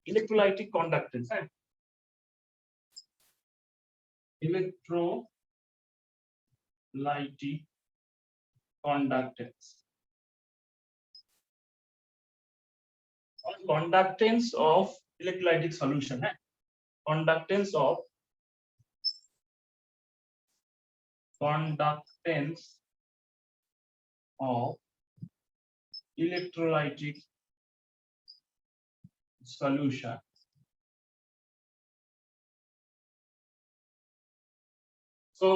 electrolytic conductance, electrolytic conductance. Conductance of electrolytic solution, conductance of electrolytic solution. So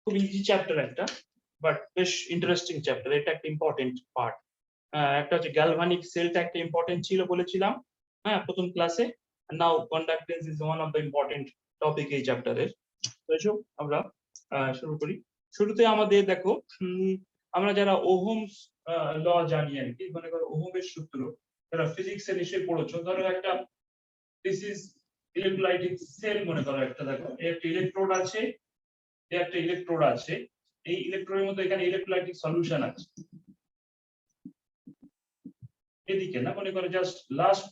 খুব easy chapter একটা, but বেশ interesting chapter. এটা একটা important part. একটা হচ্ছে গ্যালভানিক সেলটা একটা ইম্পর্টেন্ট ছিল বলেছিলাম প্রথম ক্লাসে। Now conductance is one of the important topic এই চ্যাপ্টারের। তো এসো আমরা শুরু করি। শুরুতে আমাদের দেখো, আমরা যারা ওহমস ল জানি আর কি, মনে করো ওহমের সূত্র, যারা ফিজিক্সে নিশ্চয়ই পড়েছো। ধরো একটা দিস ইজ ইলেকট্রোলাইটিক সেল, মনে করো একটা, দেখো একটা ইলেকট্রোড আছে, একটা ইলেকট্রোড আছে। এই ইলেকট্রোডের মধ্যে এখানে ইলেকট্রোলাইটিক সলিউশন আছে এদিকে, না মনে করো জাস্ট লাস্ট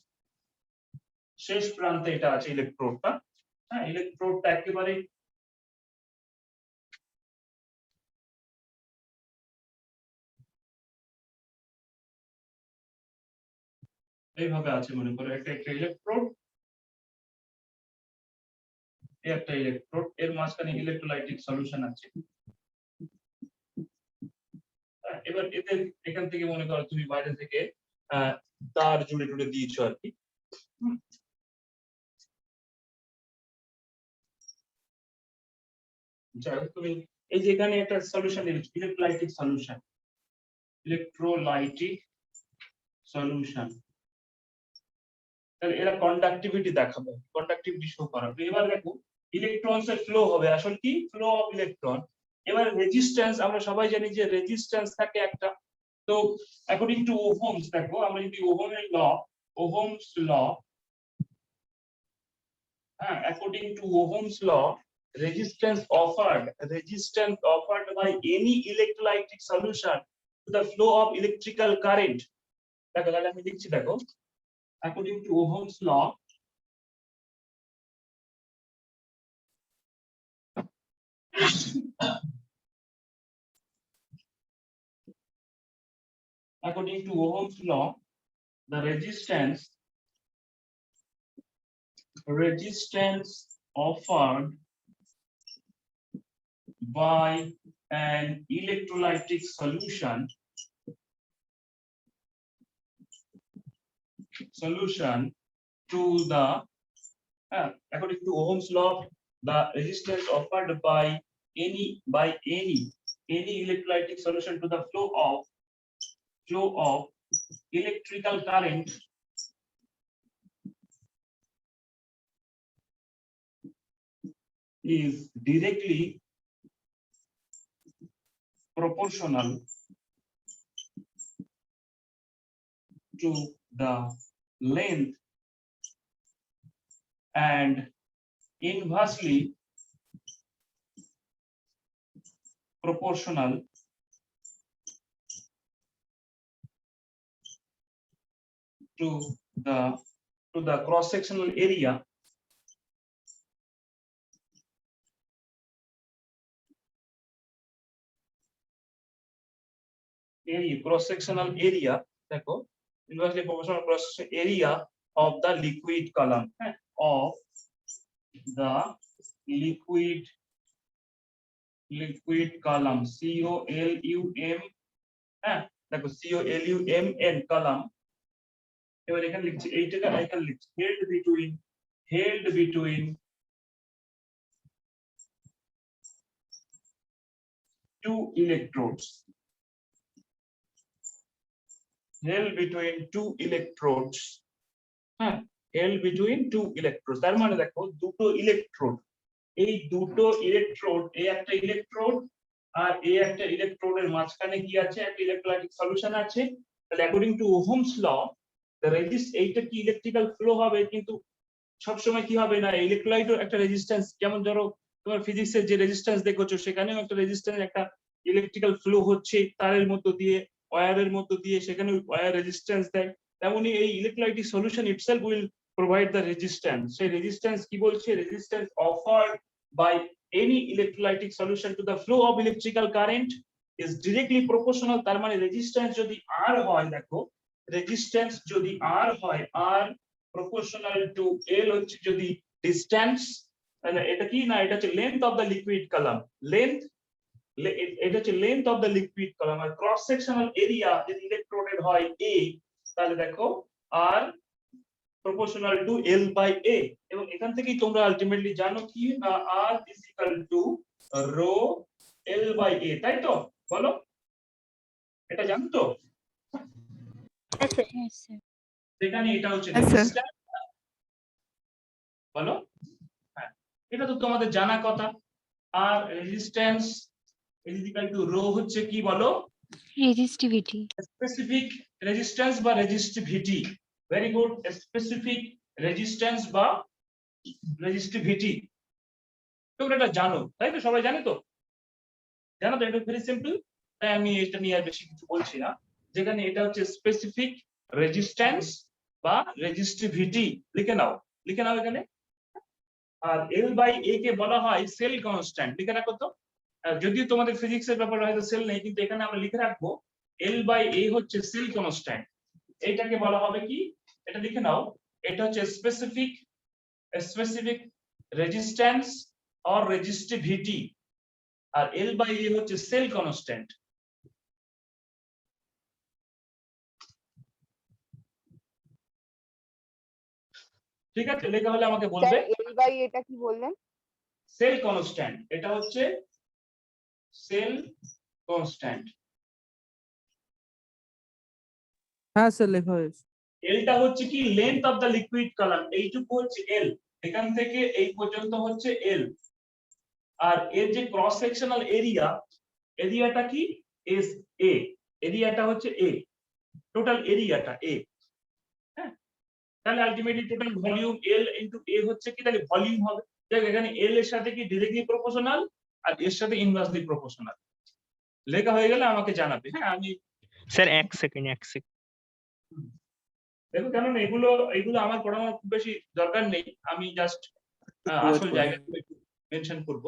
শেষ প্রান্তে এটা আছে ইলেকট্রোডটা। ইলেকট্রোডটা একেবারে এইভাবে আছে, মনে করো একটা ইলেকট্রোড, একটা ইলেকট্রোড, এর মাঝখানে ইলেকট্রোলাইটিক সলিউশন আছে। এবার এদের এখান থেকে মনে করো তুমি বাইরে থেকে তার জুড়ে টুড়ে দিয়েছো আর কি। যাই হোক, তুমি এই যে এখানে একটা সলিউশন দিয়েছো, ইলেকট্রোলাইটিক সলিউশন, তাহলে এরা কন্ডাক্টিভিটি দেখাবে, কন্ডাক্টিভিটি শো করাবে। এবার দেখো ইলেকট্রনস এর ফ্লো হবে, আসলে কি ফ্লো অফ ইলেকট্রন। এবার রেজিস্ট্যান্স, আমরা সবাই জানি যে রেজিস্ট্যান্স থাকে একটা। তো অ্যাকর্ডিং টু ওহমস, দেখো আমরা যদি ওহমের law, Ohm's law, according to Ohm's law, resistance offered by any electrolytic solution to the flow of electrical current, দেখো তাহলে আমি লিখছি, দেখো according to Ohm's law, according to Ohm's law, the resistance offered by an electrolytic solution to the according to Ohm's law, the resistance offered by any electrolytic solution to the flow of electrical current is directly proportional to the length and inversely proportional to the cross-sectional area cross-sectional area, দেখো inversely proportional cross-sectional area of the liquid column, of the liquid column, COLUM, দেখো COLUMN column। এবার এখানে লিখছি এইটাকে, এখানে লিখছি held between two electrodes, held between two electrodes, held between two electrodes, তার মানে দেখো দুটো ইলেকট্রোড, এই দুটো ইলেকট্রোড, এই একটা ইলেকট্রোড আর এই একটা ইলেকট্রোডের মাঝখানে কি আছে, একটা ইলেকট্রোলাইটিক সলিউশন আছে। তাহলে according to Ohm's law, the এইটা কি ইলেকট্রিক্যাল ফ্লো হবে, কিন্তু সবসময় কি হবে না, ইলেকট্রোলাইটও একটা রেজিস্ট্যান্স, যেমন ধরো তোমার ফিজিক্সের যে রেজিস্ট্যান্স দেখছো সেখানেও একটা রেজিস্ট্যান্স, একটা ইলেকট্রিক্যাল ফ্লো হচ্ছে তারের মধ্য দিয়ে, ওয়্যারের মধ্য দিয়ে, সেখানে ওয়্যার রেজিস্ট্যান্স দেয়। তেমনি এই electrolytic solution itself will provide the resistance. সেই resistance কি বলছে? Resistance offered by any electrolytic solution to the flow of electrical current is directly proportional. তার মানে resistance যদি R হয়, দেখো resistance যদি R হয়, R proportional to L হচ্ছে যদি distance, মানে এটা কি না, এটা হচ্ছে length of the liquid column, length, এটা হচ্ছে length of the liquid column, R cross sectional area যদি ইলেকট্রোডের হয় A, তাহলে দেখো R proportional to L by A, এবং এখান থেকেই তোমরা আলটিমেটলি জানো কি R is equal to rho L by A, তাই তো? বলো, এটা জানো তো? সেখানে এটা হচ্ছে রেজিস্ট্যান্স, বলো, হ্যাঁ এটা তো তোমাদের জানা কথা। আর resistance is equal to rho হচ্ছে কি বলো? রেজিস্টিভিটি। স্পেসিফিক রেজিস্ট্যান্স বা resistivity. Very good, specific resistance বা রেজিস্টিভিটি। তোমরা এটা জানো, তাই তো? সবাই জানে তো? জানো তো? এটা ভেরি সিম্পল, তাই আমি এটা নিয়ে আর বেশি কিছু বলছি না। যেখানে এটা হচ্ছে স্পেসিফিক রেজিস্ট্যান্স বা রেজিস্টিভিটি, লিখে নাও, লিখে নাও এখানে। আর L বাই A কে বলা হয় সেল কনস্ট্যান্ট, লিখে রাখো তো। যদিও তোমাদের ফিজিক্সের ব্যাপারে হয়তো সেল নেই, কিন্তু এখানে আমরা লিখে রাখবো L বাই A হচ্ছে সেল কনস্ট্যান্ট। এইটাকে বলা হবে কি, এটা লিখে নাও, এটা হচ্ছে স্পেসিফিক রেজিস্ট্যান্স অর রেজিস্টিভিটি, আর L বাই A হচ্ছে সেল কনস্ট্যান্ট। ঠিক আছে, লেখা হলে আমাকে বলবে। L বাই এটা কি বললেন? সেল কনস্ট্যান্ট, এটা হচ্ছে সেল কনস্ট্যান্ট। হ্যাঁ স্যার লেখা হয়েছে। এলটা হচ্ছে কি লেন্থ অফ দা লিকুইড কালাম, এইটুকু হচ্ছে এল, এখান থেকে এই পর্যন্ত হচ্ছে এল। আর এর যে ক্রস সেকশনাল এরিয়া, এরিয়াটা কি এস এ, এরিয়াটা হচ্ছে এ, টোটাল এরিয়াটা এ। হ্যাঁ, তাহলে ultimately total volume L into A হচ্ছে কি, তাহলে ভলিউম হবে। দেখ এখানে এল এর সাথে কি ডিরেক্টলি প্রপোর্শনাল, আর এর সাথে ইনভার্সলি প্রপোর্শনাল। লেখা হয়ে গেলে আমাকে জানাবে। হ্যাঁ, আমি স্যার এক সেকেন্ড দেখো, কেন না এগুলো আমার পড়ানোর খুব বেশি দরকার নেই, আমি জাস্ট আসল জায়গাগুলো একটু মেনশন করব।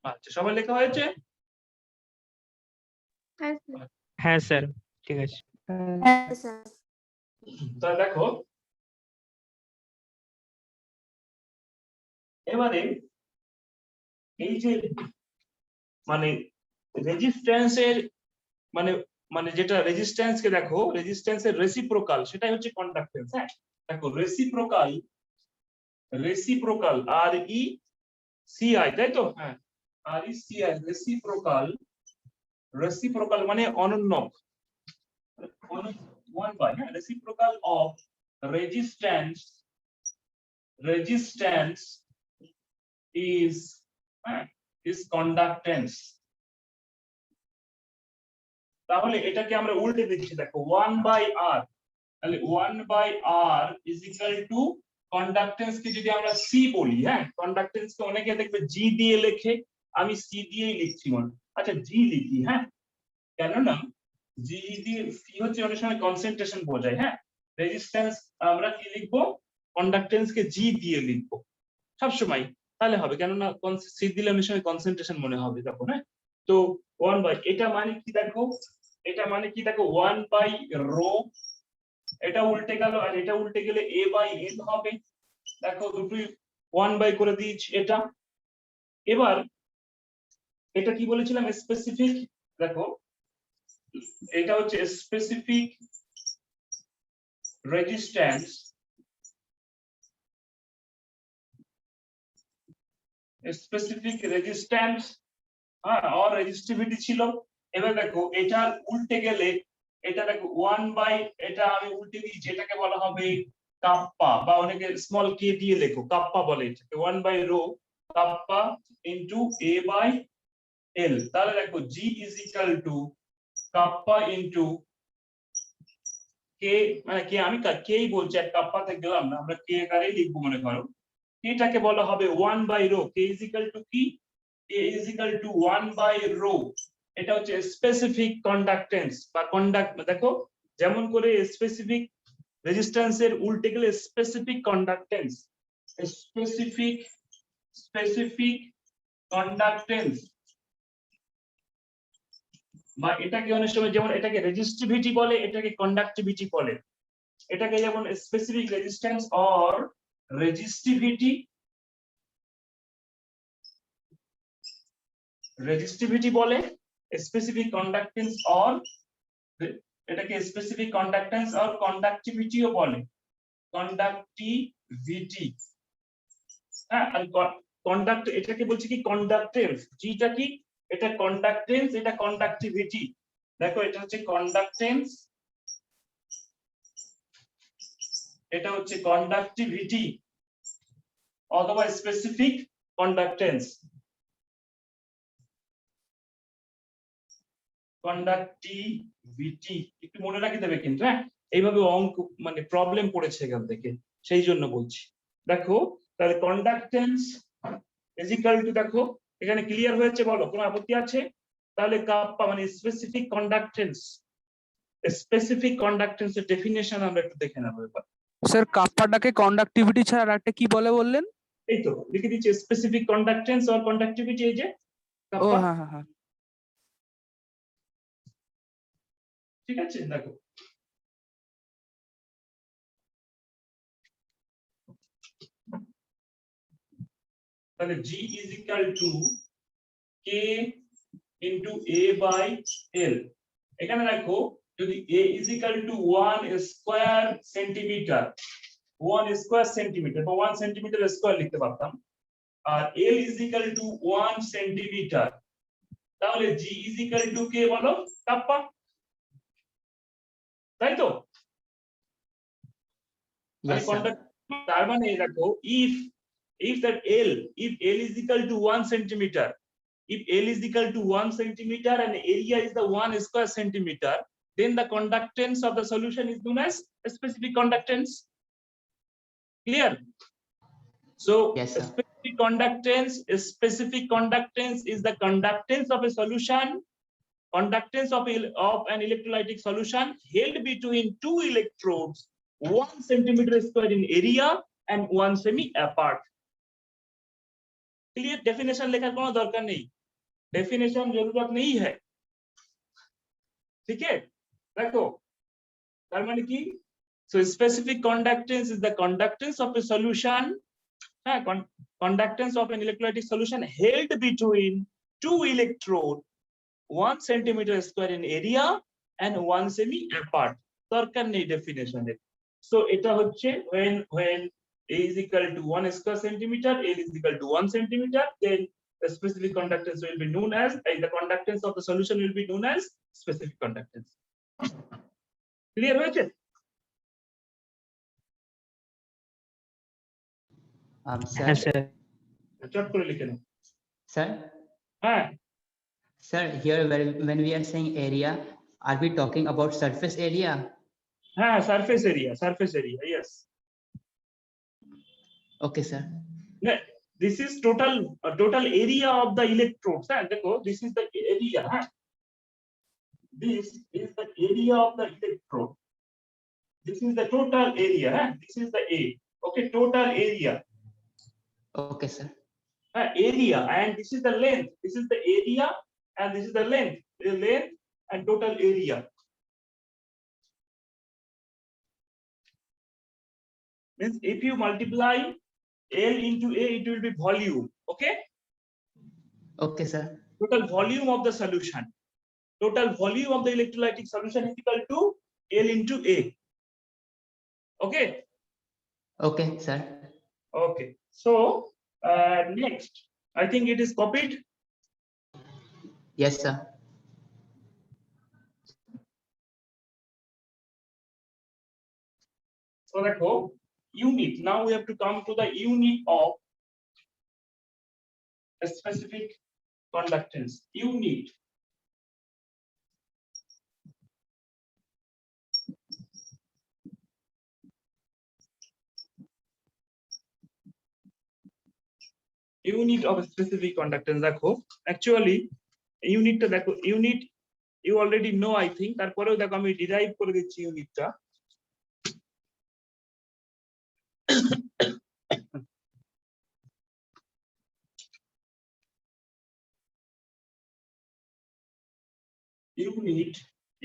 আচ্ছা, সবাই লেখা হয়েছে? হ্যাঁ স্যার, ঠিক আছে। তাহলে দেখো, এবারে এই যে মানে রেজিস্ট্যান্সের মানে মানে যেটা রেজিস্ট্যান্স কে দেখো, রেজিস্ট্যান্সের রেসিপ্রোকাল, সেটাই হচ্ছে কন্ডাক্টেন্স। হ্যাঁ, দেখো reciprocal R E C I, তাই তো? হ্যাঁ, R E C I, reciprocal মানে অনন্যক, ওয়ান বাই, হ্যাঁ, reciprocal of resistance is conductance. তাহলে এটাকে আমরা উল্টে দিচ্ছি, দেখো 1 বাই r, তাহলে 1 by r is equal to conductance কে যদি আমরা c বলি, হ্যাঁ, কন্ডাক্টেন্স কে অনেকে দেখবে g দিয়ে লেখে, আমি c দিয়েই লিখছি মনে। আচ্ছা, g লিখি, হ্যাঁ, কেন না g দিয়ে, c হচ্ছে অনেক সময় কনসেন্ট্রেশন বোঝায়। হ্যাঁ, রেজিস্ট্যান্স আমরা কি লিখবো, কন্ডাক্টেন্স কে g দিয়ে লিখবো সব সময়, তাহলে হবে। কেননা c দিলে অনেক সময় কনসেন্ট্রেশন মনে হবে তখন। হ্যাঁ, তো 1 বাই, এটা মানে কি দেখো, এটা মানে কি দেখো 1 বাই রো, এটা উল্টে গেল, আর এটা উল্টে গেলে a বাই n হবে। দেখো দুটোই 1 বাই করে দিয়েছি এটা। এবার এটা কি বলেছিলাম, স্পেসিফিক, দেখো এটা হচ্ছে স্পেসিফিক রেজিস্ট্যান্স, হ্যাঁ, আর রেজিস্টিভিটি ছিল। এবার দেখো এটা উল্টে গেলে, এটা দেখো 1 বাই, এটা আমি উল্টে দিয়েছি, এটাকে বলা হবে কাপ্পা, বা অনেকে স্মল কে দিয়ে লেখো, কাপ্পা বলে এটাকে, 1 by rho kappa into a by l। তাহলে দেখো g is equal to kappa into K, মানে কে, আমি কেই বলছি, এক কাপ্পাতে গেলাম না, আমরা কে আকারেই লিখবো মনে করো। এটাকে বলা হবে 1 by rho, K is equal to কি, K is equal to 1 by rho এটা হচ্ছে স্পেসিফিক কন্ডাক্টেন্স বা কন্ডাক্ট, দেখো যেমন করে স্পেসিফিক রেজিস্ট্যান্সের উল্টে গেলে স্পেসিফিক কন্ডাক্টেন্স, স্পেসিফিক কন্ডাক্টেন্স, বা এটাকে অনেক সময় যেমন এটাকে রেজিস্টিভিটি বলে, এটাকে কন্ডাক্টিভিটি বলে। এটাকে যেমন স্পেসিফিক রেজিস্ট্যান্স অর রেজিস্টিভিটি বলে, স্পেসিফিক কন্ডাক্টেন্স অর এটাকে স্পেসিফিক কন্ডাক্টেন্স অর কন্ডাক্টিভিটিও বলে, কন্ডাক্টিভিটি। হ্যাঁ, আর কন্ডাক্ট এটাকে বলছে কি কন্ডাক্টেন্স, জিটা কি এটা কন্ডাক্টেন্স, এটা কন্ডাক্টিভিটি। দেখো এটা হচ্ছে কন্ডাক্টেন্স, এটা হচ্ছে কন্ডাক্টিভিটি অথবা স্পেসিফিক কন্ডাক্টেন্স। কন্ডাক্টিভিটি একটু মনে রাখি দেবে কিন্তু, হ্যাঁ এইভাবে অঙ্ক মানে প্রবলেম পড়েছে এখান থেকে, সেই জন্য বলছি। দেখো তাহলে কন্ডাক্টেন্স ইজ ইকুয়াল টু, দেখো এখানে ক্লিয়ার হয়েছে, বলো কোনো আপত্তি আছে? তাহলে কাপ্পা মানে স্পেসিফিক কন্ডাক্টেন্স, স্পেসিফিক কন্ডাক্টেন্সের ডেফিনিশন আমরা একটু দেখে নেবো এবার। স্যার কাপ্পাটাকে কন্ডাক্টিভিটি ছাড়া আরেকটা কি বলে বললেন? এই তো লিখে দিচ্ছি স্পেসিফিক কন্ডাক্টেন্স অর কন্ডাক্টিভিটি, এই যে ও কাপ্পা। হ্যাঁ হ্যাঁ হ্যাঁ, ঠিক আছে, দেখো তাহলে G is equal to K into A by L। এখানে দেখো যদি A is equal to 1 square centimeter, 1 square centimeter বা 1 centimeter square লিখতে পারতাম, আর L is equal to 1 centimeter, তাহলে G is equal to K বলো কাপ্পা, তাই তো? Yes, sir. তার মানে দেখো if that if L is equal to 1 centimeter, if L is equal to 1 centimeter and area is the 1 square centimeter, then the conductance of the solution is known as specific conductance. Clear? So Yes, sir. specific conductance is the conductance of a solution, conductance of an electrolytic solution held between two electrodes 1 centimeter square in area and 1 semi apart. Clear? Definition लेकर कोनो दरकार नहीं, definition जरूरत नहीं है, ठीक है? देखो तार माने की, so specific conductance is the conductance of a solution, conductance of an electrolytic solution held between two electrode 1 centimeter square in area and 1 semi apart, দরকার নেই ডেফিনেশনের। সো এটা হচ্ছে when A is equal to 1 square centimeter, L is equal to 1 centimeter, then the specific conductance will be known as, the conductance of the solution will be known as specific conductance. Clear হয়েছে? Sir. Yes, sir. চট করে লিখে নাও। Sir. হ্যাঁ Sir, here when we are saying area, are we talking about surface area? হ্যাঁ surface area, yes. Okay, sir. This is total area of the electrodes, देखो this is the area, this is the area of the electrode, this is the total area, this is the A, okay, total area, Okay, sir. area, and this is the length, this is the area and this is the length, and total area. Means if you multiply L into A, it will be volume, okay? Okay, sir. Total volume of the solution, total volume of the electrolytic solution is equal to L into A, okay? Okay, sir. Okay, so next I think it is copied. Yes, sir. So देखो unit, now we have to come to the unit of a specific conductance. Unit, unit of a specific conductance, देखो actually ইউনিটটা দেখো, unit you already know I think, তারপরেও দেখো আমি derive করে দিচ্ছি ইউনিটটা। ইউনিট,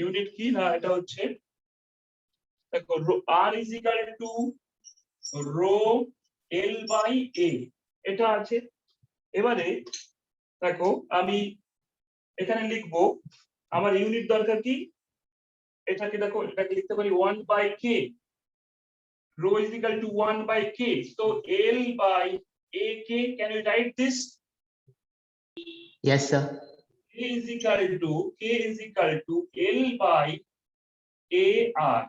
ইউনিট কি না, এটা হচ্ছে দেখো R is equal to rho L by A, এটা আছে। এবারে দেখো আমি এখানে লিখবো আমার ইউনিট দরকার কি, এটাকে দেখো এটাকে লিখতে পারি 1 by K, rho is equal to 1 by k, so L by AK, can you write this? Yes, sir. K is equal to L by AR.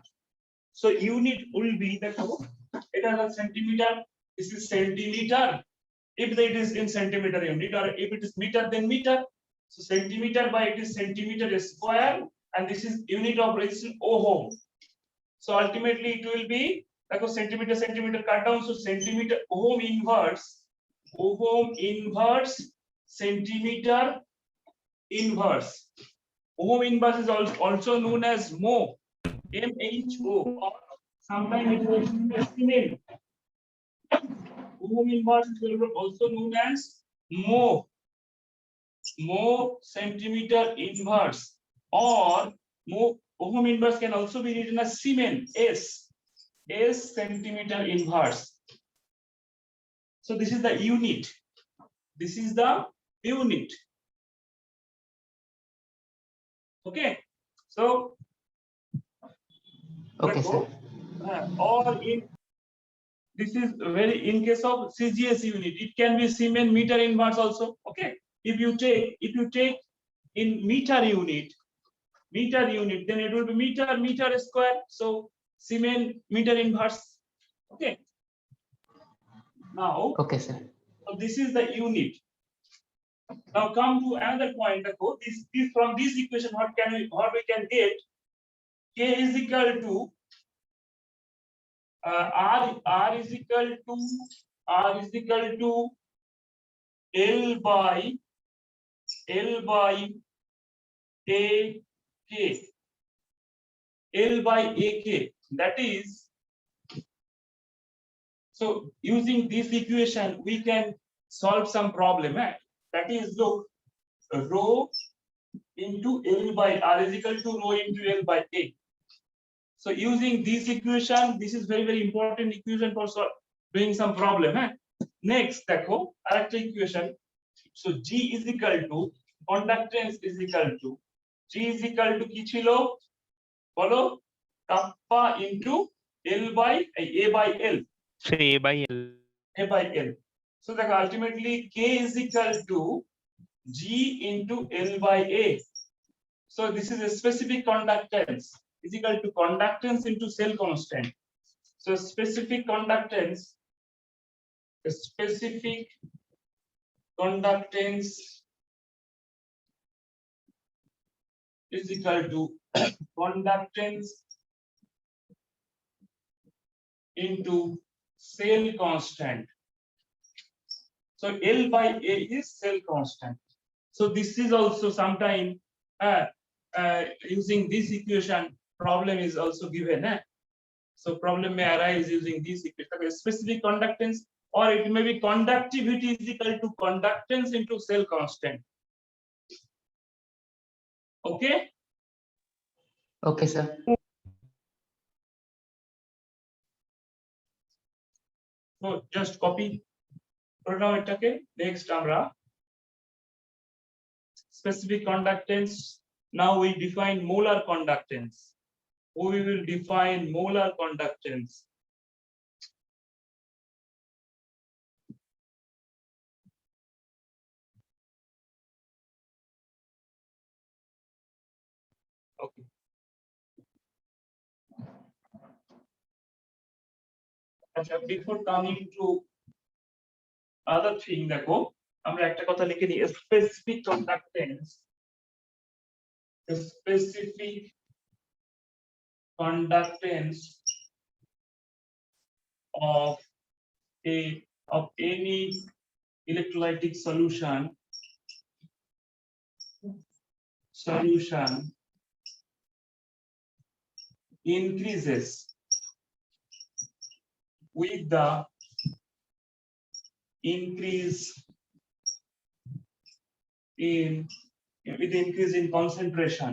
So unit will be the centimeter. This is centimeter. If it is in centimeter unit, or if it is meter, then meter. So centimeter by it is centimeter square, and this is unit of resistance ohm. So ultimately it will be like a centimeter cut down. So centimeter ohm inverse centimeter inverse. Ohm inverse is also known as mho, MHO, or sometimes it is Siemens. Ohm inverse is also known as mho centimeter inverse, or mho. Ohm inverse can also be written as Siemens, S centimeter inverse. So this is the unit. This is the unit. Okay. So Okay, sir. or in this is very in case of CGS unit, it can be Siemens meter inverse also. Okay. If you take in meter unit, then it will be meter square. So Siemens meter inverse. Okay. Now, Okay, sir. so this is the unit. Now come to another point. This from this equation, what we can get? K is equal to R is equal to L by AK. L by AK. That is, so using this equation we can solve some problem. That is, look, rho into L by R is equal to rho into L by A. So using this equation, this is very important equation for doing some problem. Next, দেখো আরেকটা equation. So G is equal to conductance is equal to G is equal to কি ছিল বলো, kappa into L by A by L. So A by L. A by L. So that ultimately K is equal to G into L by A. So this is a specific conductance is equal to conductance into cell constant. So specific conductance is equal to conductance into cell constant. So L by A is cell constant. So this is also sometime using this equation, problem is also given. So problem may arise using this equation. Specific conductance, or it may be conductivity is equal to conductance into cell constant. Okay. Okay, sir. So just copy করে নাও এটাকে। Next আমরা specific conductance. Now we define molar conductance. We will define molar conductance. Okay. Before coming to other thing, দেখো আমরা একটা কথা লিখে নিই, specific conductance of any electrolytic solution solution increases with the increase in concentration.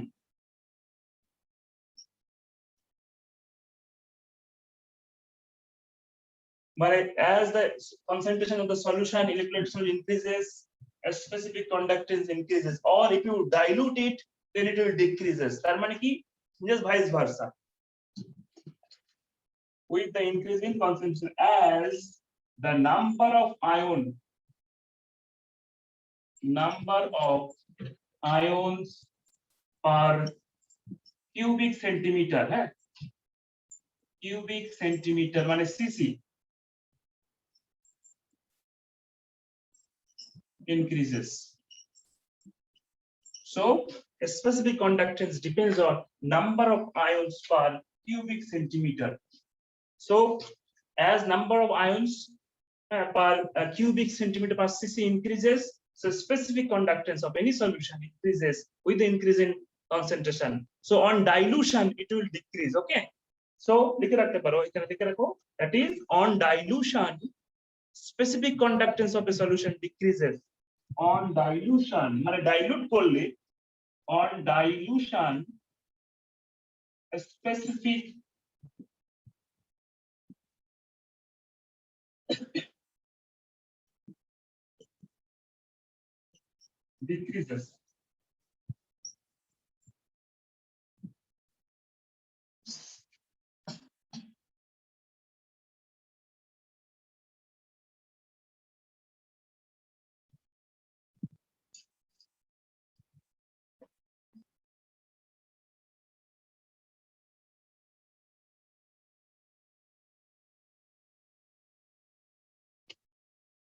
But as the concentration of the solution, electrolyte solution increases, a specific conductance increases, or if you dilute it, then it will decreases. তার মানে কি, just vice versa. With the increase in concentration, as the number of ions per cubic centimeter, cubic centimeter মানে cc increases. So a specific conductance depends on number of ions per cubic centimeter. So as number of ions per cubic centimeter per cc increases, so specific conductance of any solution increases with the increase in concentration. So on dilution it will decrease. Okay, so লিখে রাখতে পারো, এখানে লিখে রাখো, that is on dilution specific conductance of a solution decreases. On dilution মানে dilute করলে, on dilution a specific decreases.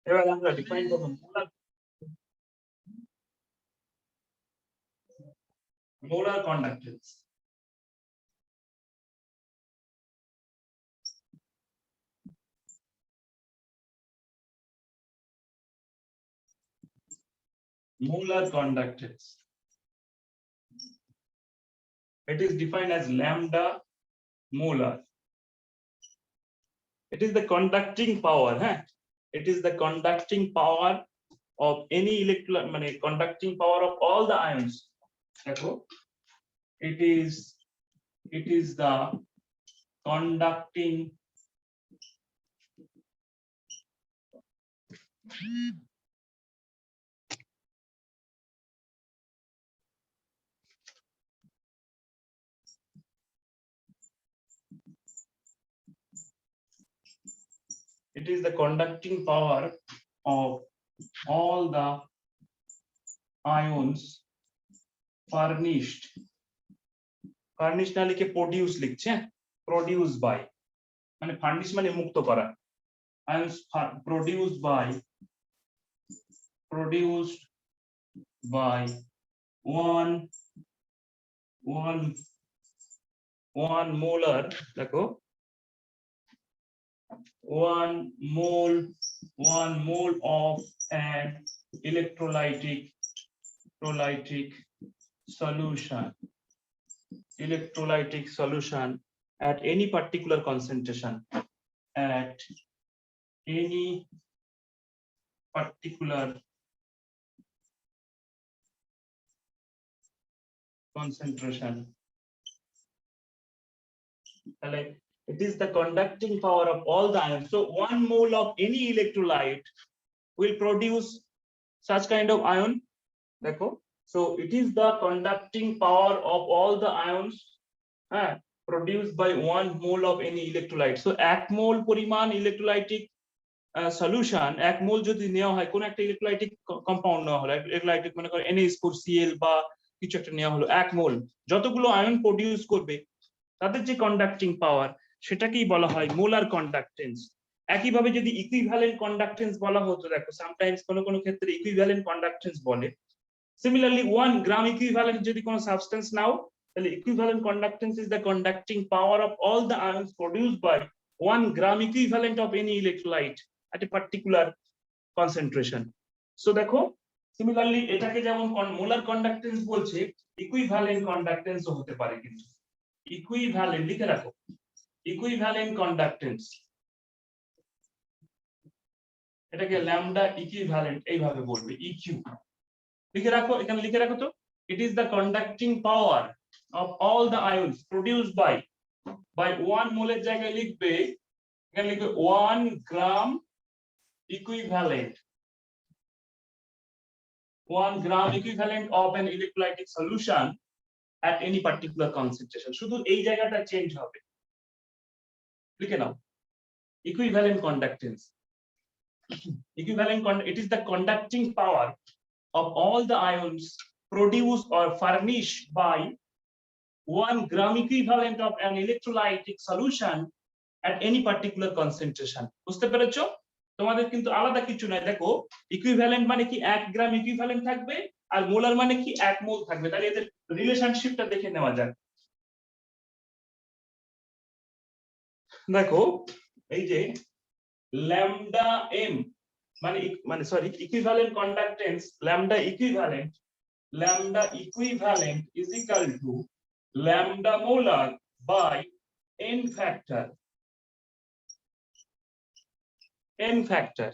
এবার আমরা ডিফাইন করব molar conductance. Molar conductance. It is defined as lambda molar. It is the conducting power, it is the conducting power of any electrolyte, conducting power of all the ions. It is the conducting power of all the ions furnished না লিখে produce লিখছে, produce by, মানে furnish মানে মুক্ত করা, ions produced by 1 molar, দেখো 1 mole of an electrolytic solution at any particular concentration, at any particular concentration. It is the conducting power of all the ions. So 1 mole of any electrolyte will produce such kind of ion. So it is the conducting power of all the ions produced by 1 mole of any electrolyte. So 1 mole পরিমাণ electrolytic solution, 1 mole যদি নেওয়া হয় কোন একটা electrolytic compound নেওয়া হলো, electrolytic মনে করো NH4Cl বা কিছু একটা নেওয়া হলো, 1 mole যতগুলো আয়ন প্রডিউস করবে তাদের যে কন্ডাক্টিং পাওয়ার সেটাকেই বলা হয় মোলার কন্ডাক্টেন্স। একইভাবে যদি ইকুইভ্যালেন্ট কন্ডাক্টেন্স বলা হতো, দেখো সামটাইমস কোনো ক্ষেত্রে ইকুইভ্যালেন্ট কন্ডাক্টেন্স বলে। সিমিলারলি 1 গ্রাম ইকুইভ্যালেন্ট যদি কোনো সাবস্টেন্স নাও, তাহলে equivalent conductance is the conducting power of all the ions produced by 1 gram equivalent of any electrolyte at a particular concentration. So দেখো সিমিলারলি এটাকে যেমন মোলার কন্ডাক্টেন্স বলছে, equivalent কন্ডাক্টেন্সও হতে পারে কিন্তু। ইকুইভ্যালেন্ট লিখে রাখো, ইকুইভ্যালেন্ট কন্ডাক্টেন্স, এটাকে ল্যামডা ইকুইভ্যালেন্ট এইভাবে বলবে, ইকিউ লিখে রাখো, এখানে লিখে রাখো তো। It is the conducting power of all the ions produced by 1 মোলের জায়গায় লিখবে, এখানে লিখবে 1 গ্রাম equivalent, 1 gram equivalent of an electrolytic solution at any particular concentration. শুধু এই জায়গাটা চেঞ্জ হবে, লিখে নাও equivalent conductance. It is the conducting power of all the ions produced or furnished by 1 gram equivalent of an electrolytic solution at any particular concentration. বুঝতে পেরেছো? তোমাদের কিন্তু আলাদা কিছু নাই, দেখো ইকুইভ্যালেন্ট মানে কি 1 গ্রাম ইকুইভ্যালেন্ট থাকবে, আর মোলার মানে কি 1 মোল থাকবে। তাহলে এদের রিলেশনশিপটা দেখে নেওয়া যাক। দেখো এই যে ল্যামডা এম মানে sorry equivalent conductance lambda equivalent is equal to lambda molar by n factor. n factor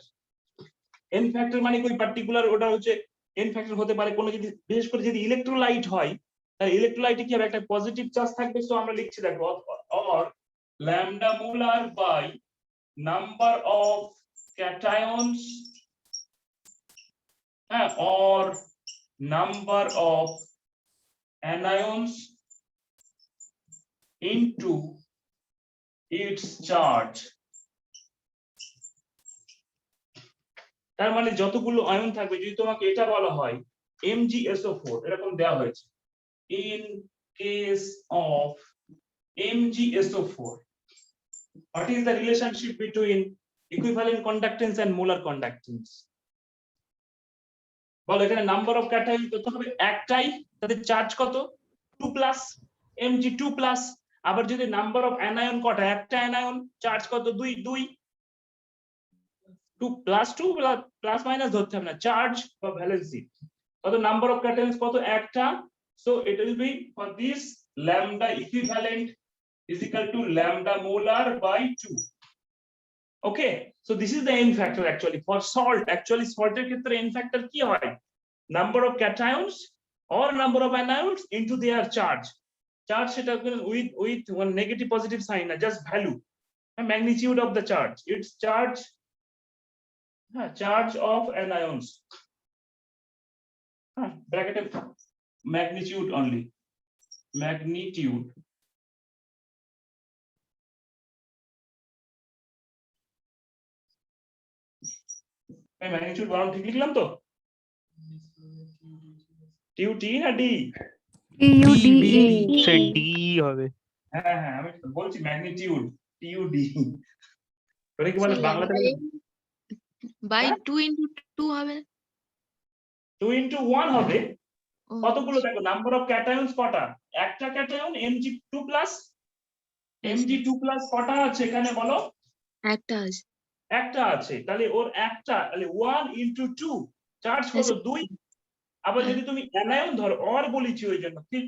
মানে কোই পার্টিকুলার, ওটা হচ্ছে n ফ্যাক্টর হতে পারে কোনো, যদি বিশেষ করে যদি ইলেকট্রোলাইট হয়, তাহলে ইলেকট্রোলাইটে কি হবে, একটা পজিটিভ চার্জ থাকবে। সো আমরা লিখছি দেখো or lambda molar by number of cations, or number of anions into its charge। তার মানে যতগুলো আয়ন থাকবে, যদি তোমাকে এটা বলা হয় MgSO4 এরকম দেওয়া হয়েছে, in case of MgSO4 what is the relationship between equivalent conductance and molar conductance? বলো এখানে নাম্বার অফ ক্যাটায়ন কত হবে, একটাই, তাদের চার্জ কত 2+, Mg2+। আবার যদি নাম্বার অফ অ্যানায়ন কটা, একটা অ্যানায়ন, চার্জ কত 2 2+2 প্লাস মাইনাস ধরতে হবে না, চার্জ বা ভ্যালেন্সি কত, নাম্বার অফ ক্যাটায়নস কত, একটা। So it will be for this lambda equivalent is equal to lambda molar by 2. Okay, so this is the n factor actually for salt. Actually salt এর ক্ষেত্রে n factor কি হয়, number of cations or number of anions into their charge সেটা with one negative positive sign না, just value, magnitude of the charge, its charge of anions, bracket magnitude only, magnitude magnitude বানান ঠিক লিখলাম তো, টিউ টি না D, TUDA sir D হবে। হ্যাঁ আমি বলছি ম্যাগনিটিউড টিউ ডি, ওটা কি বলে বাংলাতে বাই 2 into 2 হবে, 2 into 1 হবে। ও, কতগুলো দেখো, নাম্বার অফ ক্যাটায়নস কটা, একটা ক্যাটায়ন Mg2+, Mg2+ কটা আছে এখানে বলো, একটা আছে, একটা আছে, তাহলে ওর একটা, তাহলে 1 into 2 চার্জ কত 2। আবার যদি তুমি অ্যানায়ন ধরো, অর বলেছি ওই জন্য, ঠিক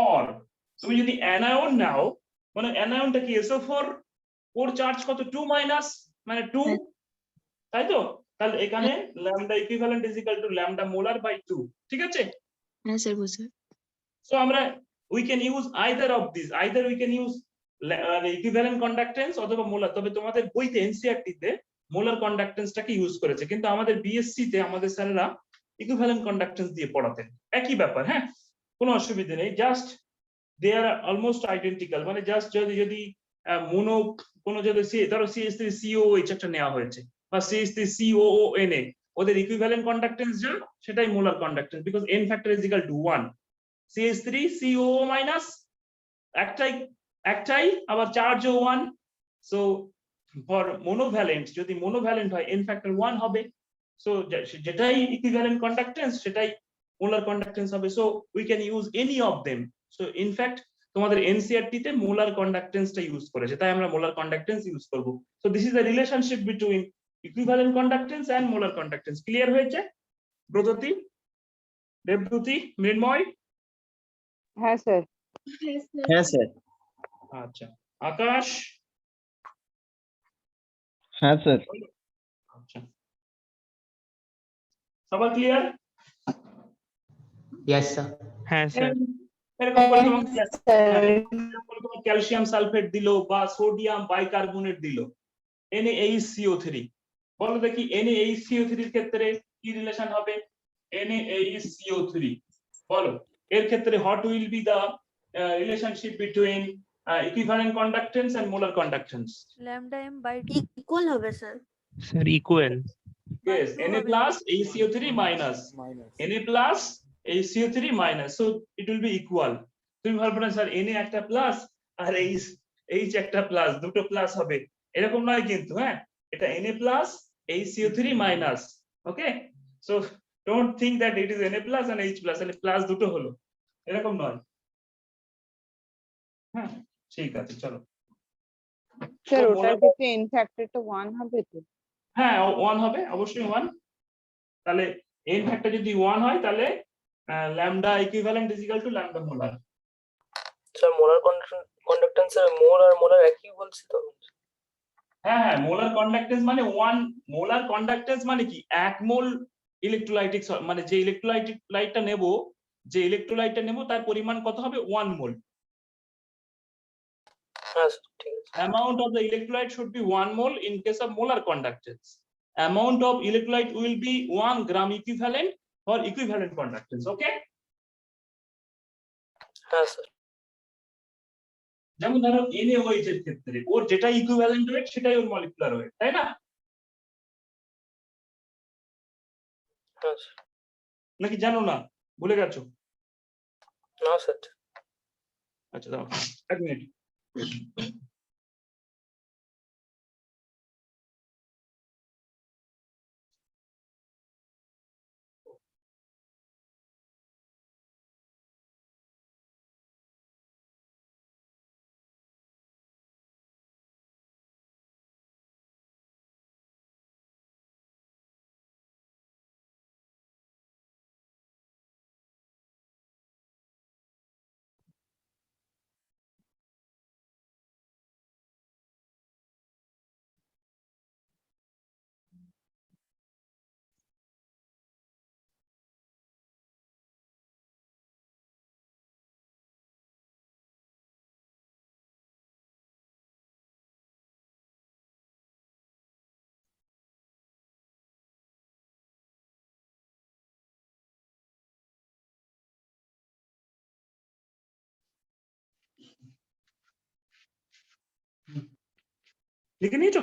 অর, তুমি যদি অ্যানায়ন নাও, মানে অ্যানায়নটা কি SO4, ওর চার্জ কত 2 মাইনাস মানে 2, তাই তো, তাহলে এখানে lambda equivalent is equal to lambda molar by 2, ঠিক আছে। হ্যাঁ স্যার বুঝতে, সো আমরা we can use either of these, either we can use equivalent conductance অথবা মোলার। তবে তোমাদের বইতে এনসিইআরটি তে মোলার কন্ডাক্টেন্সটাকে ইউজ করেছে, কিন্তু আমাদের বিএসসি তে আমাদের স্যারেরা ইকুইভ্যালেন্ট কন্ডাক্টেন্স দিয়ে পড়াতেন, একই ব্যাপার। হ্যাঁ, কোনো অসুবিধা নেই, just they are almost identical, মানে জাস্ট যদি মোনো কোনো যদি ধরো CH3COOH একটা নেওয়া হয়েছে, বা CH3COONA, ওদের ইকুইভ্যালেন্ট কন্ডাক্টেন্স যা, সেটাই molar conductance, because n factor is equal to 1, CH3COO minus একটাই আবার চার্জও 1। সো ফর মোনোভ্যালেন্ট, যদি মোনোভ্যালেন্ট হয় n ফ্যাক্টর 1 হবে। সো যেটাই ইকুইভ্যালেন্ট কন্ডাক্টেন্স সেটাই মোলার কন্ডাক্টেন্স হবে। So we can use any of them. So in fact তোমাদের এনসিইআরটি তে মোলার কন্ডাক্টেন্সটা ইউজ করেছে, তাই আমরা মোলার কন্ডাক্টেন্স ইউজ করব। So this is the relationship between equivalent conductance and molar conductance. Clear হয়েছে? ব্রততী, দেবদূতি, মৃন্ময়? হ্যাঁ স্যার। হ্যাঁ স্যার। আচ্ছা, আকাশ? হ্যাঁ স্যার। আচ্ছা, সবার ক্লিয়ার? Yes, sir. হ্যাঁ স্যার। এরকম করে তোমাকে ক্যালসিয়াম সালফেট দিল বা সোডিয়াম বাইকার্বনেট দিল, NaHCO3, বলো দেখি NaHCO3 এর ক্ষেত্রে কি রিলেশন হবে? NaHCO3, বলো এর ক্ষেত্রে what will be the relationship between equivalent conductance and molar conductance? lambda m by equal হবে sir. Sir equal. Yes, Na plus HCO3 minus Na plus HCO3 minus, so it will be equal. তুমি ভাববে না sir Na একটা plus আর H একটা plus, দুটো plus হবে, এরকম নয় কিন্তু। হ্যাঁ, এটা Na plus HCO3 minus, okay? So don't think that it is Na plus and H plus, তাহলে প্লাস দুটো হলো, এরকম নয়। হ্যাঁ, ঠিক আছে, চলো। স্যার তো ওটার molar- ক্ষেত্রে n ফ্যাক্টরটা 1 হবে তো? হ্যাঁ 1 হবে, অবশ্যই 1। তাহলে n ফ্যাক্টর যদি 1 হয় তাহলে lambda equivalent is equal to lambda molar. Sir molar conductance mole আর মোলার একই বলছি তো? হ্যাঁ হ্যাঁ, মোলার কন্ডাক্টেন্স মানে 1 মোলার কন্ডাক্টেন্স মানে কি 1 মোল ইলেকট্রোলাইটিক, মানে যে ইলেকট্রোলাইটটা নেব তার পরিমাণ কত হবে? 1 মোল। হ্যাঁ স্যার, ঠিক আছে। Amount of the electrolyte should be 1 mole in case of molar conductance. Amount of electrolyte will be 1 gram equivalent for equivalent conductance. Okay? হ্যাঁ স্যার। যেমন ধরো NaOH এর ক্ষেত্রে ওর যেটা ইকুইভ্যালেন্ট ওয়েট সেটাই ওর মলিকুলার ওয়েট, তাই না? হ্যাঁ স্যার। নাকি জানো না, ভুলে গেছো? না স্যার। আচ্ছা দাও 1 মিনিট। লিখে নিয়েছো?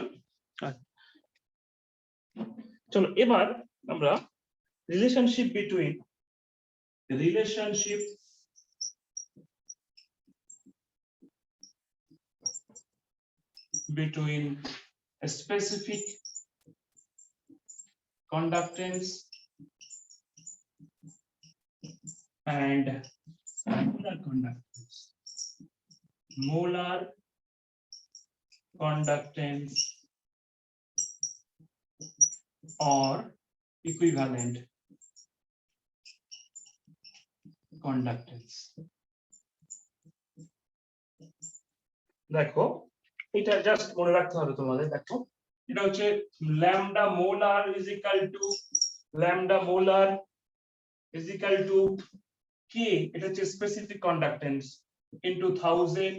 চলো এবার আমরা relationship between a specific conductance and molar conductance. Molar conductance or equivalent conductance. দেখো এটা জাস্ট মনে রাখতে হবে তোমাদের। দেখো এটা হচ্ছে lambda molar is equal to K, এটা হচ্ছে স্পেসিফিক কন্ডাক্টেন্স ইনটু 1000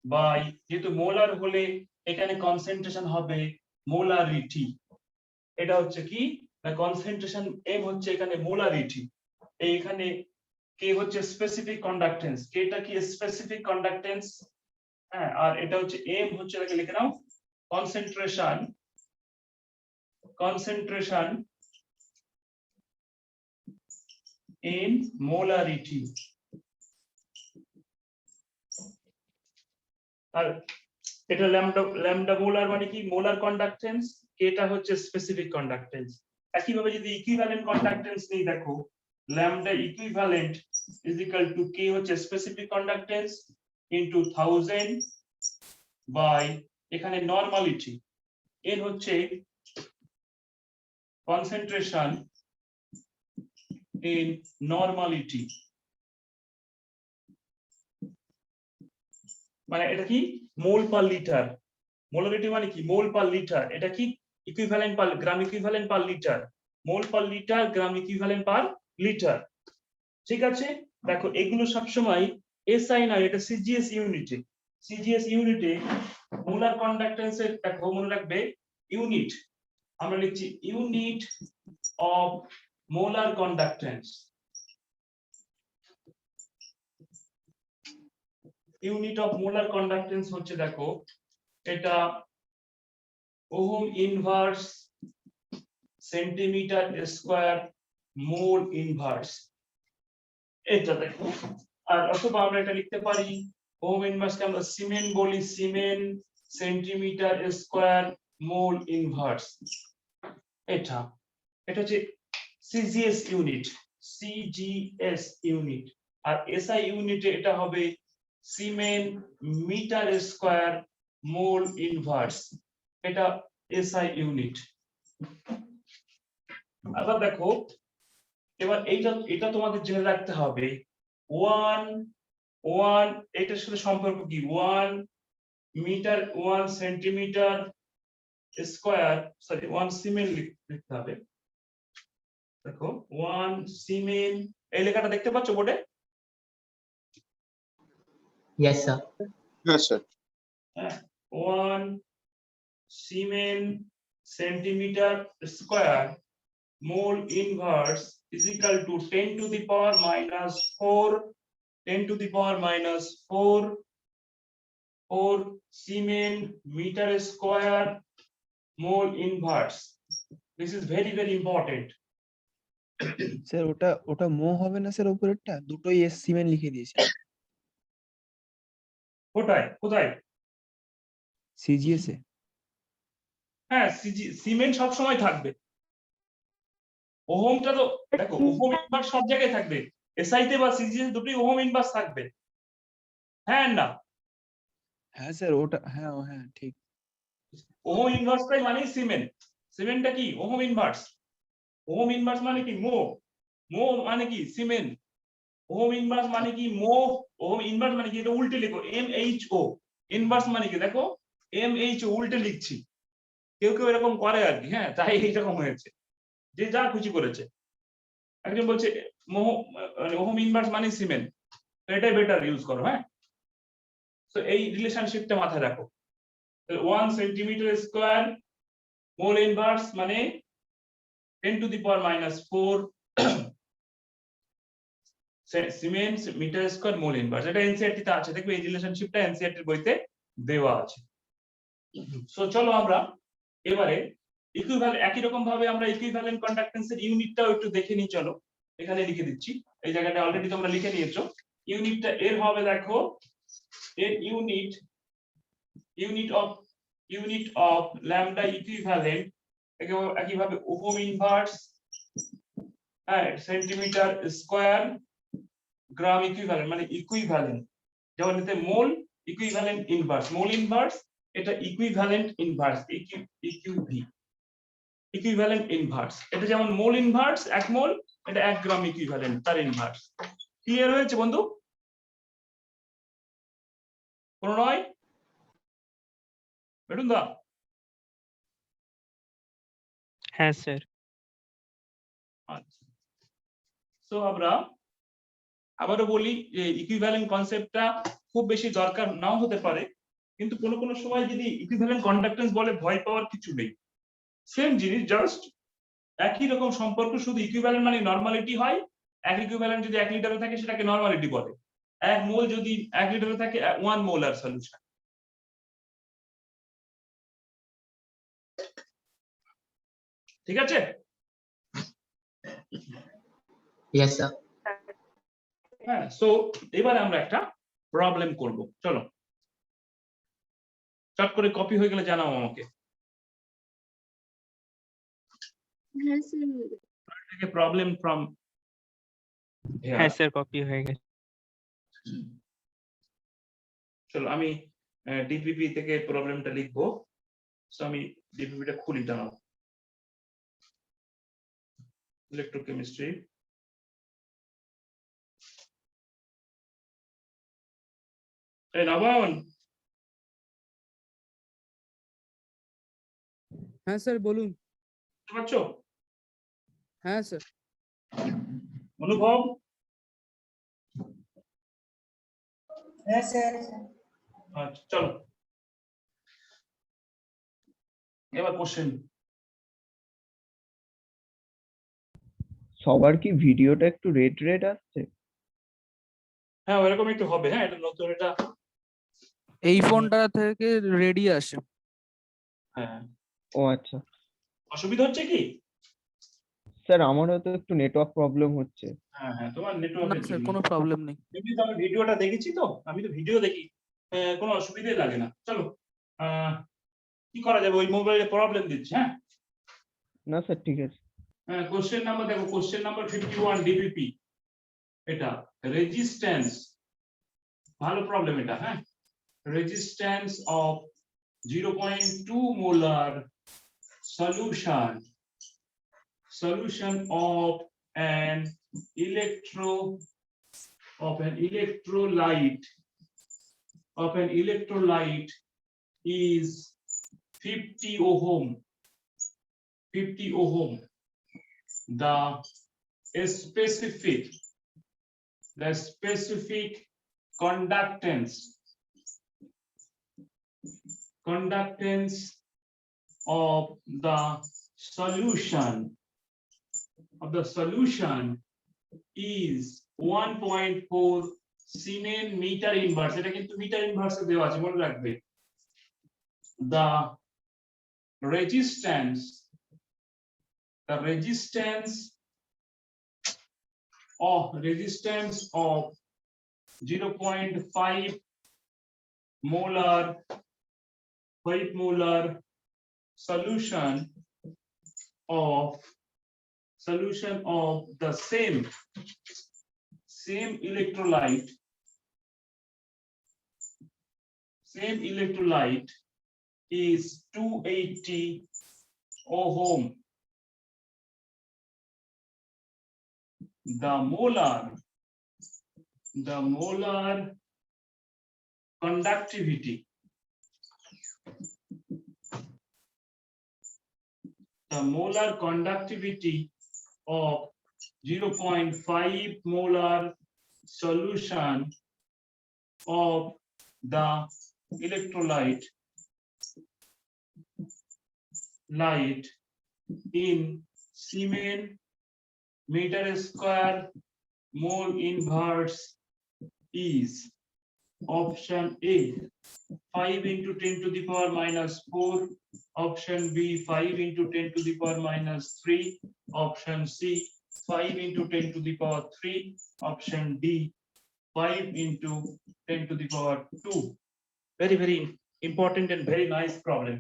বাই, যেহেতু মোলার হলে এখানে কনসেন্ট্রেশন হবে মোলারিটি, এটা হচ্ছে কি না কনসেন্ট্রেশন M হচ্ছে এখানে মোলারিটি, এইখানে K হচ্ছে স্পেসিফিক কন্ডাক্টেন্স, Kটা কি স্পেসিফিক কন্ডাক্টেন্স, হ্যাঁ, আর এটা হচ্ছে M হচ্ছে, এটাকে লিখে নাও কনসেন্ট্রেশন in molarity। আর এটা ল্যামডা মোলার মানে কি মোলার কন্ডাক্টেন্স, এটা হচ্ছে স্পেসিফিক কন্ডাক্টেন্স। একইভাবে যদি ইকুইভ্যালেন্ট কন্ডাক্টেন্স নেই, দেখো lambda equivalent is equal two K হচ্ছে স্পেসিফিক কন্ডাক্টেন্স ইনটু 1000 বাই এখানে নরমালিটি, N হচ্ছে কনসেন্ট্রেশন in normality মানে এটা কি মোল পার লিটার মোলারিটি মানে কি মোল পার লিটার এটা কি ইকুইভ্যালেন্ট পার গ্রাম ইকুইভ্যালেন্ট পার লিটার মোল পার লিটার গ্রাম ইকুইভ্যালেন্ট পার লিটার ঠিক আছে দেখো এগুলো সব সময় এসআই না এটা সিজিএস ইউনিটে মোলার কন্ডাক্ট্যান্স এর দেখো মনে রাখবে ইউনিট আমরা লিখছি unit of molar conductance unit of molar conductance হচ্ছে দেখো এটা ohm inverse centimetre square mole inverse এটা দেখো আর অথবা আমরা এটা লিখতে পারি ওহম ইনভার্সকে আমরা সিমেন বলি সিমেন সেন্টিমিটার স্কয়ার মোল ইনভার্স এটা হচ্ছে সিজিএস ইউনিট আর এসআই ইউনিটে এটা হবে সিমেন মিটার স্কয়ার মোল ইনভার্স এটা এসআই ইউনিট আবার দেখো এবার এটা তোমাদের জেনে রাখতে হবে 1 এটার সাথে সম্পর্ক কি 1 মিটার 1 সেন্টিমিটার স্কয়ার সরি 1 সিমেন লিখতে হবে দেখো 1 সিমেন এই লেখাটা দেখতে পাচ্ছ বোর্ডে Yes, sir. Yes, sir. 1 সিমেন centimetre square mole inverse is equal to 10 to the power minus 4 Siemens meter square mole inverse. This is very important. Sir ওটা মো হবে না স্যার উপরেরটা দুটোই এস সিমেন লিখে দিয়েছে কোথায় সিজিএস এ হ্যাঁ সিমেন্ট সব সময় থাকবে ওহমটা তো দেখো ওহম ইনভার্স সব জায়গায় থাকবে এসআই তে বা সিজিএস দুটোই ওহম ইনভার্স থাকবে হ্যাঁ না হ্যাঁ স্যার ওটা হ্যাঁ ঠিক ওহম ইনভার্সটাই মানে সিমেন্টটা কি ওহম ইনভার্স মানে কি মো মানে কি সিমেন্ট ওহম ইনভার্স মানে কি ওহম ইনভার্স মানে কি এটা উল্টে লিখো এমএইচও ইনভার্স মানে কি দেখো এমএইচও উল্টে লিখছি কেউ এরকম করে আর কি হ্যাঁ তাই এইরকম হয়েছে যে যা খুশি করেছে একজন বলছে ওহম ইনভার্স মানে সিমেন্ট তো এটাই বেটার ইউজ করো হ্যাঁ তো এই রিলেশনশিপটা মাথায় রাখো 1 সেন্টিমিটার স্কয়ার মোল ইনভার্স মানে 10 to the power minus 4 siemens metre square mole inverse এটা এনসিইআরটি তে আছে দেখবে এই রিলেশনশিপটা এনসিইআরটি এর বইতে দেওয়া আছে সো চলো আমরা এবারে ইকুইভ্যালেন্ট একই রকম ভাবে আমরা ইকুইভ্যালেন্ট কন্ডাক্ট্যান্স এর ইউনিটটাও একটু দেখে নিই চলো এখানে লিখে দিচ্ছি এই জায়গাটা অলরেডি তোমরা লিখে নিয়েছো ইউনিটটা এর হবে দেখো এর ইউনিট অফ ল্যামডা ইকুইভ্যালেন্ট একইভাবে ওহম ইনভার্স হ্যাঁ সেন্টিমিটার স্কয়ার গ্রাম ইকুইভ্যালেন্ট মানে ইকুইভ্যালেন্ট যেমন এতে মোল ইকুইভ্যালেন্ট ইনভার্স মোল ইনভার্স এটা ইকুইভ্যালেন্ট ইনভার্স ইকিউভি ইকুইভ্যালেন্ট ইনভার্স এটা যেমন মোল ইনভার্স 1 মোল এটা 1 গ্রাম ইকুইভ্যালেন্ট তার ইনভার্স ক্লিয়ার হয়েছে বন্ধু কোন নয় বেটুন দা হ্যাঁ স্যার আচ্ছা সো আমরা আবারও বলি যে ইকুইভ্যালেন্ট কনসেপ্টটা খুব বেশি দরকার নাও হতে পারে কিন্তু কোন সময় যদি ইকুইভ্যালেন্ট কন্ডাক্ট্যান্স বলে ভয় পাওয়ার কিছু নেই সেম জিনিস জাস্ট একই রকম সম্পর্ক শুধু ইকুইভ্যালেন্ট মানে নরমালিটি হয় এক ইকুইভ্যালেন্ট যদি 1 লিটারে থাকে সেটাকে নরমালিটি বলে 1 মোল যদি 1 লিটারে থাকে 1 মোলার সলিউশন ঠিক আছে Yes, sir. হ্যাঁ সো এবারে আমরা একটা প্রবলেম করব চলো চট করে কপি হয়ে গেলে জানাও আমাকে হ্যাঁ স্যার প্রবলেম ফ্রম হ্যাঁ স্যার কপি হয়ে গেছে চলো আমি ডিপিপি থেকে প্রবলেমটা লিখবো সো আমি ডিপিপিটা খুলি দাঁড়াও ইলেকট্রোকেমিস্ট্রি এই নবায়ন, হ্যাঁ স্যার বলুন। বুঝতে পারছো? হ্যাঁ স্যার। অনুভব, হ্যাঁ স্যার। আচ্ছা চলো এবার কোশ্চেন। সবার কি ভিডিওটা একটু রেড আসছে? হ্যাঁ ওইরকম একটু হবে। হ্যাঁ এটা নতুন, এটা এই ফোনটা থেকে রেডি আসে। হ্যাঁ ও আচ্ছা অসুবিধা হচ্ছে কি? স্যার, আমারও তো একটু নেটওয়ার্ক প্রবলেম হচ্ছে। হ্যাঁ হ্যাঁ তোমার না নেটওয়ার্কের স্যার জন্য। কোনো প্রবলেম নেই। এমনি তো আমি ভিডিওটা দেখেছি, তো আমি তো ভিডিও দেখি, কোনো অসুবিধাই লাগে না। চলো কি করা যাবে, ওই মোবাইলে প্রবলেম দিচ্ছে। হ্যাঁ না স্যার ঠিক আছে। কোশ্চেন নাম্বার দেখো, কোশ্চেন নাম্বার 51 ডিপিপি, এটা রেজিস্ট্যান্স, ভালো প্রবলেম এটা। হ্যাঁ resistance of 0.2 molar solution of an electrolyte is 50 ohm. The specific conductance of the solution is 1.4 Siemens meter inverse. এটা কিন্তু মিটার ইনভার্সে দেওয়া আছে, মনে রাখবে। The resistance of 0.5 molar solution of the same electrolyte is 280 ohm. The molar conductivity of 0.5 molar solution of the electrolyte in Siemens meter square mole inverse is option A 5 into 10 to the power minus 4, option B 5 into 10 to the power minus 3, option C 5 into 10 to the power 3, option D 5 into 10 to the power 2. Very, very important and very nice problem.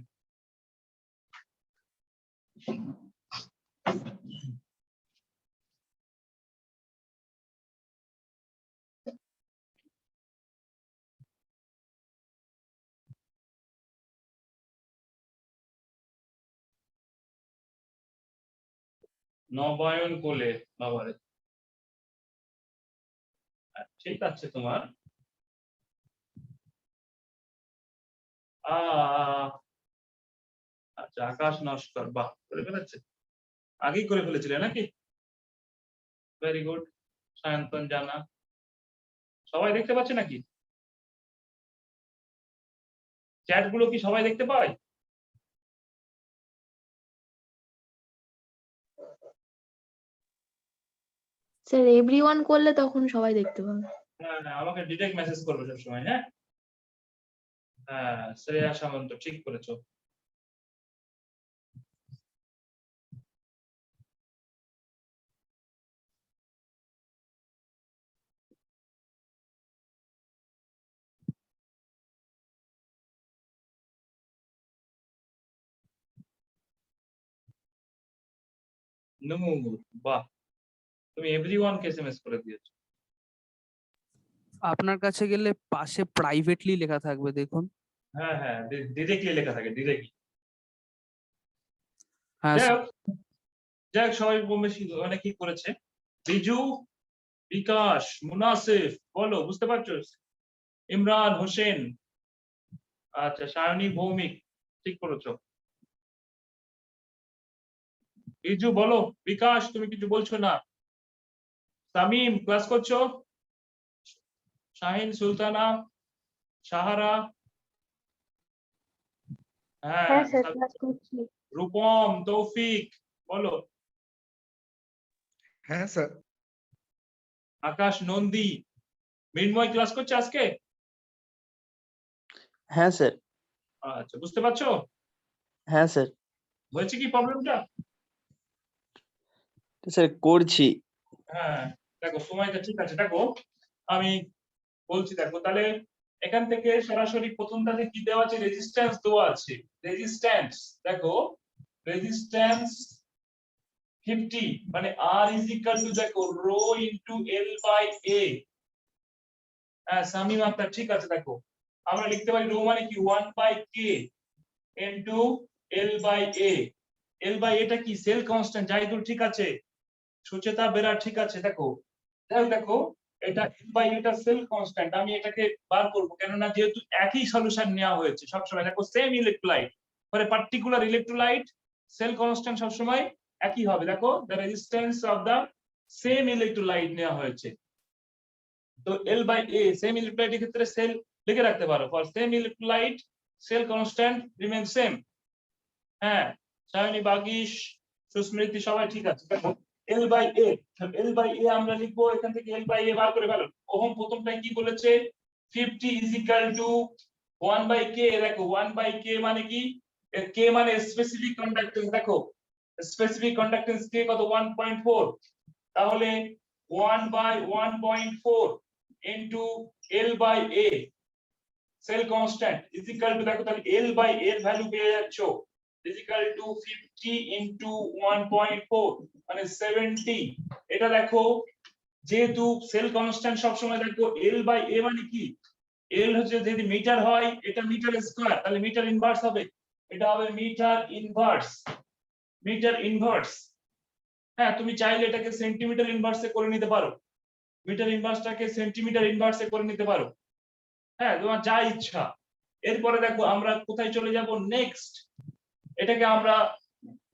নবায়ন কোলে বাবারে, ঠিক আছে তোমার। আচ্ছা আকাশ নস্কর, বাহ করে ফেলেছে, আগেই করে ফেলেছিলে নাকি? Very good. সায়ন্তন জানা, সবাই দেখতে পাচ্ছে নাকি? চ্যাট গুলো কি সবাই দেখতে পায়? স্যার এভরিওয়ান করলে তখন সবাই দেখতে পাবে। হ্যাঁ হ্যাঁ আমাকে ডিরেক্ট মেসেজ করবে সবসময়। হ্যাঁ হ্যাঁ শ্রেয়া সামন্ত ঠিক করেছো। বাহ, তুমি এভরিওয়ান কে এসএমএস করে দিয়েছো। আপনার কাছে গেলে পাশে প্রাইভেটলি লেখা থাকবে দেখুন। হ্যাঁ হ্যাঁ ডিরেক্টলি লেখা থাকে, ডিরেক্টলি। হ্যাঁ যাই হোক সবাই কম বেশি অনেক কি করেছে। বিজু, বিকাশ, মুনাসিফ বলো, বুঝতে পারছো? ইমরান হোসেন, আচ্ছা সায়নী ভৌমিক, ঠিক করেছো। রিজু বলো, বিকাশ তুমি কিছু বলছো না, তামিম ক্লাস করছো, শাহিন সুলতানা, সাহারা, হ্যাঁ হ্যাঁ স্যার ক্লাস করছি। রূপম, তৌফিক বলো, হ্যাঁ স্যার। আকাশ নন্দী, মৃন্ময় ক্লাস করছে আজকে? হ্যাঁ স্যার। আচ্ছা বুঝতে পারছো হ্যাঁ স্যার। হয়েছে কি প্রবলেমটা? স্যার করছি। হ্যাঁ দেখো সময়টা ঠিক আছে, দেখো আমি বলছি, দেখো তাহলে এখান থেকে সরাসরি প্রথমটাতে কি দেওয়া আছে, রেজিস্ট্যান্স দেওয়া আছে, রেজিস্ট্যান্স দেখো, রেজিস্ট্যান্স 50 মানে R ইজ ইকুয়াল টু দেখো rho into L by A। হ্যাঁ সামিম আক্তার ঠিক আছে, দেখো আমরা লিখতে পারি রো মানে কি 1 by K into L by A। L by A টা কি সেল কনস্ট্যান্ট, জাহিদুল ঠিক আছে, সুচেতা বেরা ঠিক আছে, দেখো দেখো এটা L বাই A টা সেল কনস্ট্যান্ট, আমি এটাকে বার করব কেননা যেহেতু একই সলিউশন নেওয়া হয়েছে সবসময়, দেখো same electrolyte for a particular electrolyte cell constant সবসময় একই হবে, দেখো the resistance of the same electrolyte নেওয়া হয়েছে। তো L বাই A সেম ইলেক্ট্রোলাইটের ক্ষেত্রে সেল লিখে রাখতে পারো, for same electrolyte cell constant remain same. হ্যাঁ সায়নী, বাগিশ, সুস্মৃতি সবাই ঠিক আছে, দেখো L by A, L by A আমরা লিখবো এখান থেকে L বাই A বার করে ফেলো। ওহম প্রথমটাই কি বলেছে, 50 is equal to 1 by K, দেখো 1 বাই K মানে কি, K মানে স্পেসিফিক কন্ডাক্টেন্স, দেখো স্পেসিফিক কন্ডাক্টেন্স K কত 1.4, তাহলে 1 by 1.4 into L by A cell constant is equal to, দেখো তাহলে L বাই A এর ভ্যালু পেয়ে যাচ্ছ is equal to 50 into 1.4 মানে 70। এটা দেখো যেহেতু সেল কনস্ট্যান্ট সব সময় দেখো L বাই A মানে কি, L হচ্ছে যদি মিটার হয় এটা মিটার স্কয়ার, তাহলে মিটার ইনভার্স হবে, এটা হবে মিটার ইনভার্স, মিটার ইনভার্স। হ্যাঁ তুমি চাইলে এটাকে সেন্টিমিটার ইনভার্সে করে নিতে পারো, মিটার ইনভার্সটাকে সেন্টিমিটার ইনভার্সে করে নিতে পারো, হ্যাঁ তোমার যা ইচ্ছা। এরপরে দেখো আমরা কোথায় চলে যাব, নেক্সট এটাকে আমরা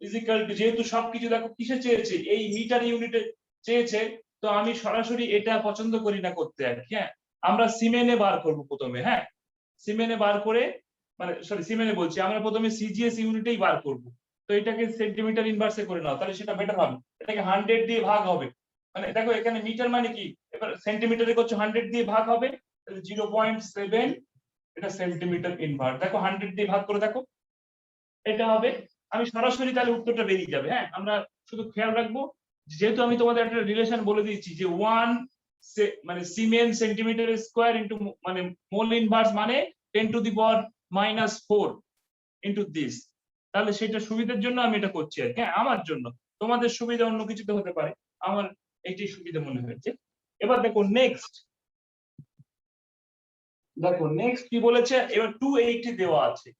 ইজিক্যাল টু, যেহেতু সবকিছু দেখো কিসে চেয়েছে, এই মিটার ইউনিটে চেয়েছে, তো আমি সরাসরি এটা পছন্দ করি না করতে আর কি। হ্যাঁ আমরা সিমেনে বার করব প্রথমে, হ্যাঁ সিমেনে বার করে, মানে সরি সিমেনে বলছি, আমরা প্রথমে সিজিএস ইউনিটেই বার করব, তো এটাকে সেন্টিমিটার ইনভার্সে করে নাও, তাহলে সেটা বেটার হবে, এটাকে 100 দিয়ে ভাগ হবে, মানে দেখো এখানে মিটার মানে কি, এবার সেন্টিমিটারে করছো 100 দিয়ে ভাগ হবে, তাহলে 0.7 এটা সেন্টিমিটার ইনভার্স, দেখো 100 দিয়ে ভাগ করে দেখো এটা হবে, আমি সরাসরি তাহলে উত্তরটা বেরিয়ে যাবে। হ্যাঁ আমরা শুধু খেয়াল রাখবো, যেহেতু আমি তোমাদের একটা রিলেশন বলে দিয়েছি যে 1 মানে সিমেন সেন্টিমিটার স্কয়ার ইনটু মানে মোল ইনভার্স মানে 10 to the power -4 into this, তাহলে সেটা সুবিধার জন্য আমি এটা করছি আর হ্যাঁ আমার জন্য, তোমাদের সুবিধা অন্য কিছুতে হতে পারে, আমার এইটাই সুবিধা মনে হয়েছে। এবার দেখো নেক্সট, দেখো নেক্সট কি বলেছে, এবার 280 দেওয়া আছে,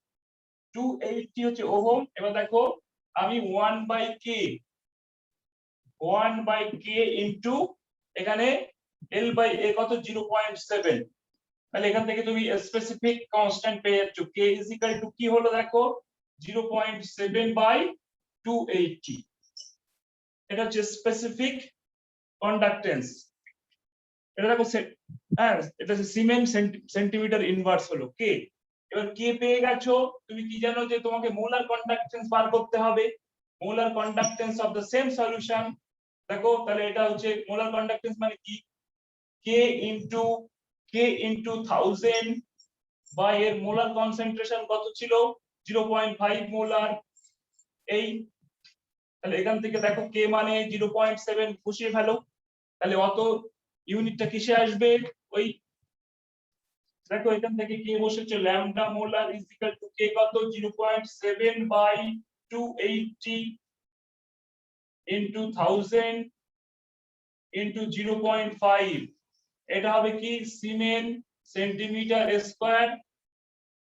280 হচ্ছে ওহম। এবার দেখো আমি 1 বাই K ইনটু এখানে L বাই A কত 0.7, তাহলে এখান থেকে তুমি স্পেসিফিক কনস্ট্যান্ট পেয়ে যাচ্ছ, K ইজ ইকুয়াল টু কি হলো দেখো 0.7 বাই 280, এটা হচ্ছে স্পেসিফিক কন্ডাক্টেন্স, এটা দেখো হ্যাঁ এটা হচ্ছে সিমেন সেন্টিমিটার ইনভার্স হলো K। এবার K পেয়ে গেছো, তুমি কি জানো যে তোমাকে মোলার কন্ডাক্টেন্স বার করতে হবে, molar conductance of the same solution, দেখো তাহলে এটা হচ্ছে মোলার কন্ডাক্টেন্স মানে কি, K ইনটু 1000 বাই এর মোলার কনসেন্ট্রেশন কত ছিল 0.5 মোলার, এই তাহলে এখান থেকে দেখো K মানে 0.7 বসিয়ে ফেলো, তাহলে অত ইউনিটটা কিসে আসবে, ওই দেখো এখান থেকে K বসেছে lambda molar is equal two K কত 0.7 বাই 280 ইনটু 1000 ইনটু 0.5, এটা হবে কি সিমেন সেন্টিমিটার স্কয়ার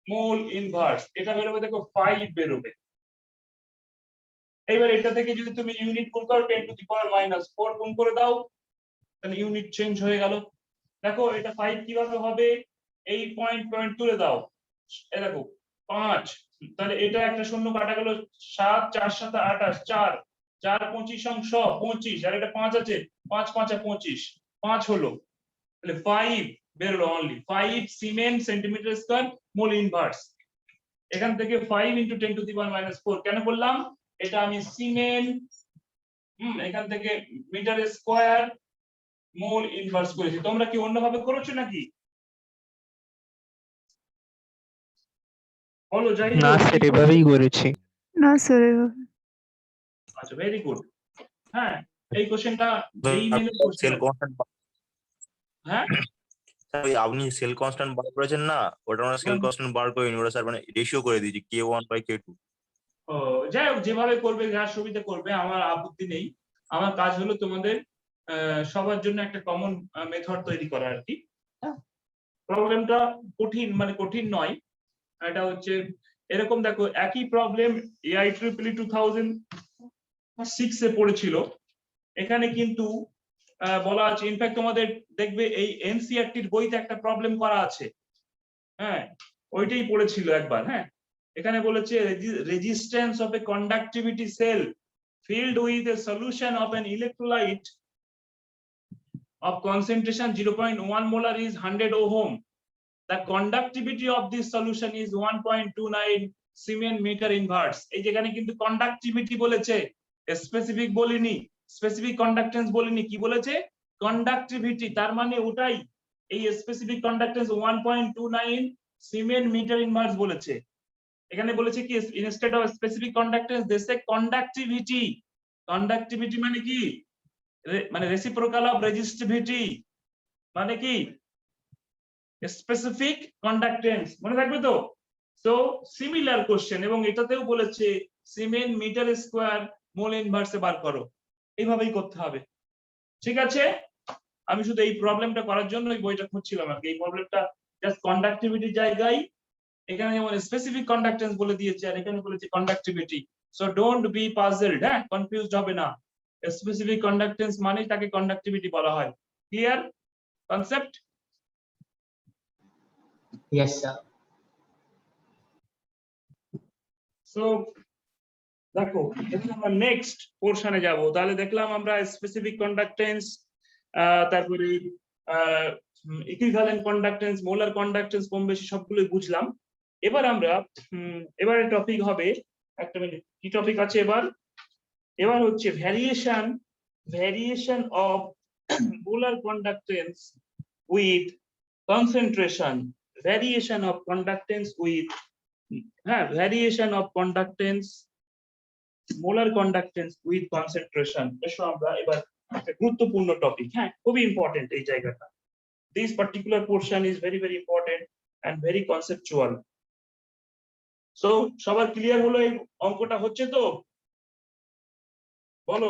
মোল ইনভার্স, এটা বেরোবে দেখো 5 বেরোবে। এবার এটা থেকে যদি তুমি ইউনিট গুণ করো 10 টু দি পাওয়ার -4 গুণ করে দাও, তাহলে ইউনিট চেঞ্জ হয়ে গেল। দেখো এটা 5 কিভাবে হবে, এই পয়েন্ট তুলে দাও, এই দেখো 5, তাহলে এটা একটা শূন্য কাটা গেল, 7 4 7 28, 4 4 25 অংশ 25, আর এটা 5 আছে, 5 5 25, 5 হলো, তাহলে 5 বেরোলো, only 5 cement centimetre square mole inverse. এখান থেকে 5 × 10⁻⁴ কেন বললাম, এটা আমি সিমেন্ট এখান থেকে মিটার স্কয়ার মোল ইনভার্স করেছি। তোমরা কি অন্যভাবে করেছো নাকি? বলো যাই না স্যার, এভাবেই করেছি। না স্যার আচ্ছা, ভেরি গুড। হ্যাঁ, এই কোশ্চেনটা JEE মেনের কোশ্চেন। সেল কনস্ট্যান্ট, হ্যাঁ ওই আপনি সেল কনস্ট্যান্ট বার করেছেন না, ওটা আমরা সেল কনস্ট্যান্ট বার করে নিই, ওটা স্যার মানে রেশিও করে দিয়েছি K1/K2। ও যাই হোক, যেভাবে করবে, যার সুবিধা করবে, আমার আপত্তি নেই। আমার কাজ হলো তোমাদের সবার জন্য একটা কমন মেথড তৈরি করা আর কি। প্রবলেমটা কঠিন, মানে কঠিন নয়, এটা হচ্ছে এরকম, দেখো একই প্রবলেম EIEEE 2006 এ পড়েছিল। এখানে কিন্তু বলা আছে, ইনফ্যাক্ট তোমাদের দেখবে এই এনসিইআরটির বইতে একটা প্রবলেম করা আছে, হ্যাঁ ওইটাই পড়েছিল একবার। হ্যাঁ, এখানে বলেছে resistance of a conductivity cell filled with a solution of an electrolyte of concentration 0.1 molar is 100 ohm. The conductivity of this solution is 1.29 Siemens meter inverse. এই যেখানে কিন্তু কন্ডাক্টিভিটি বলেছে, স্পেসিফিক বলিনি, স্পেসিফিক কন্ডাক্টেন্স বলিনি, কি বলেছে কন্ডাক্টিভিটি, তার মানে ওটাই, এই specific conductance 1.29 Siemens meter inverse বলেছে। এখানে বলেছে কি, instead of specific conductance this A conductivity. Conductivity মানে কি, মানে রেসিপ্রোকাল অফ রেজিস্টিভিটি মানে কি স্পেসিফিক কন্ডাক্টেন্স, মনে থাকবে তো। সো সিমিলার কোশ্চেন, এবং এটাতেও বলেছে সিমেন্ট মিটার স্কয়ার মোল ইনভার্সে বার করো, এইভাবেই করতে হবে। ঠিক আছে, আমি শুধু এই প্রবলেমটা করার জন্য এই বইটা খুঁজছিলাম আর কি। এই প্রবলেমটা জাস্ট কন্ডাক্টিভিটির জায়গায়, এখানে যেমন স্পেসিফিক কন্ডাক্টেন্স বলে দিয়েছে, আর এখানে বলেছে conductivity. So don't be puzzled, হ্যাঁ কনফিউজড হবে না, স্পেসিফিক কন্ডাক্টেন্স মানে তাকে কন্ডাক্টিভিটি বলা হয়। Clear concept? Yes, sir. So দেখো, এখন আমরা নেক্সট পোরশনে যাব। তাহলে দেখলাম আমরা স্পেসিফিক কন্ডাক্টেন্স, তারপরে ইকুইভ্যালেন্ট কন্ডাক্টেন্স, মোলার কন্ডাক্টেন্স, কম বেশি সবগুলোই বুঝলাম। এবার আমরা এবারে টপিক হবে, একটা মিনিট, কি টপিক আছে এবার? এবার হচ্ছে variation of molar conductance with concentration, variation of conductance with, হ্যাঁ variation of conductance, molar conductance with concentration. এসো আমরা এবার একটা গুরুত্বপূর্ণ টপিক, হ্যাঁ খুবই ইম্পর্টেন্ট এই জায়গাটা। This particular portion is very very important and very conceptual. So সবার ক্লিয়ার হলো এই অঙ্কটা হচ্ছে তো? বলো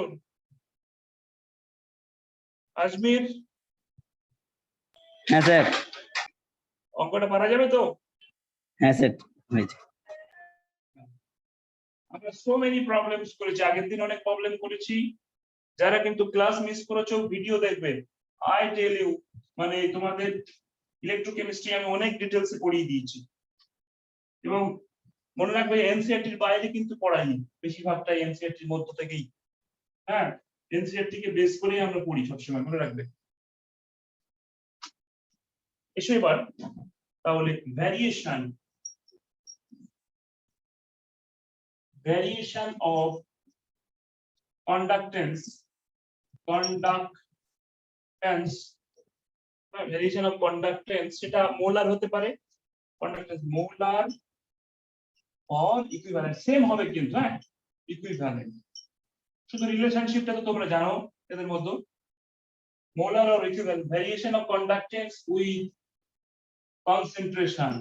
আজমির, হ্যাঁ স্যার। অঙ্কটা পারা যাবে তো? হ্যাঁ স্যার, হয়েছে। আমরা সো মেনি প্রবলেমস করেছি, আগের দিন অনেক প্রবলেম করেছি। যারা কিন্তু ক্লাস মিস করেছো, ভিডিও দেখবে। আই টেল ইউ, মানে তোমাদের ইলেকট্রোকেমিস্ট্রি আমি অনেক ডিটেইলসে পড়িয়ে দিয়েছি, এবং মনে রাখবে এনসিইআরটির বাইরে কিন্তু পড়াইনি, বেশিরভাগটাই এনসিইআরটির মধ্য থেকেই। হ্যাঁ, এনসিইআরটি কে বেস করেই আমরা পড়ি সবসময়, মনে রাখবে। এসো এবার তাহলে variation of conductance, variation of conductance, সেটা মোলার হতে পারে, conductance molar or equivalent, same হবে কিন্তু, হ্যাঁ ইকুইভ্যালেন্ট। শুধু রিলেশনশিপটা তো তোমরা জানো এদের মধ্যে, molar or equivalent, variation of conductance with concentration.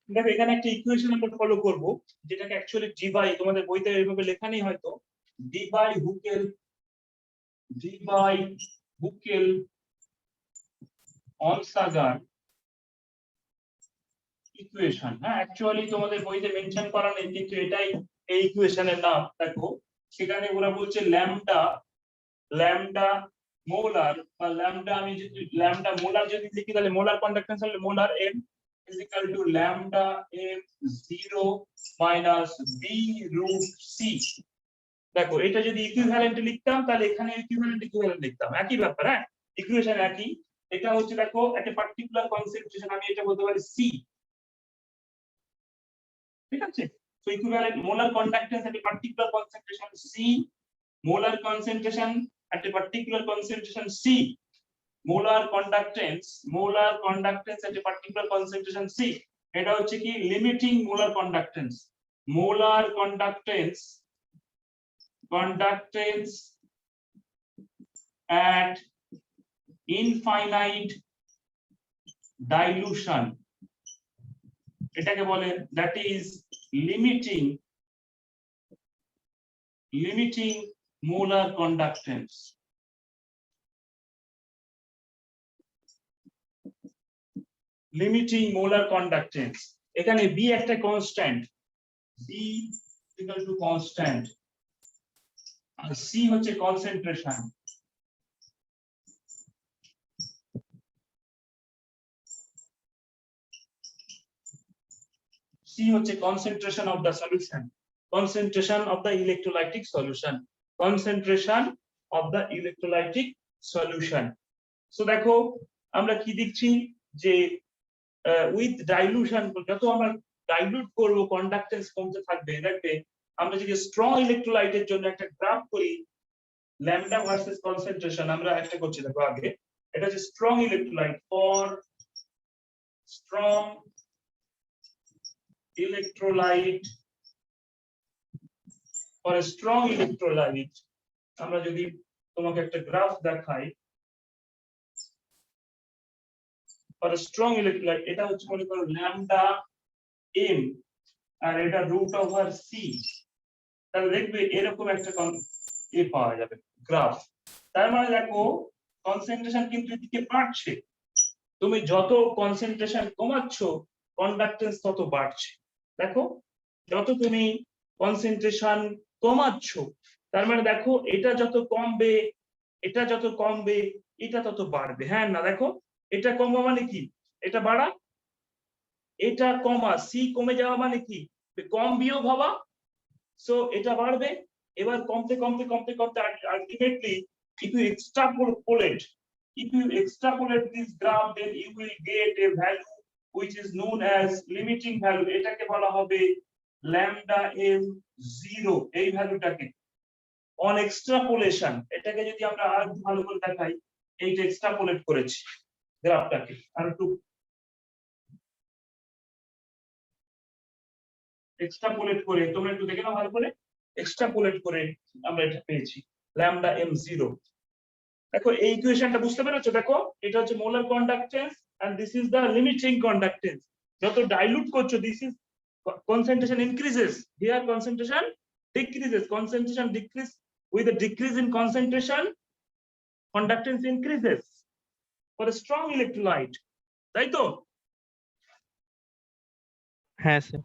দেখো এখানে একটা ইকুয়েশন আমরা ফলো করব, যেটাকে অ্যাকচুয়ালি ডি বাই, তোমাদের বইতে এইভাবে লেখা নেই হয়তো, ডি বাই হুকেল অনসাগার ইকুয়েশন। হ্যাঁ অ্যাকচুয়ালি তোমাদের বইতে মেনশন করা নেই, কিন্তু এটাই এই ইকুয়েশনের নাম। দেখো সেখানে ওরা বলছে ল্যামডা মোলার বা ল্যামডা, আমি যদি ল্যামডা মোলার যদি লিখি তাহলে মোলার কন্ডাক্টেন্স হলো molar m is equal to lambda m0 minus b root c। দেখো এটা যদি ইকুইভ্যালেন্ট লিখতাম তাহলে এখানে ইকুইভ্যালেন্ট লিখতাম, একই ব্যাপার। হ্যাঁ, ইকুয়েশন একই। এটা হচ্ছে দেখো একটা পার্টিকুলার কনসেন্ট্রেশন, আমি এটা বলতে পারি c, ঠিক আছে। So equivalent molar conductance at a particular concentration c, molar concentration at a particular concentration c, molar conductance at a particular concentration c, এটা হচ্ছে কি limiting molar conductance at infinite dilution, এটাকে বলে that is limiting molar conductance। Limiting molar conductance, এখানে b একটা constant, b equal to constant, আর c হচ্ছে concentration. c হচ্ছে concentration of the solution, concentration of the electrolytic solution, concentration of the electrolytic solution। So দেখো আমরা কি দেখছি যে উইথ ডাইলুশন, যত আমরা ডাইলুট করব কন্ডাক্টেন্স কমতে থাকবে। দেখবে আমরা যদি স্ট্রং ইলেকট্রোলাইটের জন্য একটা গ্রাফ করি, ল্যামডা ভার্সেস কনসেন্ট্রেশন, আমরা একটা করছি দেখো আগে, এটা হচ্ছে strong electrolyte, for strong electrolyte, for a strong electrolyte, আমরা যদি তোমাকে একটা গ্রাফ দেখাই, for a strong electrolyte, এটা হচ্ছে মনে করো lambda m আর এটা রুট ওভার c, তাহলে দেখবে এরকম একটা পাওয়া যাবে গ্রাফ। তার মানে দেখো কনসেন্ট্রেশন কিন্তু এদিকে বাড়ছে, তুমি যত কনসেন্ট্রেশন কমাচ্ছ কন্ডাক্টেন্স তত বাড়ছে। দেখো যত তুমি কনসেন্ট্রেশন কমাচ্ছ, তার মানে দেখো এটা যত কমবে এটা তত বাড়বে। হ্যাঁ না, দেখো এটা কমা মানে কি এটা বাড়া, এটা কমা সি কমে যাওয়া মানে কি কম বিয়োগ হওয়া, সো এটা বাড়বে। এবার কমতে ultimately if you extrapolate this graph, then you will get a value which is known as limiting value, এটাকে বলা হবে lambda m0, এই ভ্যালুটাকে অন এক্সট্রাপোলেশন। এটাকে যদি আমরা আর ভালো করে দেখাই, এইটা এক্সট্রাপোলেট করেছি গ্রাফটাকে, আর একটু এক্সট্রাপোলেট করে তোমরা একটু দেখে নাও ভালো করে, এক্সট্রাপোলেট করে আমরা এটা পেয়েছি lambda m0। দেখো এই ইকুয়েশনটা বুঝতে পেরেছো? দেখো এটা হচ্ছে molar conductance and this is the limiting conductance, যত ডাইলুট করছো this is concentration increases, here concentration decrease, with a decrease in concentration conductance increases for a strong electrolyte, তাই তো? হ্যাঁ sir.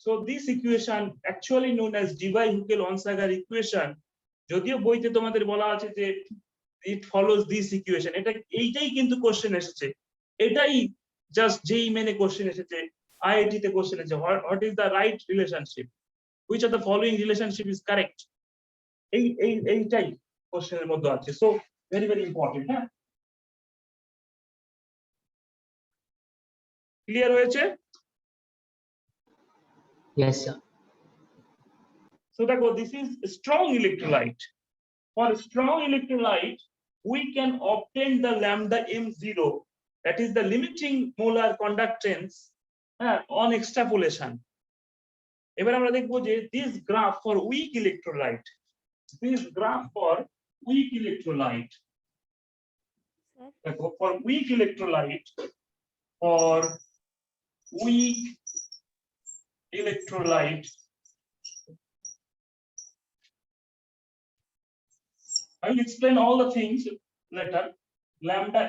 So this equation actually known as Debye-Huckel-Onsager equation, যদিও বইতে তোমাদের বলা আছে যে it follows this equation, এইটাই কিন্তু কোশ্চেন এসেছে, এটাই জাস্ট যেই মেনে কোশ্চেন এসেছে, আইআইটি তে কোশ্চেন এসেছে, what is the right relationship, which of the following relationship is correct, এইটাই কোশ্চেনের মধ্যে আছে। So very very important. হ্যাঁ, ক্লিয়ার হয়েছে? Yes, sir. So দেখো this is a strong electrolyte. For a strong electrolyte, we can obtain the lambda m0, that is the limiting molar conductance on extrapolation. এবার আমরা দেখবো যে this graph for weak electrolyte, দেখো for weak electrolyte, I will explain all the things later. Lambda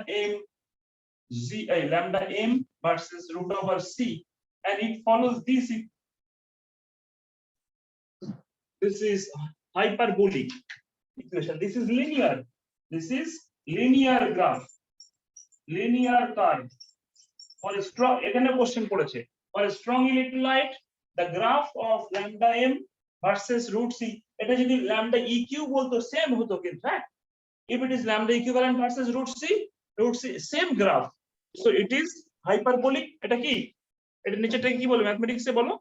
m versus root over c, and it follows this. This is hyperbolic equation. This is linear. This is linear graph, linear curve. For a strong, এখানে question পড়েছে, for a strong electrolyte the graph of lambda m versus root c, এটা যদি lambda eq বলতো same হতো কিন্তু, হ্যাঁ, if it is lambda equivalent versus root c same graph, so it is hyperbolic. এটা কি, এটা নিচেটাকে কি বলে ম্যাথমেটিক্সে বলো,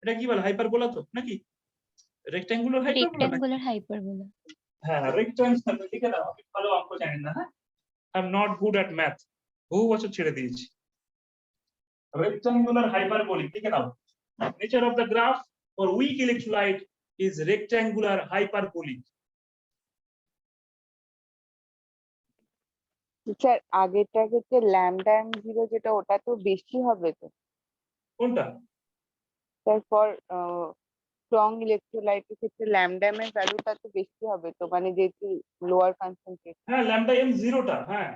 এটা কি বলে, হাইপারবোলা তো নাকি রেক্ট্যাঙ্গুলার হাইপারবোলা? Rectangular hyperbola. হ্যাঁ রেক্ট্যাঙ্গুলার, ঠিক আছে, আমি ভালো অঙ্ক জানি না, হ্যাঁ, I am not good at math, বহু বছর ছেড়ে দিয়েছি। rectangular hyperbolic, ঠিক আছে, nature of the graph for weak electrolyte is rectangular hyperbolic. Sir আগেরটা হচ্ছে ল্যামডা এম 0 যেটা, ওটা তো বেশি হবে তো কোনটা? স্যার ফর স্ট্রং ইলেকট্রোলাইটের ক্ষেত্রে ল্যামডা এম এর ভ্যালুটা তো বেশি হবে তো, মানে যেহেতু লোয়ার কনসেন্ট্রেশন। হ্যাঁ ল্যামডা এম 0টা, হ্যাঁ,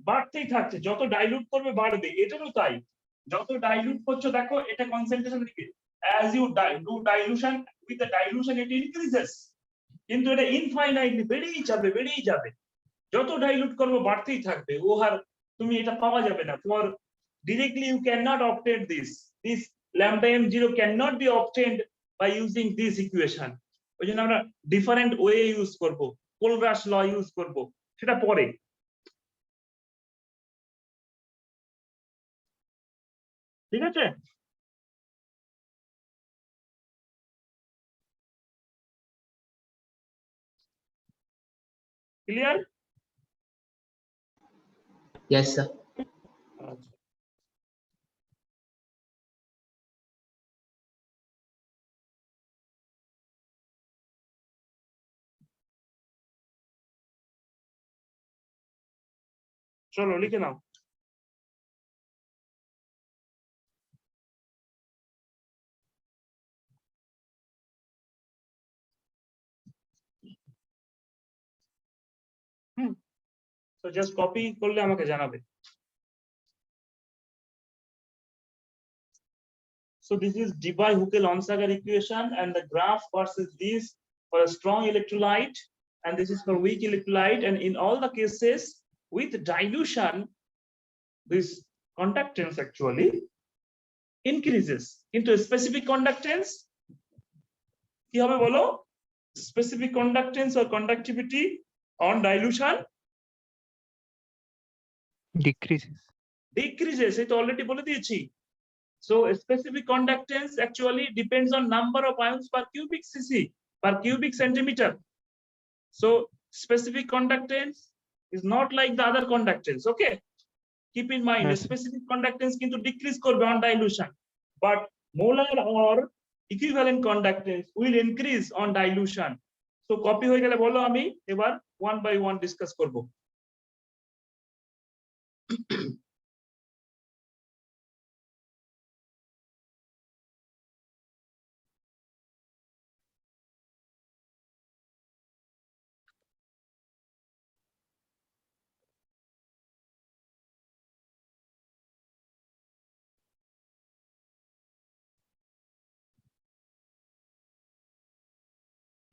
বাড়তেই থাকছে, যত ডাইলুট করবে বাড়বে, এটারও তাই, যত ডাইলুট করছো দেখো এটা কনসেন্ট্রেশন দিকে, as you do dilution, with the dilution it increases, কিন্তু এটা ইনফাইনাইটলি বেড়েই যাবে, বেড়েই যাবে, যত ডাইলুট করবে বাড়তেই থাকবে, ও আর তুমি এটা পাওয়া যাবে না। For directly you cannot obtain this lambda m0 cannot be obtained by using this equation, ওই জন্য আমরা ডিফারেন্ট ওয়ে ইউজ করব, কোলরাস ল ইউজ করব, সেটা পরে। ঠিক আছে, ক্লিয়ার? Yes, sir. আচ্ছা, চলো লিখে নাও। তো জাস্ট কপি করলে আমাকে জানাবে। So this is Debye-Huckel-Onsager equation and the graph versus this for a strong electrolyte, and this is for weak electrolyte, and in all the cases with dilution this conductance actually increases into a specific conductance, কি হবে বলো, specific conductance or conductivity on dilution decreases, এটা already বলে দিয়েছি। So a specific conductance actually depends on number of ions per cubic cc, per cubic centimeter. So specific conductance is not like the other conductance, okay? Keep in mind, Yes, a specific conductance কিন্তু decrease করবে on dilution, but molar or equivalent conductance will increase on dilution. So copy হয়ে গেলে বলো, আমি এবার one by one discuss করব।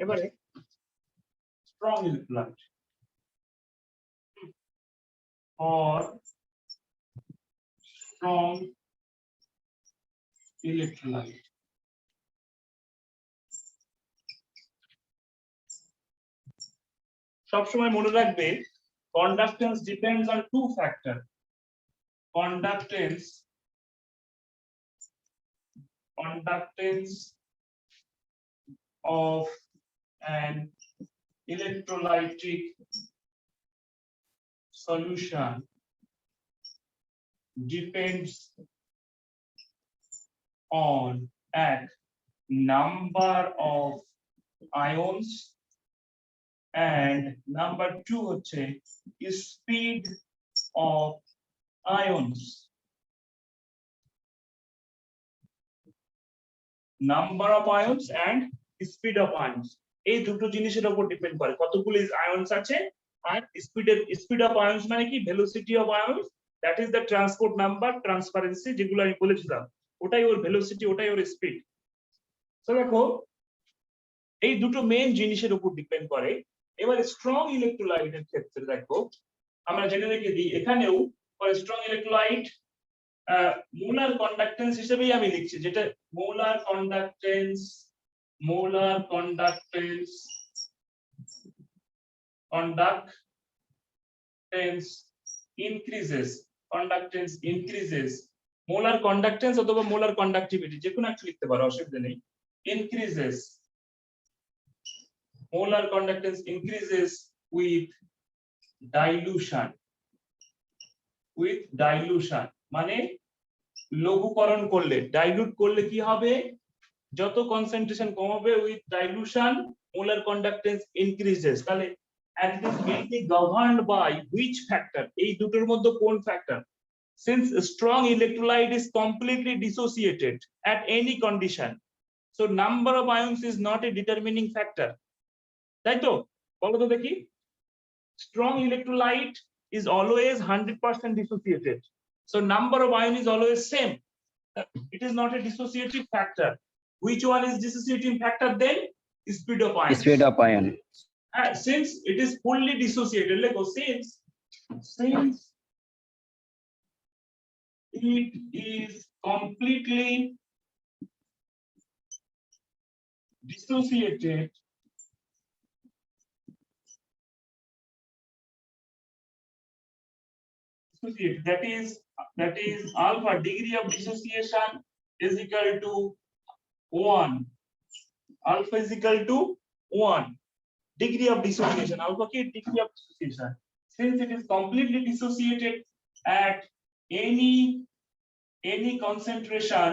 এবারে strong electrolyte or strong electrolyte, সব সময় মনে রাখবে conductance depends on two factors, conductance of an electrolytic solution depends on a number of ions and number two হচ্ছে speed of ions, number of ions and speed of ions, এই দুটো জিনিসের উপর depend করে কতগুলো আয়নস আছে, আর speed of ions মানে কি, velocity of ions, that is the transport number, transparency যেগুলো আমি বলেছিলাম, ওটাই ওর ভেলোসিটি, ওটাই ওর স্পিড। তো দেখো এই দুটো মেইন জিনিসের উপর ডিপেন্ড করে এবার স্ট্রং ইলেকট্রোলাইটের ক্ষেত্রে দেখো আমরা জেনে রেখে দিই এখানেও স্ট্রং ইলেকট্রোলাইট মোলার কন্ডাক্টেন্স হিসেবেই আমি লিখছি, যেটা molar conductance increases molar conductance অথবা মোলার কন্ডাক্টিভিটি যে কোনো একটা লিখতে পারো, অসুবিধা নেই। increases molar conductance increases with dilution মানে লঘুকরণ করলে, ডাইলুট করলে কি হবে, যত কনসেন্ট্রেশন কমাবে with dilution molar conductance increases. তাহলে and this will be governed by which factor, এই দুটোর মধ্যে কোন factor? Since strong electrolyte is completely dissociated at any condition, so number of ions is not a determining factor, তাই তো? বলো তো দেখি, strong electrolyte is always 100% dissociated, so number of ion is always same. It is not a dissociative factor. Which one is dissociating factor then? Speed of ion. Since it is fully dissociated, let's go, since it is completely dissociated, that is alpha, degree of dissociation is equal to 1. Alpha is equal to 1. Degree of dissociation, alpha ki degree of dissociation. Since it is completely dissociated at any concentration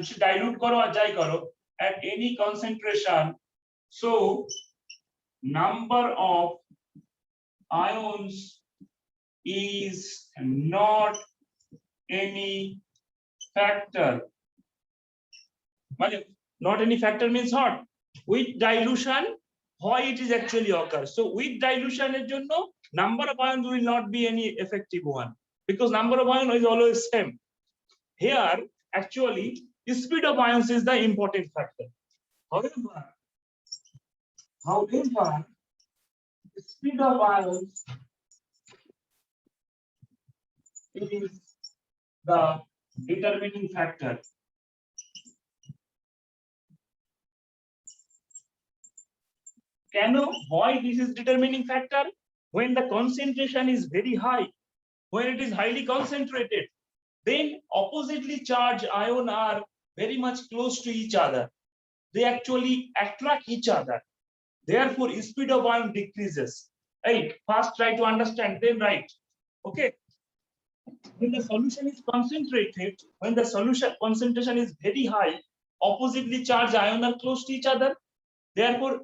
se dilute karo or jai karo, at any concentration, so number of ions is not any factor. Not any factor means what? With dilution, why it is actually occurs. So with dilution er jonno number of ions will not be any effective one, because number of ions is always same. Here actually speed of ions is the important factor. However speed of ions is the determining factor. Why this is determining factor? When the concentration is very high, when it is highly concentrated, then oppositely charged ions are very much close to each other. They actually attract each other. Therefore, speed of ion decreases. Right? First try to understand, then write. Okay. When the solution is concentrated, when the solution concentration is very high, oppositely charged ions are close to each other. Therefore,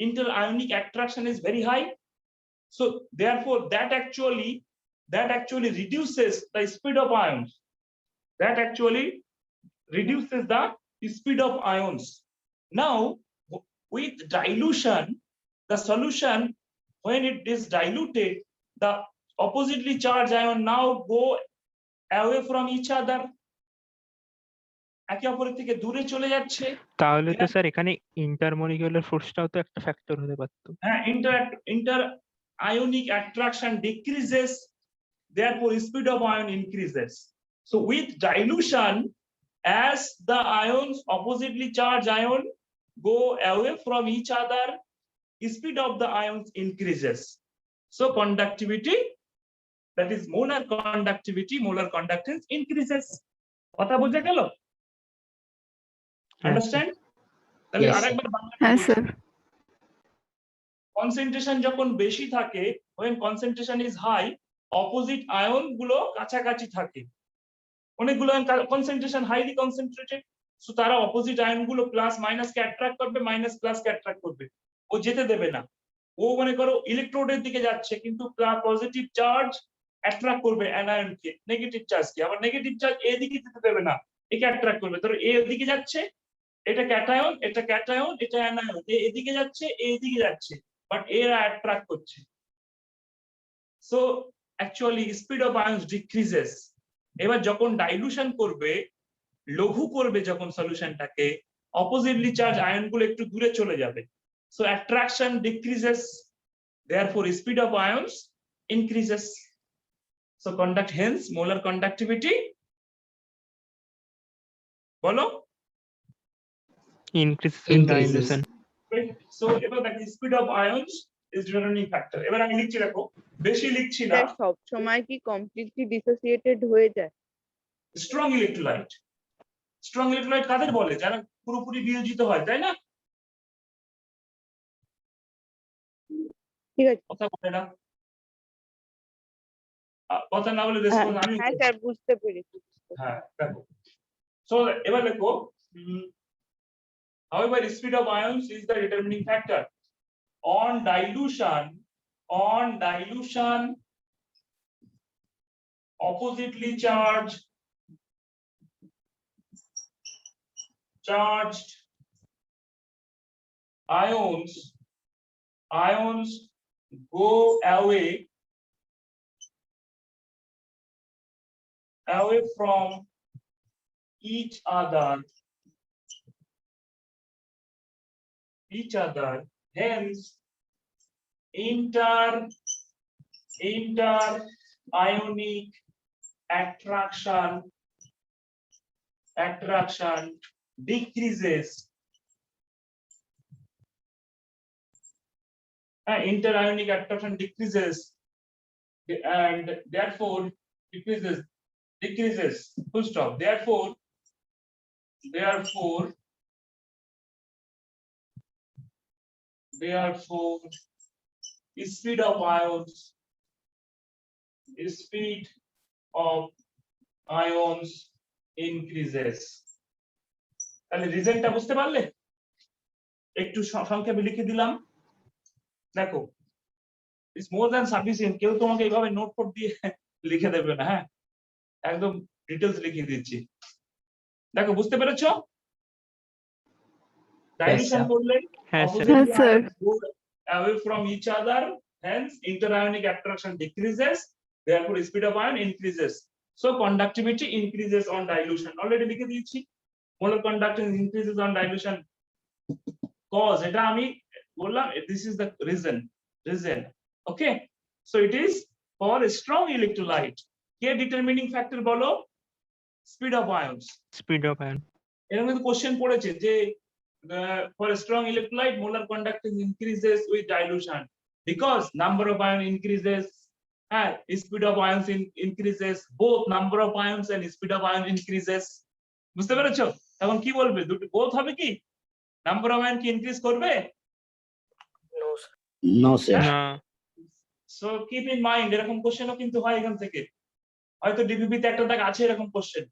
interionic attraction is very high. So therefore that actually reduces the speed of ions. Now with dilution, the solution, when it is diluted, the oppositely charged ion now go away from each other, একে অপরের থেকে দূরে চলে যাচ্ছে। তাহলে তো sir এখানে intermolecular ফোর্সটাও তো একটা ফ্যাক্টর হতে পারত। হ্যাঁ, inter ionic attraction decreases, therefore speed of ion increases. So with dilution, as the ions, oppositely charged ion, go away from each other, speed of the ions increases. So conductivity, that is molar conductance increases. কথা বোঝা গেল? Understand? তাহলে আরেকবার হ্যাঁ sir. Concentration যখন বেশি থাকে, when concentration is high, opposite ion গুলো কাছাকাছি থাকে। অনেকগুলো কনসেন্ট্রেশন হাইলি কনসেন্ট্রেটেড, সো তারা অপোজিট আয়ন গুলো প্লাস মাইনাস কে অ্যাট্রাক্ট করবে, মাইনাস প্লাস কে অ্যাট্রাক্ট করবে, ও যেতে দেবে না। ও মনে করো ইলেকট্রোডের দিকে যাচ্ছে, কিন্তু পজিটিভ চার্জ অ্যাট্রাক্ট করবে অ্যানায়ন কে, নেগেটিভ চার্জ কে, আবার নেগেটিভ চার্জ এ দিকে যেতে দেবে না, একে অ্যাট্রাক্ট করবে। ধরো এ দিকে যাচ্ছে, এটা ক্যাটায়ন, এটা অ্যানায়ন, এদিকে যাচ্ছে, এদিকে যাচ্ছে, বাট এরা অ্যাট্রাক্ট করছে। So actually speed of আয়ন্স decreases. এবার যখন ডাইলুশন করবে, লঘু করবে যখন সলিউশনটাকে, অপোজিটলি চার্জ আয়নগুলো একটু দূরে চলে যাবে। So attraction decreases, therefore speed of ions increases. So conduct, hence molar conductivity বলো increases with Increases. dilution. So এবার দেখো speed of ions is determining factor. এবার আমি লিখছি, দেখো বেশি লিখছি না। স্যার সব সময় কি কমপ্লিটলি ডিসোসিয়েটেড হয়ে যায়? স্ট্রং ইলেকট্রোলাইট, স্ট্রং ইলেকট্রোলাইট কাদের বলে? যারা পুরোপুরি বিয়োজিত হয়, তাই না? ঠিক আছে। কথা বলে না, কথা না বলে রেসপন্স আমি হ্যাঁ স্যার বুঝতে পেরেছি। হ্যাঁ দেখো। সো এবার দেখো, however speed of ions is the determining factor. On dilution oppositely charged ions go away from each other, hence inter-ionic attraction decreases. Inter-ionic attraction decreases and therefore decreases, full stop. Therefore speed of ions increases. তাহলে রিজনটা বুঝতে পারলে? একটু সংক্ষেপে লিখে দিলাম। দেখো it's more than sufficient. কেউ তোমাকে এইভাবে নোট ফোট দিয়ে লিখে দেবে না, হ্যাঁ একদম ডিটেইলস লিখে দিচ্ছি। দেখো বুঝতে পেরেছো? ডাইলুশন করলে opposite ions go away from each other, hence inter-ionic attraction decreases, therefore speed of ion increases. So conductivity increases on dilution. Already লিখে দিয়েছি, molar conductance increases on dilution cause, এটা আমি বললাম, this is the reason. Okay, so it is for a strong electrolyte. K determining factor বলো? Speed of ions. Speed of ion. এরকম কিন্তু question পড়েছে যে for a strong electrolyte molar conductance increases with dilution because number of ion increases and speed of ions increases, both number of ions and speed of ion increases. বুঝতে পেরেছো? এখন কি বলবে? দুটো both হবে কি? নাম্বার অফ আয়ন কি increase করবে? No sir. না। সো কিপ ইন মাইন্ড, এরকম কোশ্চেনও কিন্তু হয় এখান থেকে। হয়তো ডিপিপি তে একটা দাগ আছে এরকম কোশ্চেন।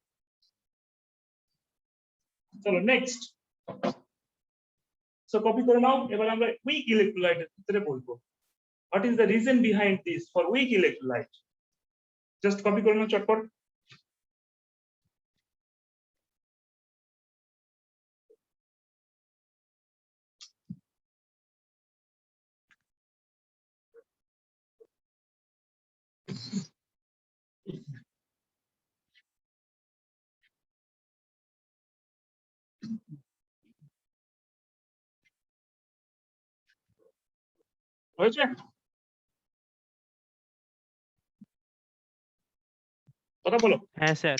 চলো নেক্সট। সো কপি করে নাও। এবার আমরা উইক ইলেকট্রোলাইটের ক্ষেত্রে বলবো। What is the reason behind this for weak electrolyte? Just copy করে নাও চটপট। হয়েছে? কথা বলো। হ্যাঁ স্যার।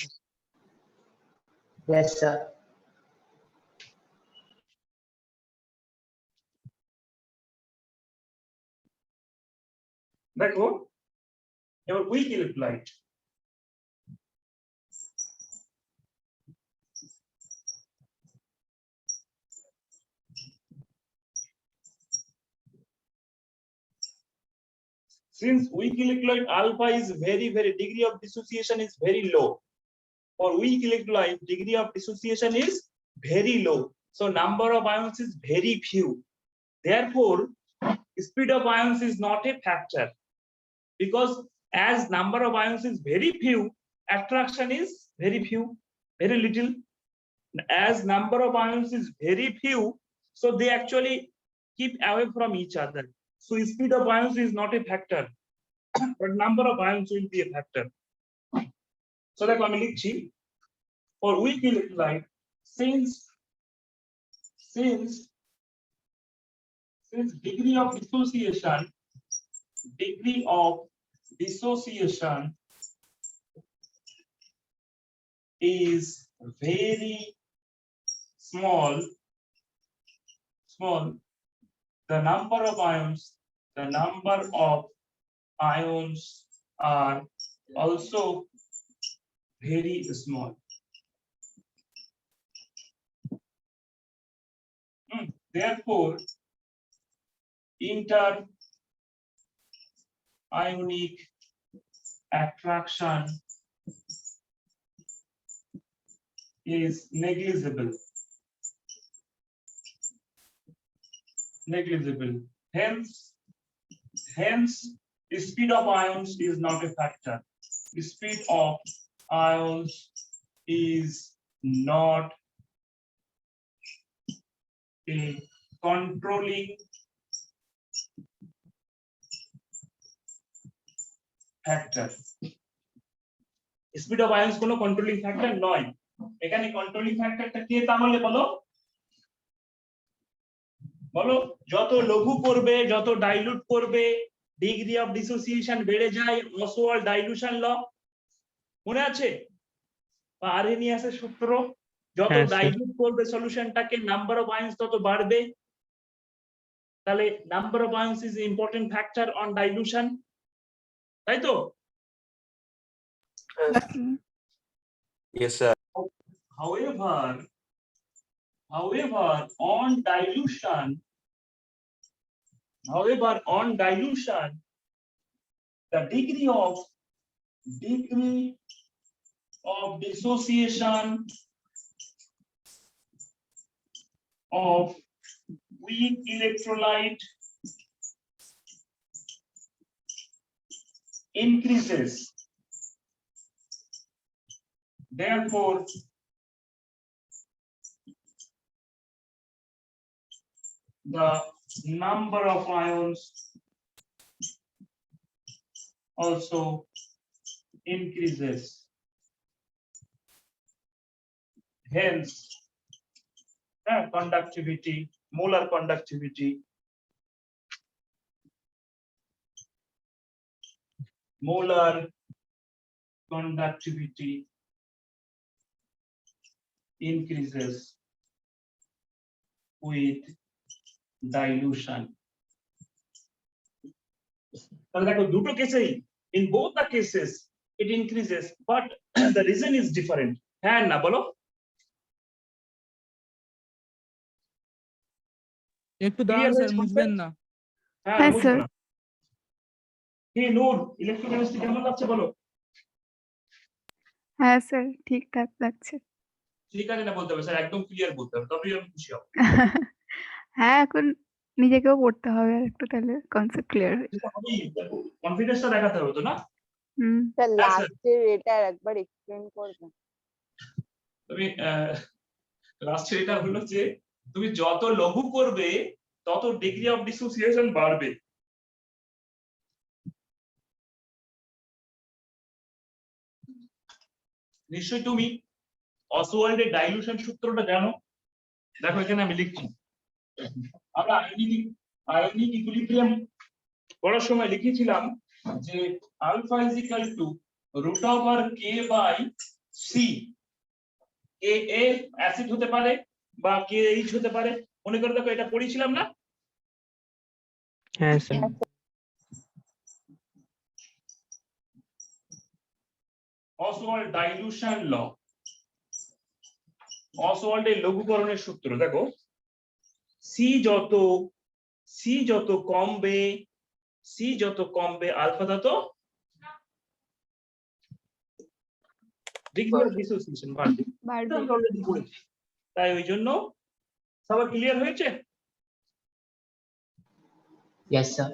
Yes, sir. দেখো এবার weak electrolyte. Since weak electrolyte alpha is very degree of dissociation is very low. For weak electrolyte degree of dissociation is very low. So number of ions is very few. Therefore speed of ions is not a factor because as number of ions is very few, attraction is very few, very little. As number of ions is very few, so they actually keep away from each other. So speed of ions is not a factor, but number of ions will be a factor. So that আমি লিখছি for weak electrolyte, since since degree of dissociation is very small, the number of ions are also very small. Therefore, inter-ionic attraction is negligible. Hence, the speed of ions is not a factor. The speed of ions is not a controlling factor. Speed of ions কোনো controlling factor নয়। এখানে controlling factorটা কি তাহলে বলো যত লঘু করবে, যত ডাইলুট করবে, ডিগ্রি অফ ডিসোসিয়েশন বেড়ে যায়। অসওয়াল্ড ডাইলুশন ল মনে আছে? বা আরহেনিয়াসের সূত্র, যত হ্যাঁ, স্যার। ডাইলুট করবে সলিউশনটাকে, নাম্বার অফ আয়ন্স তত বাড়বে। তাহলে number of আয়ন্স is important factor on dilution, তাই তো? Yes, sir. However, on dilution, the degree of dissociation of weak electrolyte increases. Therefore, the number of ions also increases. Hence, conductivity, molar conductivity increases with dilution. তাহলে দেখো দুটো কেসেই, in both the cases it increases, but the reason is different. হ্যাঁ না বলো? একটু দাঁড়ান sir, বুঝবেন না। হ্যাঁ স্যার। কি নূর, ইলেকট্রোকেমিস্ট্রি কেমন লাগছে বলো? হ্যাঁ স্যার, ঠিকঠাক লাগছে। ঠিক আছে না বলতে হবে স্যার, একদম ক্লিয়ার বলতে হবে, তবেই আমি খুশি হব। হ্যাঁ, এখন নিজেকেও পড়তে হবে আর একটু, তাহলে কনসেপ্ট ক্লিয়ার হয়ে যাবে। কনফিডেন্সটা দেখাতে হবে তো না? স্যার লাস্টের এটা একবার এক্সপ্লেইন করবেন? তুমি লাস্টের এটা হলো যে তুমি যত লঘু করবে তত ডিগ্রি অফ ডিসোসিয়েশন বাড়বে। নিশ্চয়ই তুমি অসওয়াল্ডের ডাইলুশন সূত্রটা জানো। দেখো এখানে আমি লিখছি, আমরা আয়নিক ইকুইলিব্রিয়াম পড়ার সময় লিখেছিলাম যে alpha is equal to root over K by C. K A acid হতে পারে বা কে এইচ হতে পারে, মনে করে দেখো এটা পড়েছিলাম না? হ্যাঁ স্যার। অসওয়াল্ড ডাইলুশন ল, অসওয়াল্ডের লঘুকরণের সূত্র দেখো, সি যত কমবে আলফা তত ডিগ্রি অফ ডিসোসিয়েশন বাড়বে। এটা অলরেডি পড়েছি, তাই ওই জন্য সবার ক্লিয়ার হয়েছে? Yes, sir.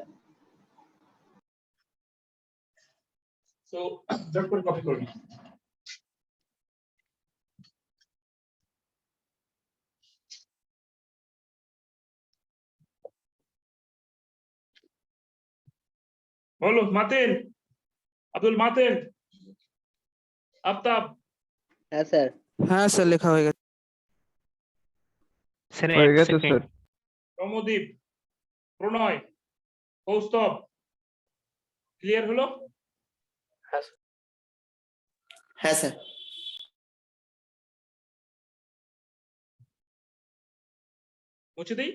সো জট করে কপি করবি। বলো মাতেন, আব্দুল মাতেন, আফতাব। হ্যাঁ স্যার। হ্যাঁ স্যার, লেখা হয়ে গেছে। স্যার হয়ে এক গেছে সেকেন্ড স্যার। প্রমদীপ, প্রণয়, কৌস্তব, ক্লিয়ার হলো? হ্যাঁ স্যার। হ্যাঁ স্যার। মুছে দিই?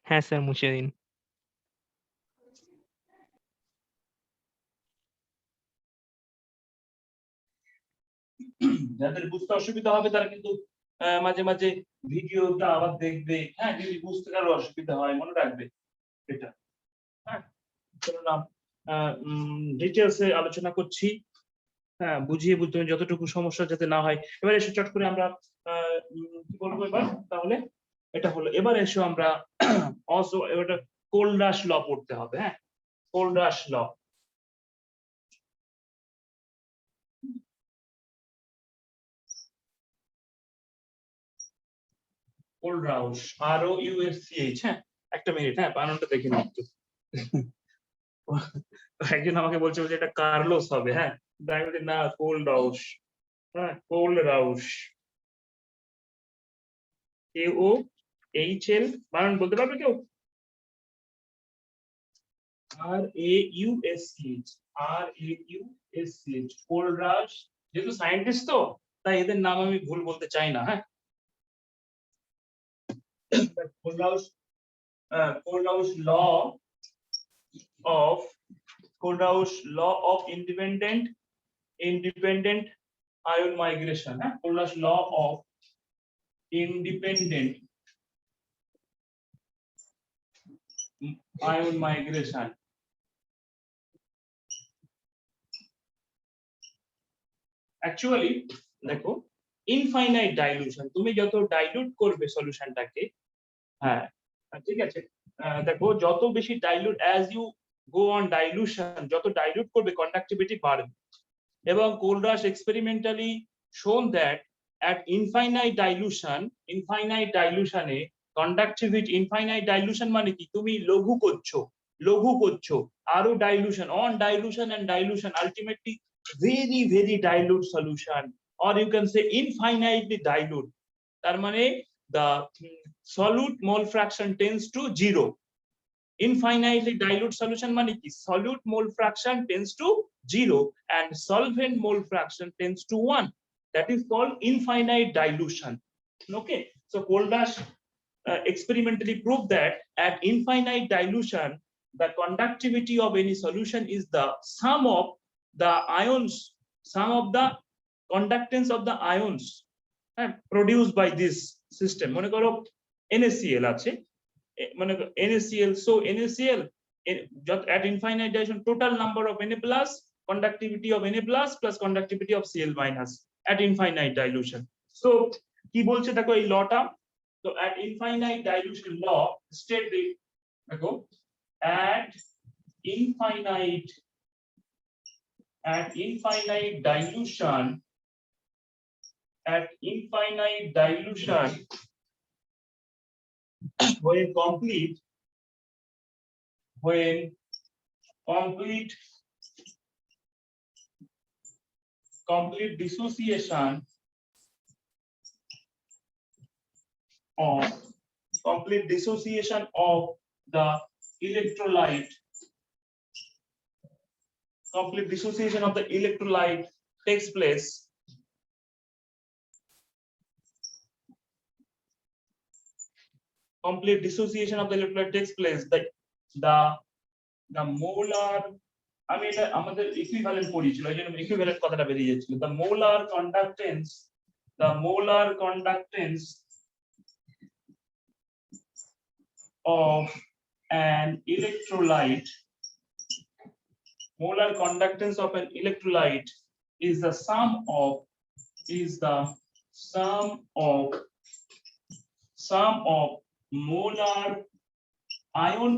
হ্যাঁ স্যার মুছে দিন। যাদের বুঝতে অসুবিধা হবে তারা কিন্তু মাঝে মাঝে ভিডিওটা আবার দেখবে, হ্যাঁ, যদি বুঝতে কারো অসুবিধা হয় মনে রাখবে এটা। হ্যাঁ, চলুন ডিটেলসে আলোচনা করছি। হ্যাঁ, বুঝিয়ে বুঝতে যতটুকু সমস্যা যাতে না হয়। এবার এসে চট করে আমরা কি বলবো এবার তাহলে? এটা হলো এবার এসে আমরা অলসো এটা কোলরাশ ল পড়তে হবে। হ্যাঁ, কোলরাশ ল। কোলরাশ, ROUSCH। হ্যাঁ, একটা মিনিট, হ্যাঁ, বানানটা দেখে নিই একটু। একজন আমাকে বলছে যে এটা কার্লোস হবে। হ্যাঁ, তাই বলি না, কোলরাশ। হ্যাঁ, কোলরাশ, KOHL। বানান বলতে পারবে কেউ? RAUSCH, RAUSCH, কোলরাশ। যেহেতু সায়েন্টিস্ট তো তাই এদের নাম আমি ভুল বলতে চাই না। হ্যাঁ, কোলরাশ, কোলরাশ ল of Kohlrausch law of independent ion migration. Kohlrausch law of independent ion migration. Actually দেখো, ইনফাইনাইট ডাইলুশন, তুমি যত ডাইলুট করবে সলিউশনটাকে, হ্যাঁ ঠিক আছে, দেখো যত বেশি dilute, as you go on dilution, যত ডাইলুট করবে কন্ডাক্টিভিটি বাড়বে। এবং কোলরাশ experimentally shown that at infinite dilution A conductivity, infinite dilution মানে কি, তুমি লঘু করছো আরো dilution, on dilution and dilution, ultimately very dilute solution, or you can say infinitely dilute, তার মানে the solute mole fraction tends to 0. Infinitely dilute solution মানে কি, solute mole fraction tends to 0 and solvent mole fraction tends to 1. That is called infinite dilution. Okay, so Kohlrausch experimentally proved that at infinite dilution the conductivity of any solution is the sum of the ions, sum of the conductance of the ions produced by this system. মনে করো NaCl আছে, মানে NaCl, so NaCl at infinite dilution, total number of Na plus, conductivity of Na plus plus conductivity of Cl minus at infinite dilution. So কি বলছে দেখো এই লটা, so at infinite dilution law state দেখো, at infinite dilution, when complete dissociation of the electrolyte, takes place, the molar, আমি এটা আমাদের equivalent পড়িয়েছিল, এই জন্য ইকুইভ্যালেন্ট কথাটা বেরিয়ে যাচ্ছিল, the molar conductance of an electrolyte, is the sum of molar ion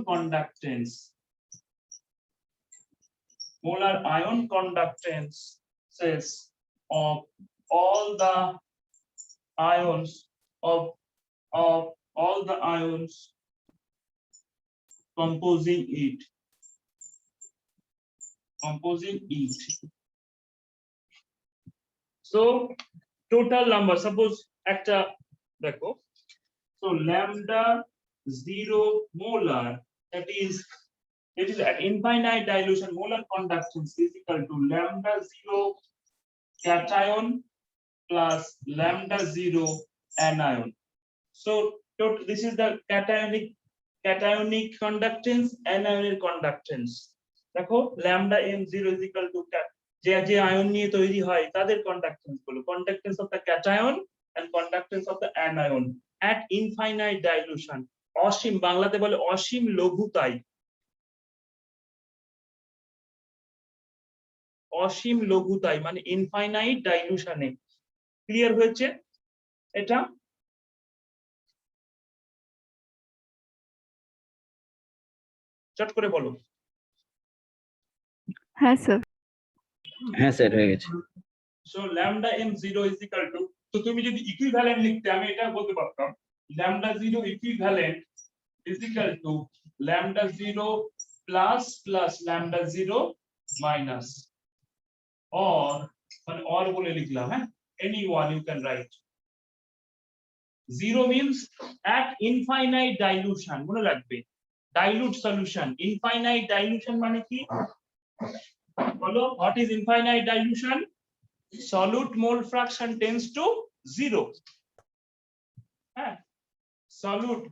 conductances of all the ions composing it. So total number, suppose একটা দেখো, so lambda 0 molar, that is at infinite dilution molar conductance is equal to lambda 0 cation plus lambda 0 anion. So this is the cationic conductance, anionic conductance. দেখো lambda m0 is equal to যে ion নিয়ে তৈরি হয় তাদের conductance বলো, conductance of the cation and conductance of the anion at infinite dilution, অসীম, বাংলাতে বলে অসীম লঘুতায়, অসীম লঘুতায় মানে ইনফাইনাইট ডাইলুশনে। ক্লিয়ার হয়েছে এটা? চট করে বলো। হ্যাঁ স্যার। হ্যাঁ স্যার হয়ে গেছে। So lambda m0 is equal to, তো তুমি যদি ইকুইভ্যালেন্ট লিখতে আমি এটা বলতে পারতাম lambda 0 equivalent is equal to lambda 0 plus lambda 0 minus, or মানে or বলে লিখলাম, হ্যাঁ, anyone you can write. 0 means at infinite dilution, মনে রাখবে dilute solution, infinite dilution মানে কি বলো, what is infinite dilution? Solute mole fraction tends to 0. Solute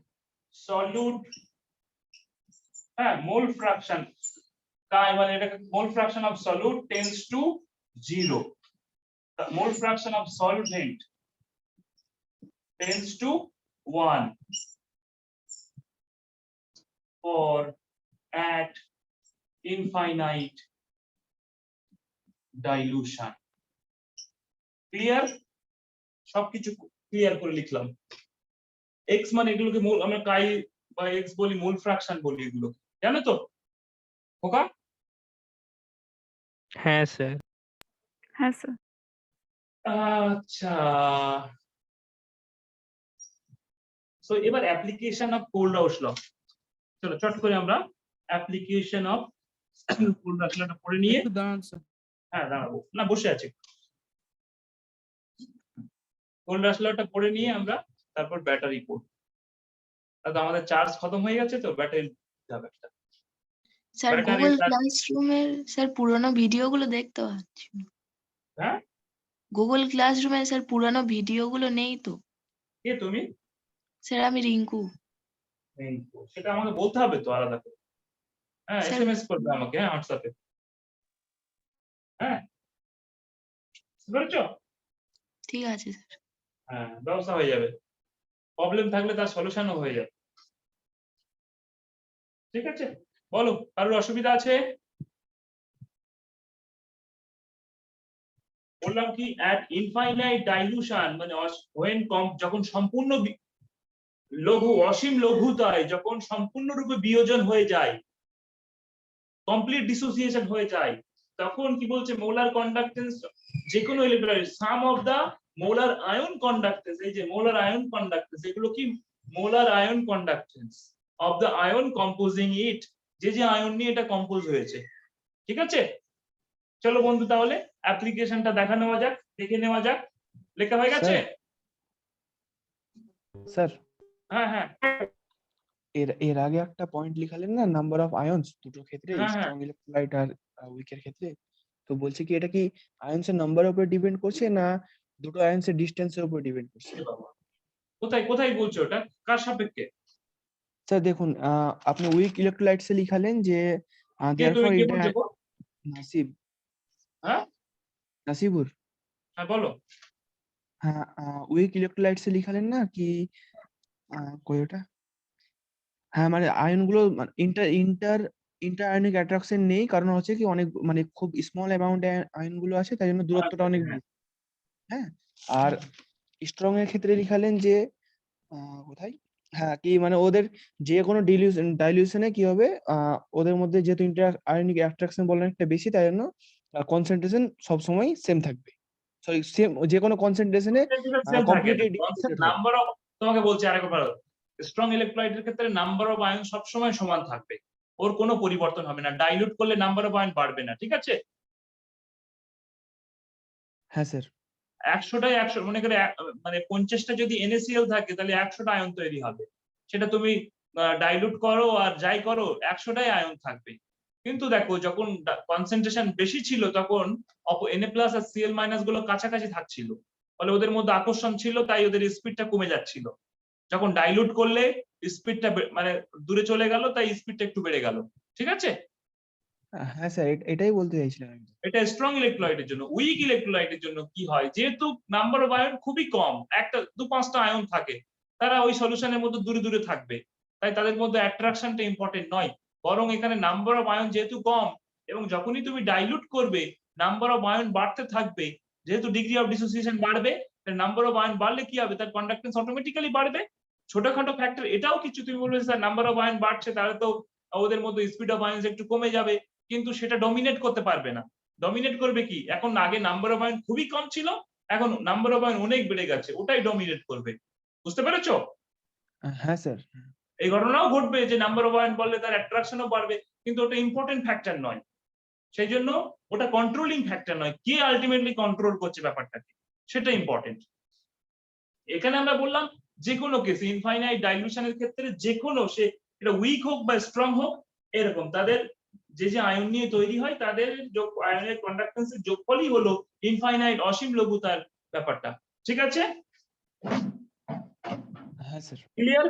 mole fraction, তাই মানে এটা mole fraction of solute tends to 0. The mole fraction of solvent tends to 1 or at infinite dilution. Clear? সবকিছু clear করে লিখলাম। x মানে এগুলোকে আমরা কাই বা x বলি, মোল ফ্র্যাকশন বলি, এগুলো জানো তো খোকা? হ্যাঁ স্যার। হ্যাঁ স্যার। আচ্ছা, সো এবার অ্যাপ্লিকেশন অফ কোল্ড-হাউস ল। চলো চট করে আমরা অ্যাপ্লিকেশন অফ কোল্ড-হাউস লটা পড়ে নিয়ে, একটু দাঁড়ান স্যার। হ্যাঁ দাঁড়াবো না, বসে আছি। কোল্ড-হাউস লটা পড়ে নিয়ে আমরা তারপর ব্যাটারি পড়ব। তাহলে আমাদের চার্জ খতম হয়ে গেছে, তো ব্যাটারি যাবে একটা। স্যার গুগল ক্লাসরুমের স্যার পুরনো ভিডিওগুলো দেখতে পাচ্ছি না। হ্যাঁ গুগল ক্লাসরুমে স্যার পুরনো ভিডিওগুলো নেই তো। কে তুমি? স্যার আমি রিঙ্কু। সেটা আমাকে বলতে হবে তো আলাদা করে। হ্যাঁ, স্যার- এসএমএস করবে আমাকে, হ্যাঁ হোয়াটসঅ্যাপে। হ্যাঁ বুঝতে পেরেছো? ঠিক আছে স্যার। হ্যাঁ, ব্যবস্থা হয়ে যাবে। প্রবলেম থাকলে তার সলিউশনও হয়ে যাবে। ঠিক আছে, বলো কারোর অসুবিধা আছে? বললাম কি at infinite dilution মানে when যখন সম্পূর্ণ লঘু, অসীম লঘুতায় যখন সম্পূর্ণরূপে বিয়োজন হয়ে যায়, কমপ্লিট ডিসোসিয়েশন হয়ে যায়, তখন কি বলছে মোলার কন্ডাক্টেন্স যে কোনো electrolyte, sum of the molar ion conductance, এই যে মোলার আয়ন কন্ডাক্টেন্স, এগুলো কি molar ion conductance of the ion composing it, যে আয়ন নিয়ে এটা কম্পোজ হয়েছে। ঠিক আছে, চলো বন্ধু তাহলে অ্যাপ্লিকেশনটা দেখা নেওয়া যাক, দেখে নেওয়া যাক। লেখা হয়ে গেছে? স্যার হ্যাঁ হ্যাঁ এর আগে একটা পয়েন্ট লিখালেন না, নাম্বার অফ আয়নস দুটো ক্ষেত্রে, হ্যাঁ, হ্যাঁ। স্ট্রং ইলেকট্রোলাইট আর উইকের ক্ষেত্রে। তো বলছে কি এটা কি আয়নসের নাম্বারের উপর ডিপেন্ড করছে না দুটো আয়নসের ডিসটেন্সের উপর ডিপেন্ড করছে? কোথায় কোথায় বলছো ওটা, কার সাপেক্ষে? স্যার দেখুন, আপনি উইক ইলেকট্রোলাইটস এ লিখালেন যে কে তুমি, therefore কে it বলছো গো? নাসিব হ্যাঁ নাসিবুর। হ্যাঁ বলো। হ্যাঁ, উইক ইলেকট্রোলাইটস এ লিখালেন না কি কই ওটা? হ্যাঁ মানে আয়নগুলো inter inter inter ionic attraction নেই, কারণ হচ্ছে কি অনেক মানে খুব স্মল অ্যামাউন্ট আয়নগুলো আছে, তাই জন্য দূরত্বটা অনেক বেশি। হ্যাঁ, আর স্ট্রং এর ক্ষেত্রে লিখালেন যে কোথায়, হ্যাঁ কি মানে ওদের যে কোনো ডাইলিউশনে কি হবে, ওদের মধ্যে যেহেতু ইন্টার আয়নিক অ্যাট্রাকশন বলেন একটা বেশি, তাই জন্য কনসেন্ট্রেশন সবসময় সেম থাকবে। সরি, সেম যে কোনো কনসেন্ট্রেশনে কমপ্লিটলি নাম্বার অফ, তোমাকে বলছি আরেকবার, স্ট্রং ইলেকট্রোলাইটের ক্ষেত্রে নাম্বার অফ আয়ন সব সময় সমান থাকবে, ওর কোনো পরিবর্তন হবে না। ডাইলিউট করলে নাম্বার অফ আয়ন বাড়বে না, ঠিক আছে? হ্যাঁ স্যার। 100টায় 100 মনে করে মানে 50টা যদি NaCl থাকে তাহলে 100টা আয়ন তৈরি হবে। সেটা তুমি ডাইলুট করো আর যাই করো 100টাই আয়ন থাকবে। কিন্তু দেখো যখন কনসেন্ট্রেশন বেশি ছিল তখন Na+ আর Cl- গুলো কাছাকাছি থাকছিল, ফলে ওদের মধ্যে আকর্ষণ ছিল, তাই ওদের স্পিডটা কমে যাচ্ছিল। যখন ডাইলুট করলে স্পিডটা মানে দূরে চলে গেল, তাই স্পিডটা একটু বেড়ে গেল। ঠিক আছে, হ্যাঁ স্যার, এটাই বলতে চাইছিলাম আমি। এটা স্ট্রং ইলেকট্রোলাইটের জন্য। উইক ইলেকট্রোলাইটের জন্য কি হয়, যেহেতু নাম্বার অফ আয়ন খুবই কম, একটা 2-5টা আয়ন থাকে, তারা ওই সলিউশনের মধ্যে দূরে দূরে থাকবে, তাই তাদের মধ্যে অ্যাট্রাকশনটা ইম্পর্টেন্ট নয়। বরং এখানে নাম্বার অফ আয়ন যেহেতু কম এবং যখনই তুমি ডাইলুট করবে নাম্বার অফ আয়ন বাড়তে থাকবে, যেহেতু ডিগ্রি অফ ডিসোসিয়েশন বাড়বে, নাম্বার অফ আয়ন বাড়লে কি হবে, তার কন্ডাক্টেন্স অটোমেটিক্যালি বাড়বে। ছোটখাটো ফ্যাক্টর এটাও কিছু, তুমি বলবে স্যার নাম্বার অফ আয়ন বাড়ছে তাহলে তো ওদের মধ্যে স্পিড অফ আয়ন একটু কমে যাবে, কিন্তু সেটা ডমিনেট করতে পারবে না। ডমিনেট করবে কি, এখন আগে নাম্বার অফ আয়ন খুবই কম ছিল, এখন নাম্বার অফ আয়ন অনেক বেড়ে গেছে, ওটাই ডমিনেট করবে। বুঝতে পেরেছো? হ্যাঁ স্যার। এই ঘটনাও ঘটবে যে নাম্বার অফ আয়ন বললে তার অ্যাট্রাকশনও বাড়বে, কিন্তু ওটা ইম্পর্টেন্ট ফ্যাক্টর নয়। সেই জন্য ওটা কন্ট্রোলিং ফ্যাক্টর নয়, কে আলটিমেটলি কন্ট্রোল করছে ব্যাপারটাকে সেটা ইম্পর্টেন্ট। এখানে আমরা বললাম যে কোনো কেসে ইনফাইনাইট ডাইলুশনের ক্ষেত্রে যে কোনো, সে এটা উইক হোক বা স্ট্রং হোক, এরকম তাদের যে যে আয়ন নিয়ে তৈরি হয় তাদের আয়নের কন্ডাক্টেন্সের যোগফলই হলো ইনফাইনাইট অসীম লঘুতার ব্যাপারটা। ঠিক আছে, হ্যাঁ স্যার। ক্লিয়ার?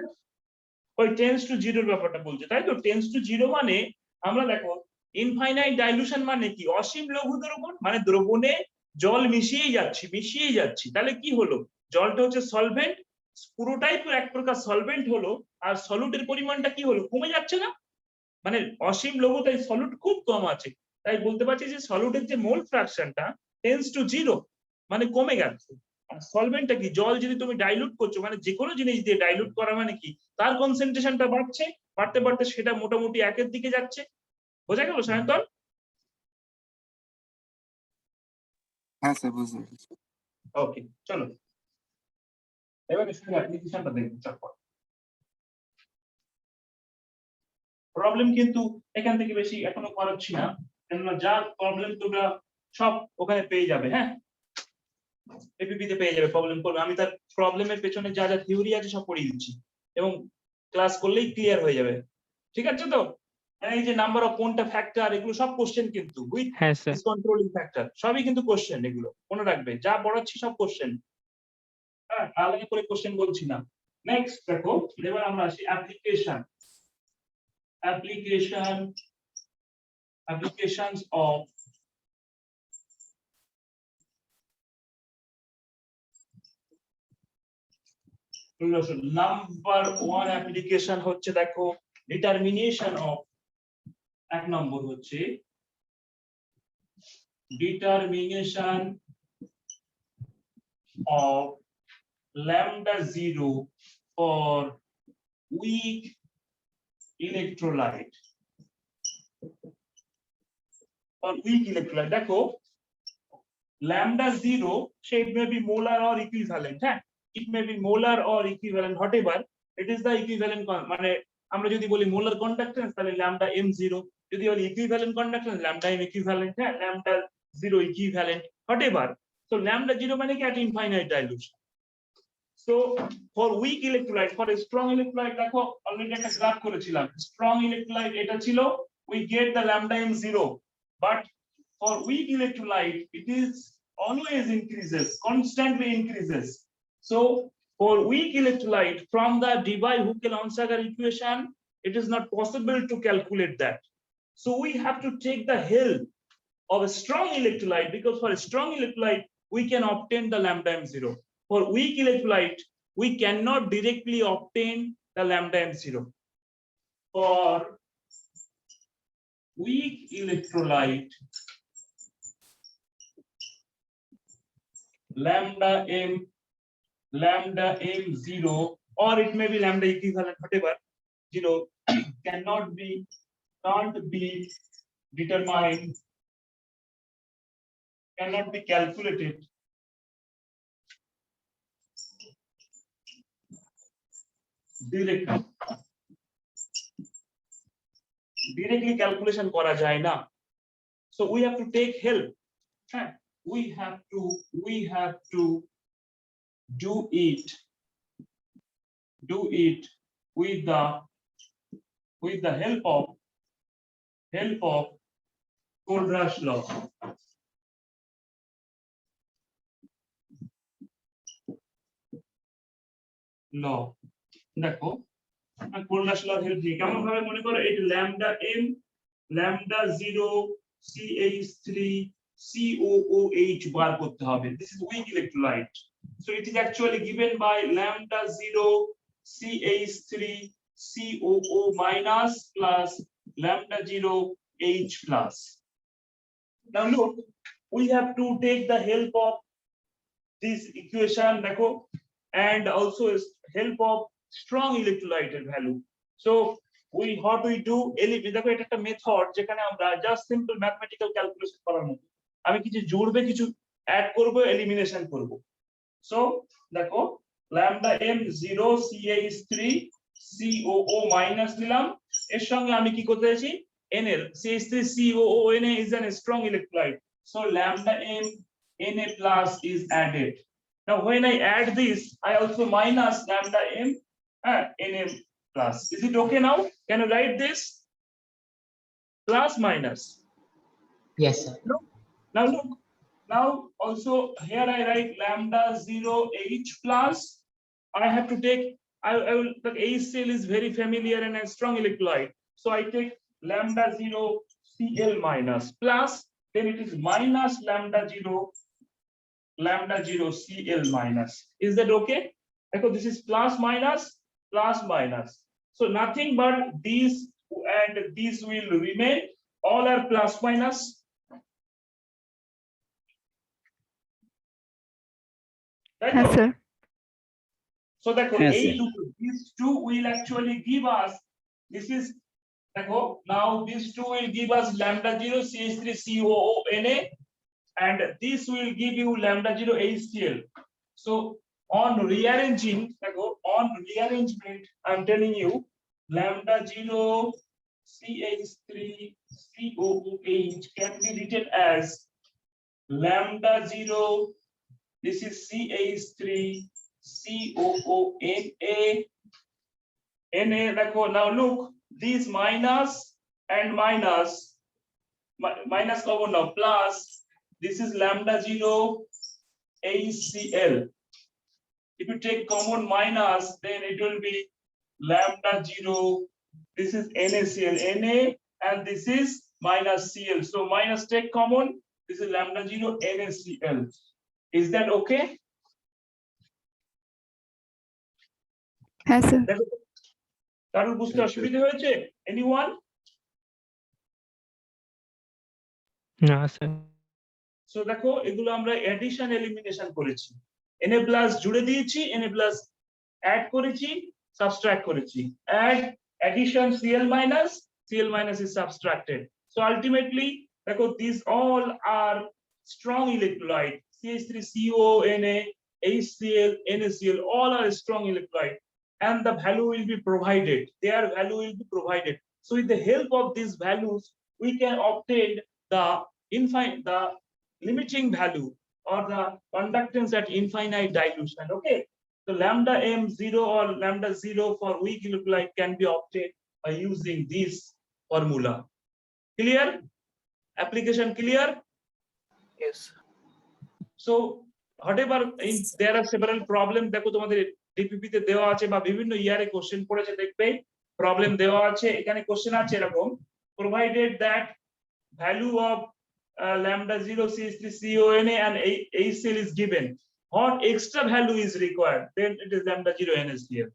ওই টেন্স টু জিরোর ব্যাপারটা বলছে, তাই তো। টেন্স টু জিরো মানে আমরা দেখো ইনফাইনাইট ডাইলুশন মানে কি, অসীম লঘু দ্রবণ, মানে দ্রবণে জল মিশিয়েই যাচ্ছি। তাহলে কি হলো, জলটা হচ্ছে সলভেন্ট, পুরোটাই তো এক প্রকার সলভেন্ট হলো, আর সলিউটের পরিমাণটা কি হলো, কমে যাচ্ছে না। মানে অসীম লঘু, তাই সলিউট খুব কম আছে, তাই বলতে পারছি যে সলিউটের যে মোল ফ্র্যাকশনটা টেন্স টু জিরো, মানে কমে গেছে। আর সলভেন্টটা কি, জল যদি তুমি ডাইলুট করছো, মানে যে কোনো জিনিস দিয়ে ডাইলুট করা মানে কি, তার কনসেন্ট্রেশনটা বাড়তে বাড়তে সেটা মোটামুটি একের দিকে যাচ্ছে। বোঝা গেল সায়ন্তন? হ্যাঁ স্যার, বুঝতে পেরেছি। ওকে, চলো এবারে শুধু অ্যাপ্লিকেশনটা দেখবো চটপট। প্রবলেম কিন্তু এখান থেকে বেশি এখনো করাচ্ছি না, কেননা যা প্রবলেম তোমরা সব ওখানে পেয়ে যাবে। হ্যাঁ, এপিপিতে পেয়ে যাবে, প্রবলেম করবে, আমি তার প্রবলেমের পেছনে যা যা থিওরি আছে সব পড়িয়ে দিচ্ছি, এবং ক্লাস করলেই ক্লিয়ার হয়ে যাবে। ঠিক আছে তো? এই যে নাম্বার অফ কোনটা ফ্যাক্টর, এগুলো সব কোশ্চেন কিন্তু, উইথ হ্যাঁ স্যার। দিস কন্ট্রোলিং ফ্যাক্টর সবই কিন্তু কোশ্চেন, এগুলো মনে রাখবে, যা পড়াচ্ছি সব কোশ্চেন। হ্যাঁ, আলাদা করে কোশ্চেন বলছি না। নেক্সট দেখো, এবার আমরা আসি applications of number one application হচ্ছে দেখো ডিটারমিনেশন অফ, এক নম্বর হচ্ছে determination of lambda 0 for weak electrolyte। দেখো lambda 0, so it may be molar or equivalent, হ্যাঁ, it may be molar or equivalent, whatever it is the equivalent, মানে আমরা যদি বলি মোলার কন্ডাক্টেন্স তাহলে lambda m0, যদি বলি equivalent conductance lambda m equivalent, হ্যাঁ, lambda 0 equivalent, whatever। so lambda 0 মানে কি, at infinite dilution। so for weak electrolyte, for a strong electrolyte দেখো অলরেডি একটা গ্রাফ করেছিলাম, strong electrolyte এটা ছিল, we get the lambda m0, but for weak electrolyte it is always increases, constantly increases। so for weak electrolyte, from the Debye-Huckel-Onsager equation, it is not possible to calculate that, so we have to take the help of a strong electrolyte, because for a strong electrolyte we can obtain the lambda m0, for weak electrolyte we cannot directly obtain the lambda m0। for weak electrolyte, lambda m0, or it may be lambda equivalent, whatever, 0 can't be determined, cannot be calculated directly calculation করা যায় না, so we have to take help, হ্যাঁ, we have to do it with the help of Kohlrausch law. দেখো Kohlrausch law help নিয়ে কেমন ভাবে মনে করো এই lambda m lambda 0 CH3 COOH বার করতে হবে। This is weak electrolyte. So it is actually given by lambda 0 CH3 COO minus plus lambda 0 H plus. Now look, we have to take the help of this equation দেখো and also help of strong electrolyte value. So what we do দেখো এটা একটা method যেখানে আমরা just simple mathematical calculation করার মতো আমি কিছু জুড়বে কিছু অ্যাড করব এলিমিনেশন করব। সো দেখো lambda m 0 CH3 COO minus দিলাম এর সঙ্গে আমি কি করতে যাচ্ছি NL CH3 COO Na is an strong electrolyte, so lambda m Na plus is added. Now when I add this I also minus lambda m Na plus. Is it okay now? Can you write this plus minus? Yes, sir. Now look, now also here I write lambda 0 H plus. I have to take I will the H cell is very familiar and a strong electrolyte, so I take lambda 0 Cl minus plus, then it is minus lambda 0 Cl minus. Is that okay? Because this is plus minus. So nothing but these and these will remain. All are plus minus. Right? Yes, sir. So দেখো Yes, এই sir. these two will actually give us this is দেখো now these two will give us lambda 0 CH3 COO Na and this will give you lambda 0 HCl. So on rearrangement I'm telling you lambda 0 CH3 COOH can be written as lambda 0, this is CH3 COONA দেখো now look these minus and minus common now plus this is lambda 0 HCl. If you take common minus then it will be lambda 0, this is NaCl Na and this is minus Cl, so minus take common, this is lambda 0 NaCl. Is that okay? Yes, sir. কারণ বুঝতে অসুবিধা হয়েছে anyone? না sir. So দেখো এগুলো আমরা addition elimination করেছি, Na plus জুড়ে দিয়েছি, Na প্লাস অ্যাড করেছি, সাবট্রাক্ট করেছি, add addition Cl minus is subtracted. So ultimately দেখো these all are strong electrolyte, CH3CO Na HCl NaCl all are strong electrolyte and the value will be provided, their value will be provided. So with the help of these values we can obtain the limiting value or the conductance at infinite dilution. Okay, so lambda m 0 or lambda 0 for weak electrolyte can be obtained by using this formula. Clear? Application clear? Yes. So whatever there are several problems দেখো তোমাদের DPP তে দেওয়া আছে বা বিভিন্ন ইয়ারে question পড়েছে দেখবে প্রবলেম দেওয়া আছে, এখানে কোশ্চেন আছে এরকম provided that value of lambda 0 CH3 CONA and HCl is given, what extra value is required, then it is lambda 0 NaCl.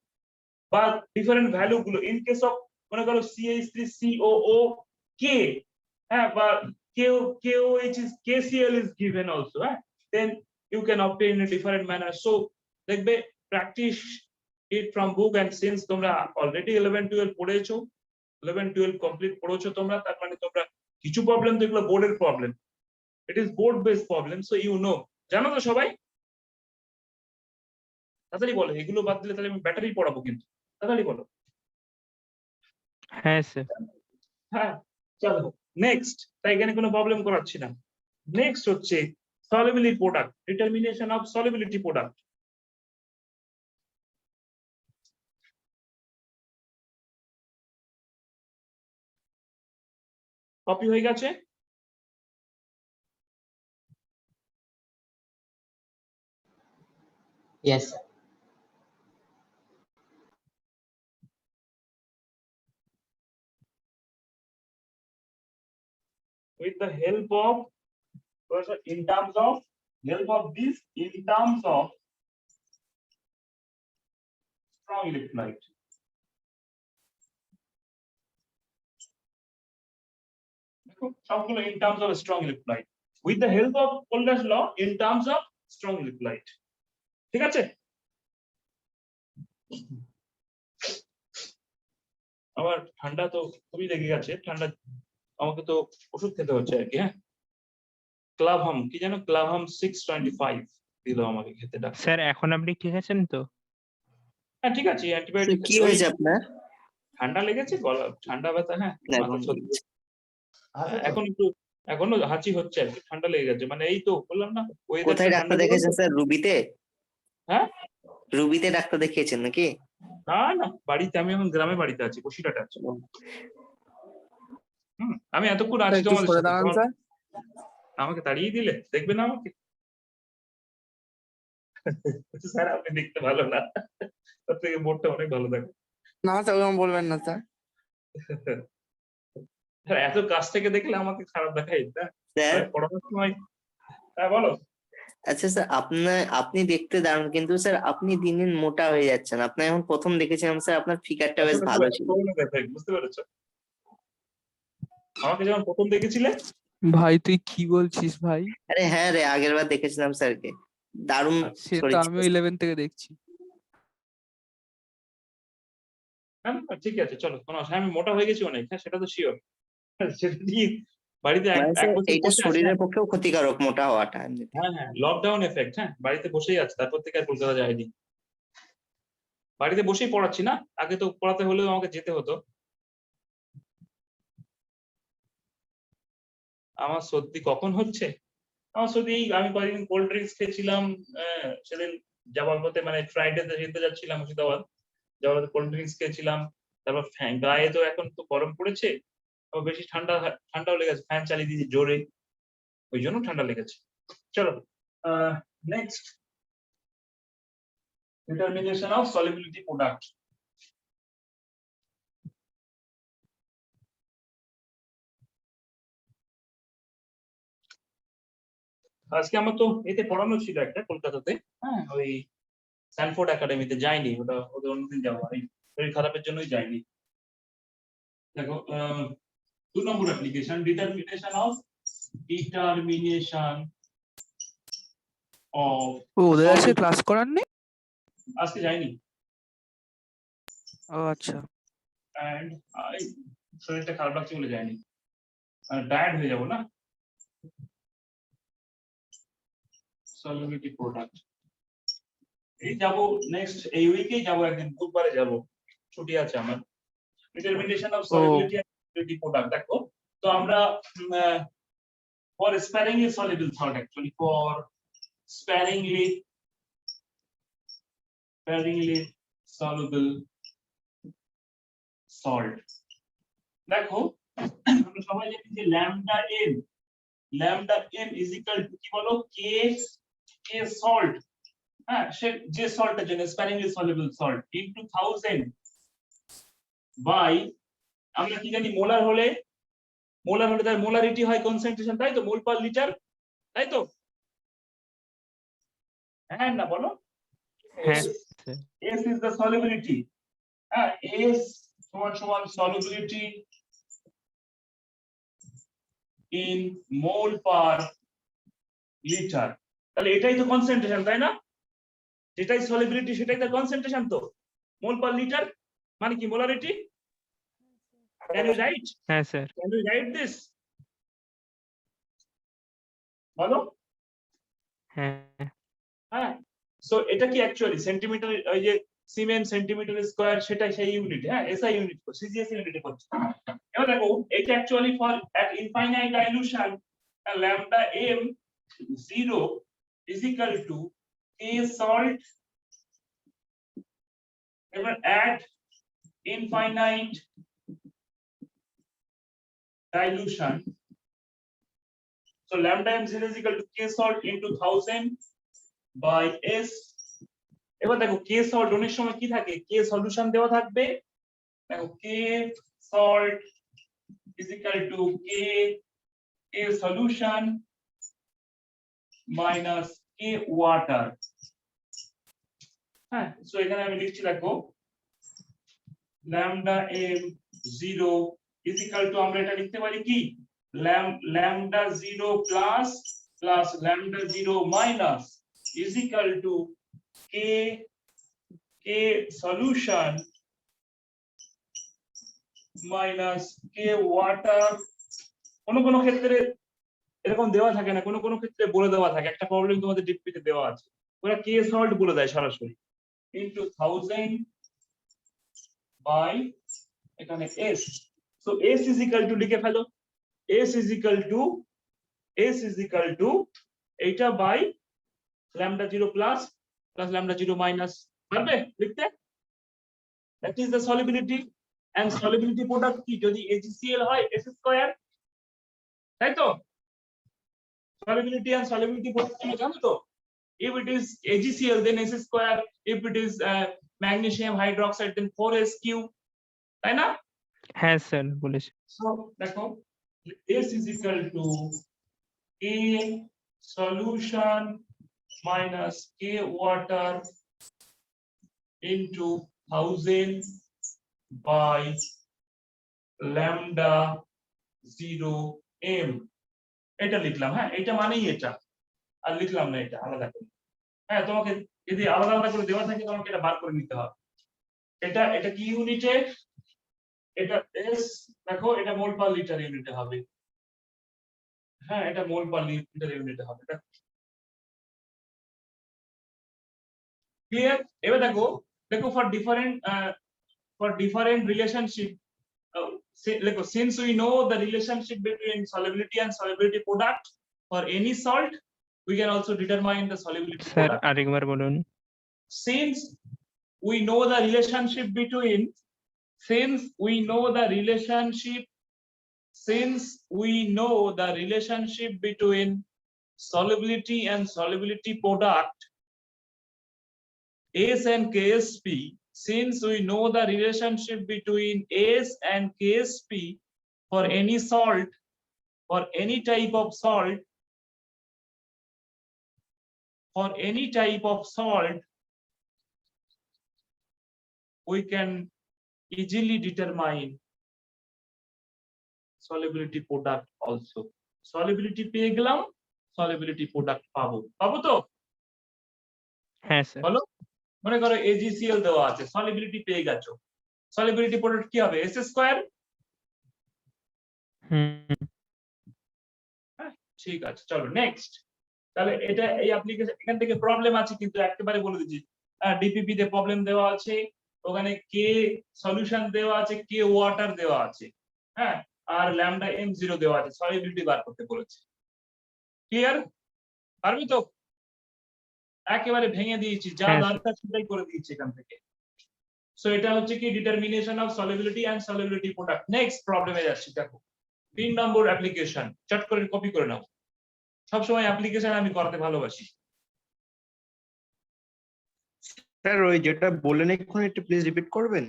But different value গুলো in case of মনে করো CH3 COO K but KOH is KCl is given also, then you can obtain in a different manner. So দেখবে practice it from book, and since তোমরা already 11 12 পড়েছো, 11 12 complete পড়েছো তোমরা, তার মানে তোমরা কিছু প্রবলেম দেখলো বোর্ডের problem, it is board based problem, so you know, জানো তো সবাই? তাড়াতাড়ি বলো, এগুলো বাদ দিলে তাহলে আমি ব্যাটারি পড়াবো কিন্তু, তাড়াতাড়ি বলো। হ্যাঁ স্যার। হ্যাঁ চলো নেক্সট, তাই এখানে কোনো প্রবলেম করাচ্ছি না। নেক্সট হচ্ছে solubility product, determination of solubility product. Copy হয়ে গেছে? Yes, sir. With the help of in terms of help of this in terms of strong electrolyte. সবগুলো in terms of strong electrolyte. With the help of Cold's law in terms of strong electrolyte. ঠিক আছে? আমার ঠান্ডা তো খুবই লেগে গেছে, ঠান্ডা আমাকে তো ওষুধ খেতে হচ্ছে আর কি। হ্যাঁ, ক্লাভাম কি জানো, ক্লাভাম 625 দিল আমাকে খেতে ডাক্তার। স্যার এখন আপনি ঠিক আছেন তো? হ্যাঁ ঠিক আছে, অ্যান্টিবায়োটিক কি হয়েছে আপনার? ঠান্ডা লেগেছে, গলা ঠান্ডা ব্যথা। হ্যাঁ, মাথা সর্দি। এখন একটু এখনো হাঁচি হচ্ছে আর কি, ঠান্ডা লেগে গেছে। মানে এই তো বললাম না, কোথায় ডাক্তার দেখিয়েছেন স্যার? রুবিতে? হ্যাঁ, রুবিতে ডাক্তার দেখিয়েছেন নাকি? না না, বাড়িতে। আমি এখন গ্রামে বাড়িতে আছি, বসিরহাটে আছি। আমি এতক্ষণ আছি তোমাদের সাথে। আমাকে তাড়িয়ে দিলে, দেখবে না আমাকে? স্যার আপনি দেখতে ভালো না, তার থেকে বোর্ডটা অনেক ভালো দেখো। না স্যার বলবেন না স্যার। এত কাছ থেকে দেখলে আমাকে খারাপ দেখাই না স্যার পড়ানোর সময়। হ্যাঁ বলো। আচ্ছা স্যার, আপনি দেখতে দারুণ, কিন্তু স্যার আপনি দিন দিন মোটা হয়ে যাচ্ছেন। আপনি এখন প্রথম দেখেছিলাম স্যার, আপনার ফিগারটা বেশ ভালো ছিল। বুঝতে পেরেছো? আমাকে যখন প্রথম দেখেছিলে। ভাই তুই কি বলছিস ভাই? আরে হ্যাঁ রে, আগের বার দেখেছিলাম স্যারকে, দারুণ। সেটা আমিও 11 থেকে দেখছি। হ্যাঁ ঠিক আছে, চলো। আমি মোটা হয়ে গেছি অনেক, হ্যাঁ সেটা তো শিওর। সেটা নিয়ে বাড়িতে এক বছর এইটা বসে আছি। শরীরের পক্ষেও ক্ষতিকারক মোটা হওয়াটা। হ্যাঁ হ্যাঁ, লকডাউন এফেক্ট। হ্যাঁ, বাড়িতে বসেই আছে, তারপর থেকে আর কলকাতা যায়নি। বাড়িতে বসেই পড়াচ্ছি না, আগে তো পড়াতে হলেও আমাকে যেতে হতো। আমার সর্দি কখন হচ্ছে? আমার সর্দি আমি কয়েকদিন কোল্ড ড্রিঙ্কস খেয়েছিলাম। সেদিন যাওয়ার পথে, মানে ফ্রাইডে যেতে যাচ্ছিলাম মুর্শিদাবাদ, যাওয়ার পথে কোল্ড ড্রিঙ্কস খেয়েছিলাম। তারপর গায়ে তো এখন তো গরম পড়েছে, বেশি ঠান্ডাও লেগেছে, ফ্যান চালিয়ে দিয়েছি জোরে, ওই জন্য ঠান্ডা লেগেছে। চলো next, determination of solubility product. আজকে আমার তো এতে পড়ানো ছিল একটা কলকাতাতে। হ্যাঁ, ওই স্ট্যানফোর্ড একাডেমিতে যাইনি, ওটা ওদের অন্যদিন যাবো, এই শরীর খারাপের জন্যই যাইনি। দেখো 2 নম্বর অ্যাপ্লিকেশন, determination of ওদের আছে ক্লাস করার নেই আজকে যাইনি। ও আচ্ছা। এন্ড শরীরটা খারাপ লাগছে বলে যাইনি, টায়ার্ড হয়ে যাবো না। solubility product এই যাবো নেক্সট, এই উইকেই যাবো, একদিন বুধবারে যাবো, ছুটি আছে আমার। determination of solubility and solubility product। দেখো তো আমরা for sparingly soluble salt, actually for sparingly soluble salt, দেখো আমরা সবাই জানি যে lambda m is equal to কি বলো, k salt। হ্যাঁ, সে যে সল্টের জন্য sparingly soluble salt into 1000 by, আমরা কি জানি মোলার হলে তার মোলারিটি হয় কনসেন্ট্রেশন, তাই তো, মোল পার লিটার, তাই তো? হ্যাঁ না বলো? হ্যাঁ, S is the solubility। হ্যাঁ, S সমান solubility in mole per liter। তাহলে এটাই তো কনসেন্ট্রেশন, তাই না? যেটাই solubility সেটাই তো কনসেন্ট্রেশন, তো মোল পার লিটার মানে কি মোলারিটি। Can you write? হ্যাঁ sir. Can you write this? বলো। হ্যাঁ, সো এটা কি অ্যাকচুয়ালি সেন্টিমিটার, ওই যে সিমেন সেন্টিমিটার স্কয়ার, সেটাই সেই ইউনিট। হ্যাঁ, এসআই ইউনিট, সিজিএস ইউনিটে করছে। এবার দেখো এটা actually for at infinite dilution lambda m 0 is equal to K salt, ever add infinite dilution. So lambda m0 is equal to K salt into 1000 by S. এবার দেখো K salt অনেক সময় কি থাকে, K সলিউশন দেওয়া থাকবে, দেখো K salt is equal to K solution minus K water. হ্যাঁ, সো এখানে আমি লিখছি দেখো lambda m0 is equal to, আমরা এটা লিখতে পারি কি lambda 0 plus lambda 0 minus is equal to K solution minus K water. কোন ক্ষেত্রে এরকম দেওয়া থাকে না, কোন ক্ষেত্রে বলে দেওয়া থাকে, একটা প্রবলেম তোমাদের ডিপিতে দেওয়া আছে, ওরা K salt বলে দেয় সরাসরি into 1000 by এখানে S. So S is equal to, লিখে ফেলো, S is equal to এটা by lambda 0 plus lambda 0 minus, পারবে লিখতে? That is the solubility, and solubility product কি, যদি AgCl হয় S square, তাই তো? Solubility and solubility product তুমি জানো তো? If it is AgCl then S square, if it is magnesium hydroxide then 4S cube, তাই না? হ্যাঁ স্যার বলেছি। So দেখো S is equal to K solution minus K water into 1000 by lambda 0 m. এটা লিখলাম, হ্যাঁ এটা মানেই এটা, আর লিখলাম না এটা আলাদা করে। হ্যাঁ, তোমাকে যদি আলাদা করে দেওয়া থাকে তোমাকে এটা বার করে নিতে হবে। এটা কি ইউনিটে, এটা S, দেখো এটা মোল পার লিটার ইউনিটে হবে। হ্যাঁ, এটা মোল পার লিটার ইউনিটে হবে। ক্লিয়ার? এবার দেখো for different relationship, since we know the relationship between solubility and solubility product for any salt, we can also determine the solubility sir product. আরেকবার বলুন। Since we know the relationship between solubility and solubility product S and KSP, since we know the relationship between S and KSP for any salt, for any type of salt, we can easily determine solubility product also. Solubility পেয়ে গেলাম, solubility product পাবো তো? হ্যাঁ sir. বলো, মনে করো AgCl দেওয়া আছে, solubility পেয়ে গেছো, solubility product কি হবে? S square. হ্যাঁ, ঠিক আছে, চলো নেক্সট। তাহলে এটা এই অ্যাপ্লিকেশন, এখান থেকে প্রবলেম আছে কিন্তু একেবারে বলে দিচ্ছি, ডিপিপি তে প্রবলেম দেওয়া আছে, ওখানে কে সলিউশন দেওয়া আছে, কে ওয়াটার দেওয়া আছে, হ্যাঁ, আর ল্যামডা m0 দেওয়া আছে, সলিবিলিটি বার করতে বলেছে। ক্লিয়ার? পারবি তো? একেবারে ভেঙে দিয়েছি, যা দরকার সেটাই করে দিয়েছি এখান থেকে। সো এটা হচ্ছে কি determination of solubility and solubility product. Next প্রবলেমে যাচ্ছি, দেখো 3 নম্বর অ্যাপ্লিকেশন, চট করে কপি করে নাও। সবসময় অ্যাপ্লিকেশন আমি করতে ভালোবাসি। স্যার ওই যেটা বললেন এখন একটু প্লিজ রিপিট করবেন।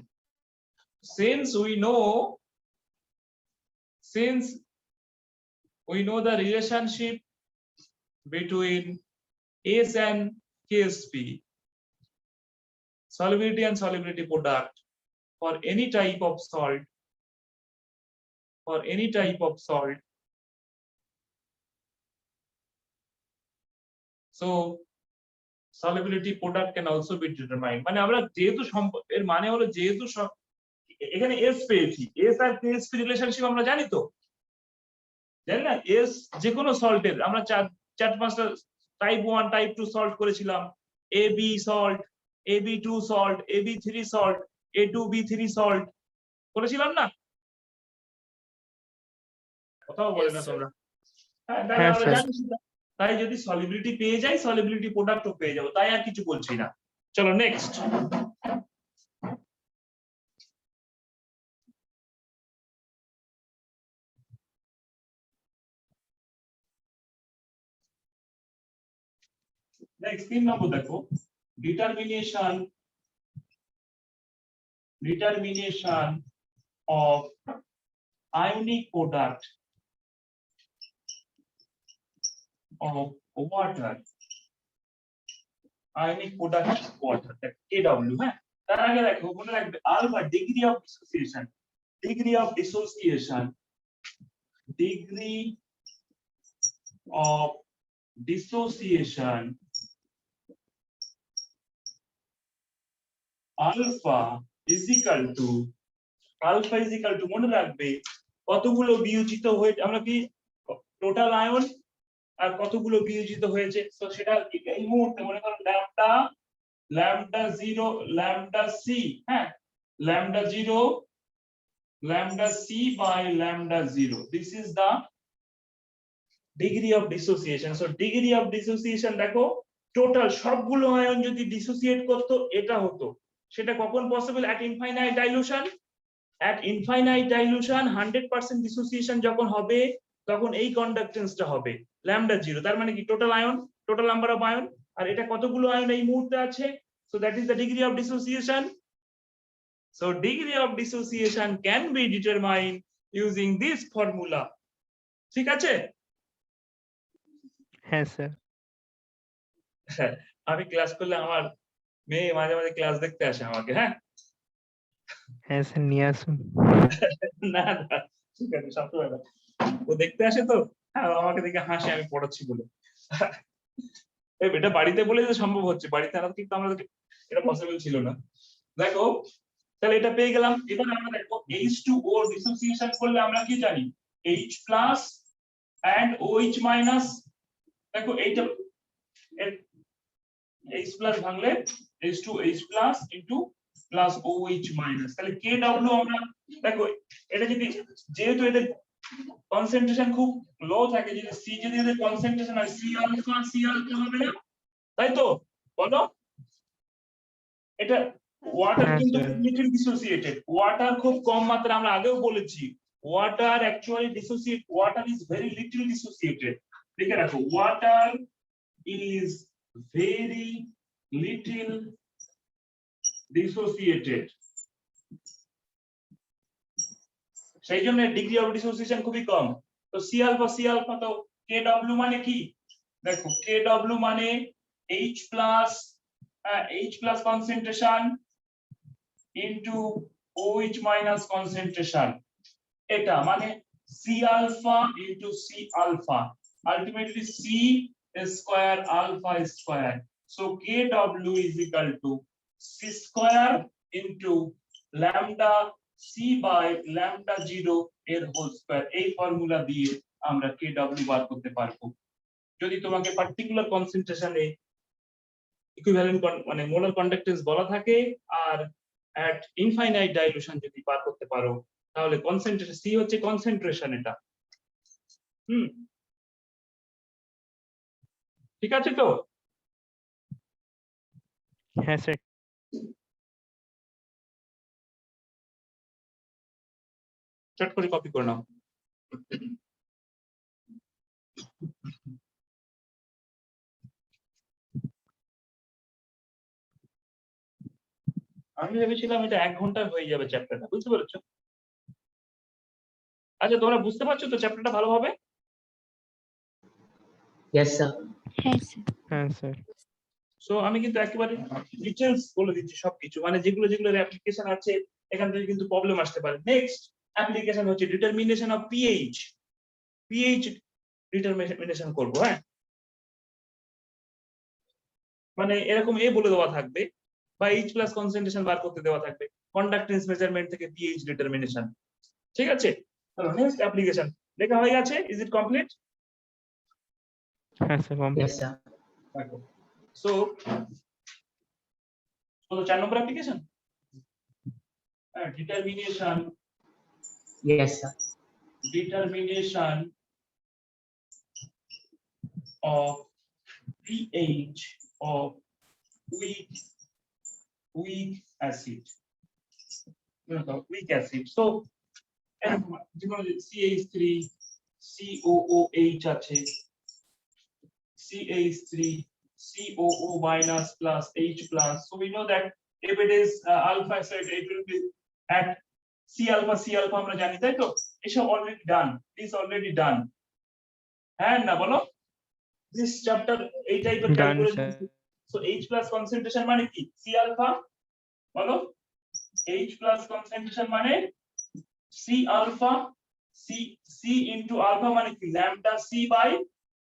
Since we know the relationship between S and KSP, solubility and solubility product for any type of salt, so solubility product can also be determined. মানে আমরা যেহেতু এর মানে হলো যেহেতু এখানে S পেয়েছি, S আর KSP রিলেশনশিপ আমরা জানি তো, জানি না? S যে কোনো সল্টের আমরা চার পাঁচটা টাইপ 1 টাইপ 2 সল্ট করেছিলাম, AB salt, AB2 salt, AB3 salt, A2B3 salt করেছিলাম না? কথাও বলে না তোমরা। হ্যাঁ, তাহলে আমরা জানি তাই যদি সলিবিলিটি পেয়ে যাই সলিবিলিটি প্রোডাক্টও পেয়ে যাবো, তাই আর কিছু বলছি না। চলো নেক্সট। নেক্সট 3 নম্বর দেখো, determination of ionic product of water, ionic product of water, KW। হ্যাঁ, তার আগে দেখো মনে রাখবে alpha degree of dissociation, degree of dissociation, degree of dissociation alpha is equal to মনে রাখবে কতগুলো বিয়োজিত হয়ে, আমরা কি টোটাল আয়ন আর কতগুলো বিয়োজিত হয়েছে, তো সেটা এই মুহূর্তে মনে করো ল্যামডা 0 ল্যামডা সি, হ্যাঁ lambda 0 lambda c by lambda 0, this is the degree of dissociation। so degree of dissociation দেখো টোটাল সবগুলো আয়ন যদি ডিসোসিয়েট করতো এটা হতো, সেটা কখন possible? at infinite dilution, at infinite dilution 100% dissociation যখন হবে তখন এই কন্ডাক্টেন্সটা হবে lambda 0, তার মানে কি total ion, total number of ion, আর এটা কতগুলো আয়ন এই মুহূর্তে আছে, so that is the degree of dissociation। So degree of dissociation can be determined using this formula। ঠিক আছে? হ্যাঁ স্যার। আমি ক্লাস করলে আমার মেয়ে মাঝে মাঝে ক্লাস দেখতে আসে আমাকে। হ্যাঁ হ্যাঁ স্যার, নিয়ে আসুন। না না ঠিক আছে, সবসময় না, ও দেখতে আসে তো, হ্যাঁ আমাকে দেখে হাসে আমি পড়াচ্ছি বলে। এটা বাড়িতে বলে যে সম্ভব হচ্ছে, বাড়িতে আনা কিন্তু আমাদের এটা পসিবল ছিল না। দেখো তাহলে এটা পেয়ে গেলাম। এবার আমরা দেখো H2O ডিসোসিয়েশন করলে আমরা কি জানি, H plus and OH minus. দেখো এইটা H প্লাস ভাঙলে H2H plus into plus OH minus, তাহলে KW আমরা দেখো এটা যদি যেহেতু এদের কনসেন্ট্রেশন খুব লো থাকে, যদি C যদি এদের কনসেন্ট্রেশন হয় C আলফা হবে না, তাই তো বলো? এটা ওয়াটার কিন্তু লিটল ডিসোসিয়েটেড, ওয়াটার খুব কম মাত্রা, আমরা আগেও বলেছি water actually dissociate, water is very little dissociated. লিখে রাখো water is very little dissociated, সেই জন্য ডিগ্রি অফ ডিসোসিয়েশন খুবই কম। তো সি আলফা তো KW মানে কি, দেখো KW মানে H plus concentration into OH minus concentration, এটা মানে C alpha into C alpha, ultimately C square alpha square, so KW is equal to C square into lambda C by lambda 0 এর whole square. এই formula দিয়ে আমরা KW বার করতে পারবো। যদি তোমাকে পার্টিকুলার কনসেন্ট্রেশনে ইকুইভ্যালেন্ট মানে মোলার কন্ডাক্টেন্স বলা থাকে আর এট ইনফাইনাইট ডাইলুশন যদি বার করতে পারো, তাহলে কনসেন্ট্রেশন সি হচ্ছে কনসেন্ট্রেশন এটা। ঠিক আছে তো? হ্যাঁ স্যার। চট করে কপি করে নাও। আমি ভেবেছিলাম এটা 1 ঘন্টায় হয়ে যাবে চ্যাপ্টারটা, বুঝতে পেরেছো? আচ্ছা তোমরা বুঝতে পারছো তো চ্যাপ্টারটা ভালোভাবে? Yes, sir. হ্যাঁ স্যার। হ্যাঁ স্যার। সো আমি কিন্তু একেবারে ডিটেইলস বলে দিচ্ছি সবকিছু, মানে যেগুলো অ্যাপ্লিকেশন আছে এখান থেকে কিন্তু প্রবলেম আসতে পারে। নেক্সট অ্যাপ্লিকেশন হচ্ছে determination of pH, pH determination করব। হ্যাঁ মানে এরকম এ বলে দেওয়া থাকবে বা H প্লাস কনসেন্ট্রেশন বার করতে দেওয়া থাকবে, কন্ডাক্টেন্স মেজারমেন্ট থেকে পিএইচ ডিটারমিনেশন। ঠিক আছে, চলো নেক্সট অ্যাপ্লিকেশন লেখা হয়ে গেছে, ইজ ইট কমপ্লিট? হ্যাঁ স্যার কমপ্লিট। Yes, sir. দেখো so 4 number application determination Yes, sir. determination of pH of weak acid. Weak acid. So CH3 COOH আছে, CH3 COO minus plus H plus. So we know that if it is alpha acid, it will be at C alpha আমরা জানি, তাই তো? এসব already done. This already done. হ্যাঁ না বলো? This chapter এই টাইপের Done, calculation. sir. So H plus concentration মানে কি? C alpha বলো? H plus concentration মানে C alpha, C into alpha মানে কি? Lambda C by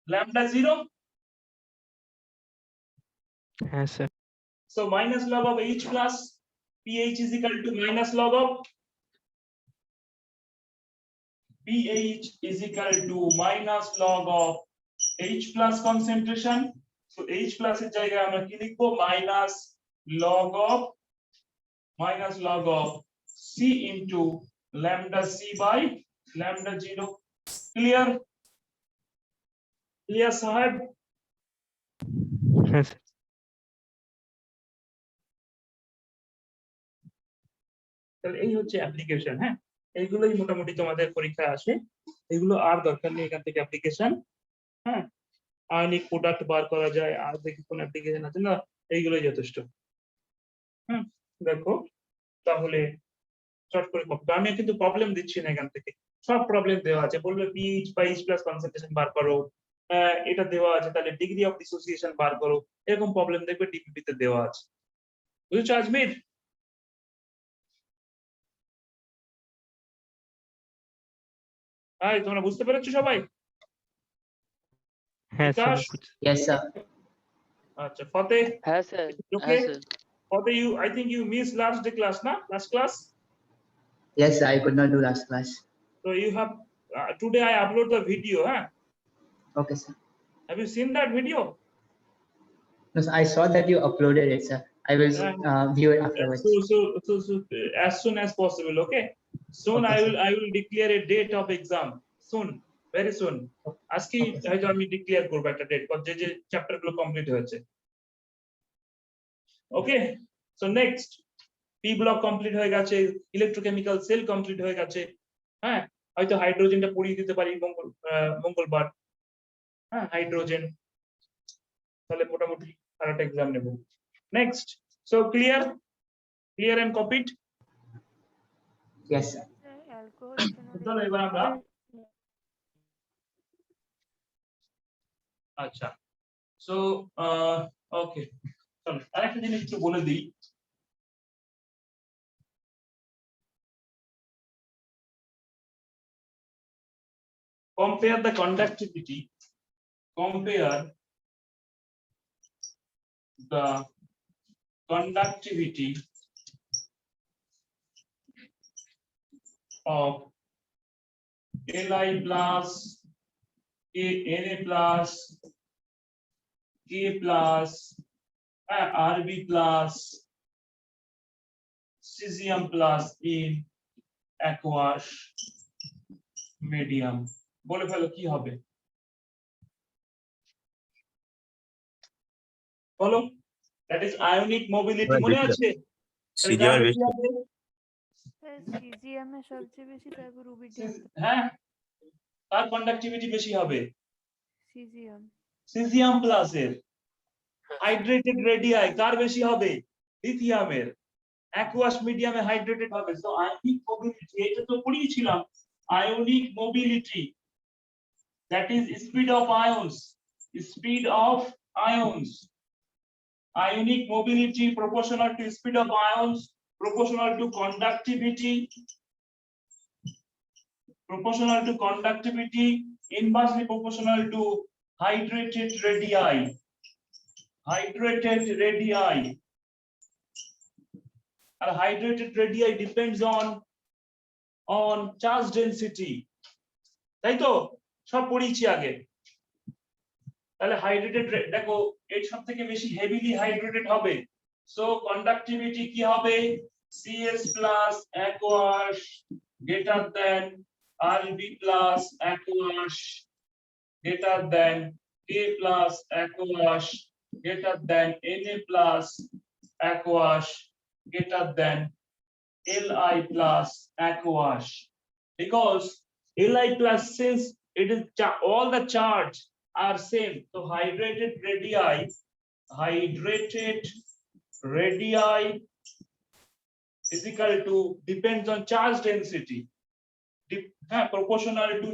lambda 0. হ্যাঁ sir. So minus log of H plus pH is equal to minus log of pH is equal to minus log of H plus concentration. So H plus এর জায়গায় আমরা কি লিখবো? Minus log of C into lambda C by lambda 0. Clear? Clear, Sahib? হ্যাঁ sir. তাহলে এই হচ্ছে application. হ্যাঁ, এইগুলোই মোটামুটি তোমাদের পরীক্ষায় আসে। এগুলো আর দরকার নেই এখান থেকে অ্যাপ্লিকেশন। হ্যাঁ, আয়নিক প্রোডাক্ট বার করা যায়, আর দেখি কোন অ্যাপ্লিকেশন আছে না, এইগুলোই যথেষ্ট। দেখো তাহলে শর্ট করে আমি কিন্তু প্রবলেম দিচ্ছি না এখান থেকে, সব প্রবলেম দেওয়া আছে। বলবে পিএইচ বা এইচ প্লাস কনসেন্ট্রেশন বার করো, এটা দেওয়া আছে, তাহলে ডিগ্রি অফ ডিসোসিয়েশন বার করো, এরকম প্রবলেম দেখবে ডিপিপি তে দেওয়া আছে। বুঝেছো আজমির? হ্যাঁ, তোমরা বুঝতে পেরেছো সবাই? হ্যাঁ স্যার। Yes, sir. আচ্ছা, ফতে? হ্যাঁ স্যার, Okay. হ্যাঁ sir. Fate, I think you missed last day class, na? Last class? Yes, sir. I could not do last class. So you have today I upload the video, huh? Okay, sir. Have you seen that video? No, sir, I saw that you uploaded it, sir. I will view it afterwards. So as soon as possible, okay? Soon Okay, I will declare a date of exam. Soon, very soon. আজকে হয়তো আমি declare করব একটা date, যে chapter গুলো complete হয়েছে। Okay, so next P block complete হয়ে গেছে, ইলেকট্রোকেমিক্যাল সেল কমপ্লিট হয়ে গেছে। হ্যাঁ, হয়তো হাইড্রোজেনটা পড়িয়ে দিতে পারি মঙ্গলবার। হ্যাঁ, হাইড্রোজেন, তাহলে মোটামুটি আর একটা এক্সাম নেব। Next, so clear and copied? Yes, sir. চলো এবার আমরা আচ্ছা, সো ওকে, চলো আরেকটা জিনিস একটু বলে দিই। Compare the conductivity of Li plus Na plus K plus Rb plus cesium plus in aqueous medium। বলে ফেলো কি হবে, বলো। দ্যাট ইজ আয়নিক মোবিলিটি, মনে আছে? সিজিএম বেশি। সিজিএম এ সবচেয়ে বেশি, তারপর রুবিডিয়াম। হ্যাঁ, কার কন্ডাক্টিভিটি বেশি হবে? সিজিএম। সিজিয়াম প্লাসের। হাইড্রেটেড রেডিয়াই কার বেশি হবে? লিথিয়ামের। অ্যাকুয়াস মিডিয়ামে হাইড্রেটেড হবে। সো আয়নিক মোবিলিটি, এটা তো পড়িয়েছিলাম, ionic mobility, that is speed of ions, ionic mobility proportional to speed of ions, proportional to conductivity, inversely proportional to hydrated radii, and hydrated radii depends on charge density, তাই তো? সব পড়িয়েছি আগে। তাহলে hydrated, দেখো এর সব থেকে বেশি হেভিলি হাইড্রেটেড হবে, সো কন্ডাক্টিভিটি কি হবে? CS plus aqueous greater than RB plus aqueous greater than K plus aqueous greater than Na plus aqueous greater than Li plus aqueous, because Li plus, since it is all the charge are same, so hydrated radii is equal to, depends on charge density, proportional to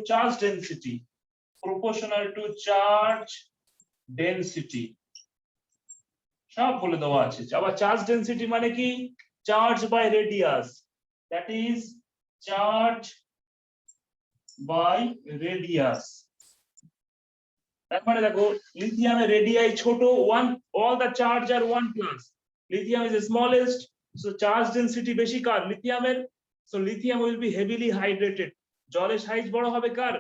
charge density, সব বলে দেওয়া আছে। আবার charge density মানে কি, charge by radius, that is charge by radius. তার মানে দেখো লিথিয়ামের রেডিয়াই ছোট 1, all the charge are 1 plus, lithium is the smallest, so charge density বেশি কার, লিথিয়ামের, so lithium will be heavily hydrated, জলের সাইজ বড় হবে কার,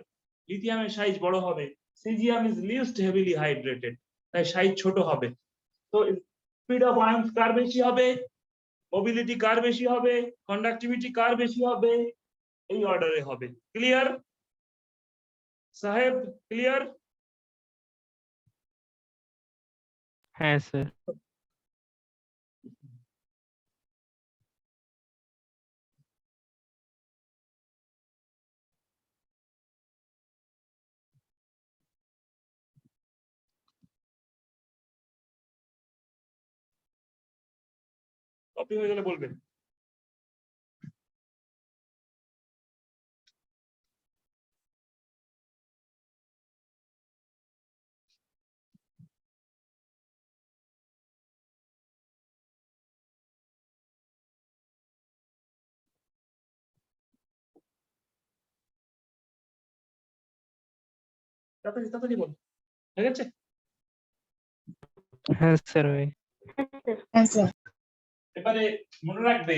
লিথিয়ামের সাইজ বড় হবে, caesium is least heavily hydrated, তাই সাইজ ছোট হবে। তো স্পিড অফ আয়ন্স কার বেশি হবে, মোবিলিটি কার বেশি হবে, কন্ডাক্টিভিটি কার বেশি হবে, এই অর্ডারে হবে। ক্লিয়ার সাহেব, ক্লিয়ার? হ্যাঁ স্যার। কপি হয়ে গেলে বলবেন। তাড়াতাড়ি বল, হয়ে গেছে? হ্যাঁ স্যার ভাই। এবারে মনে রাখবে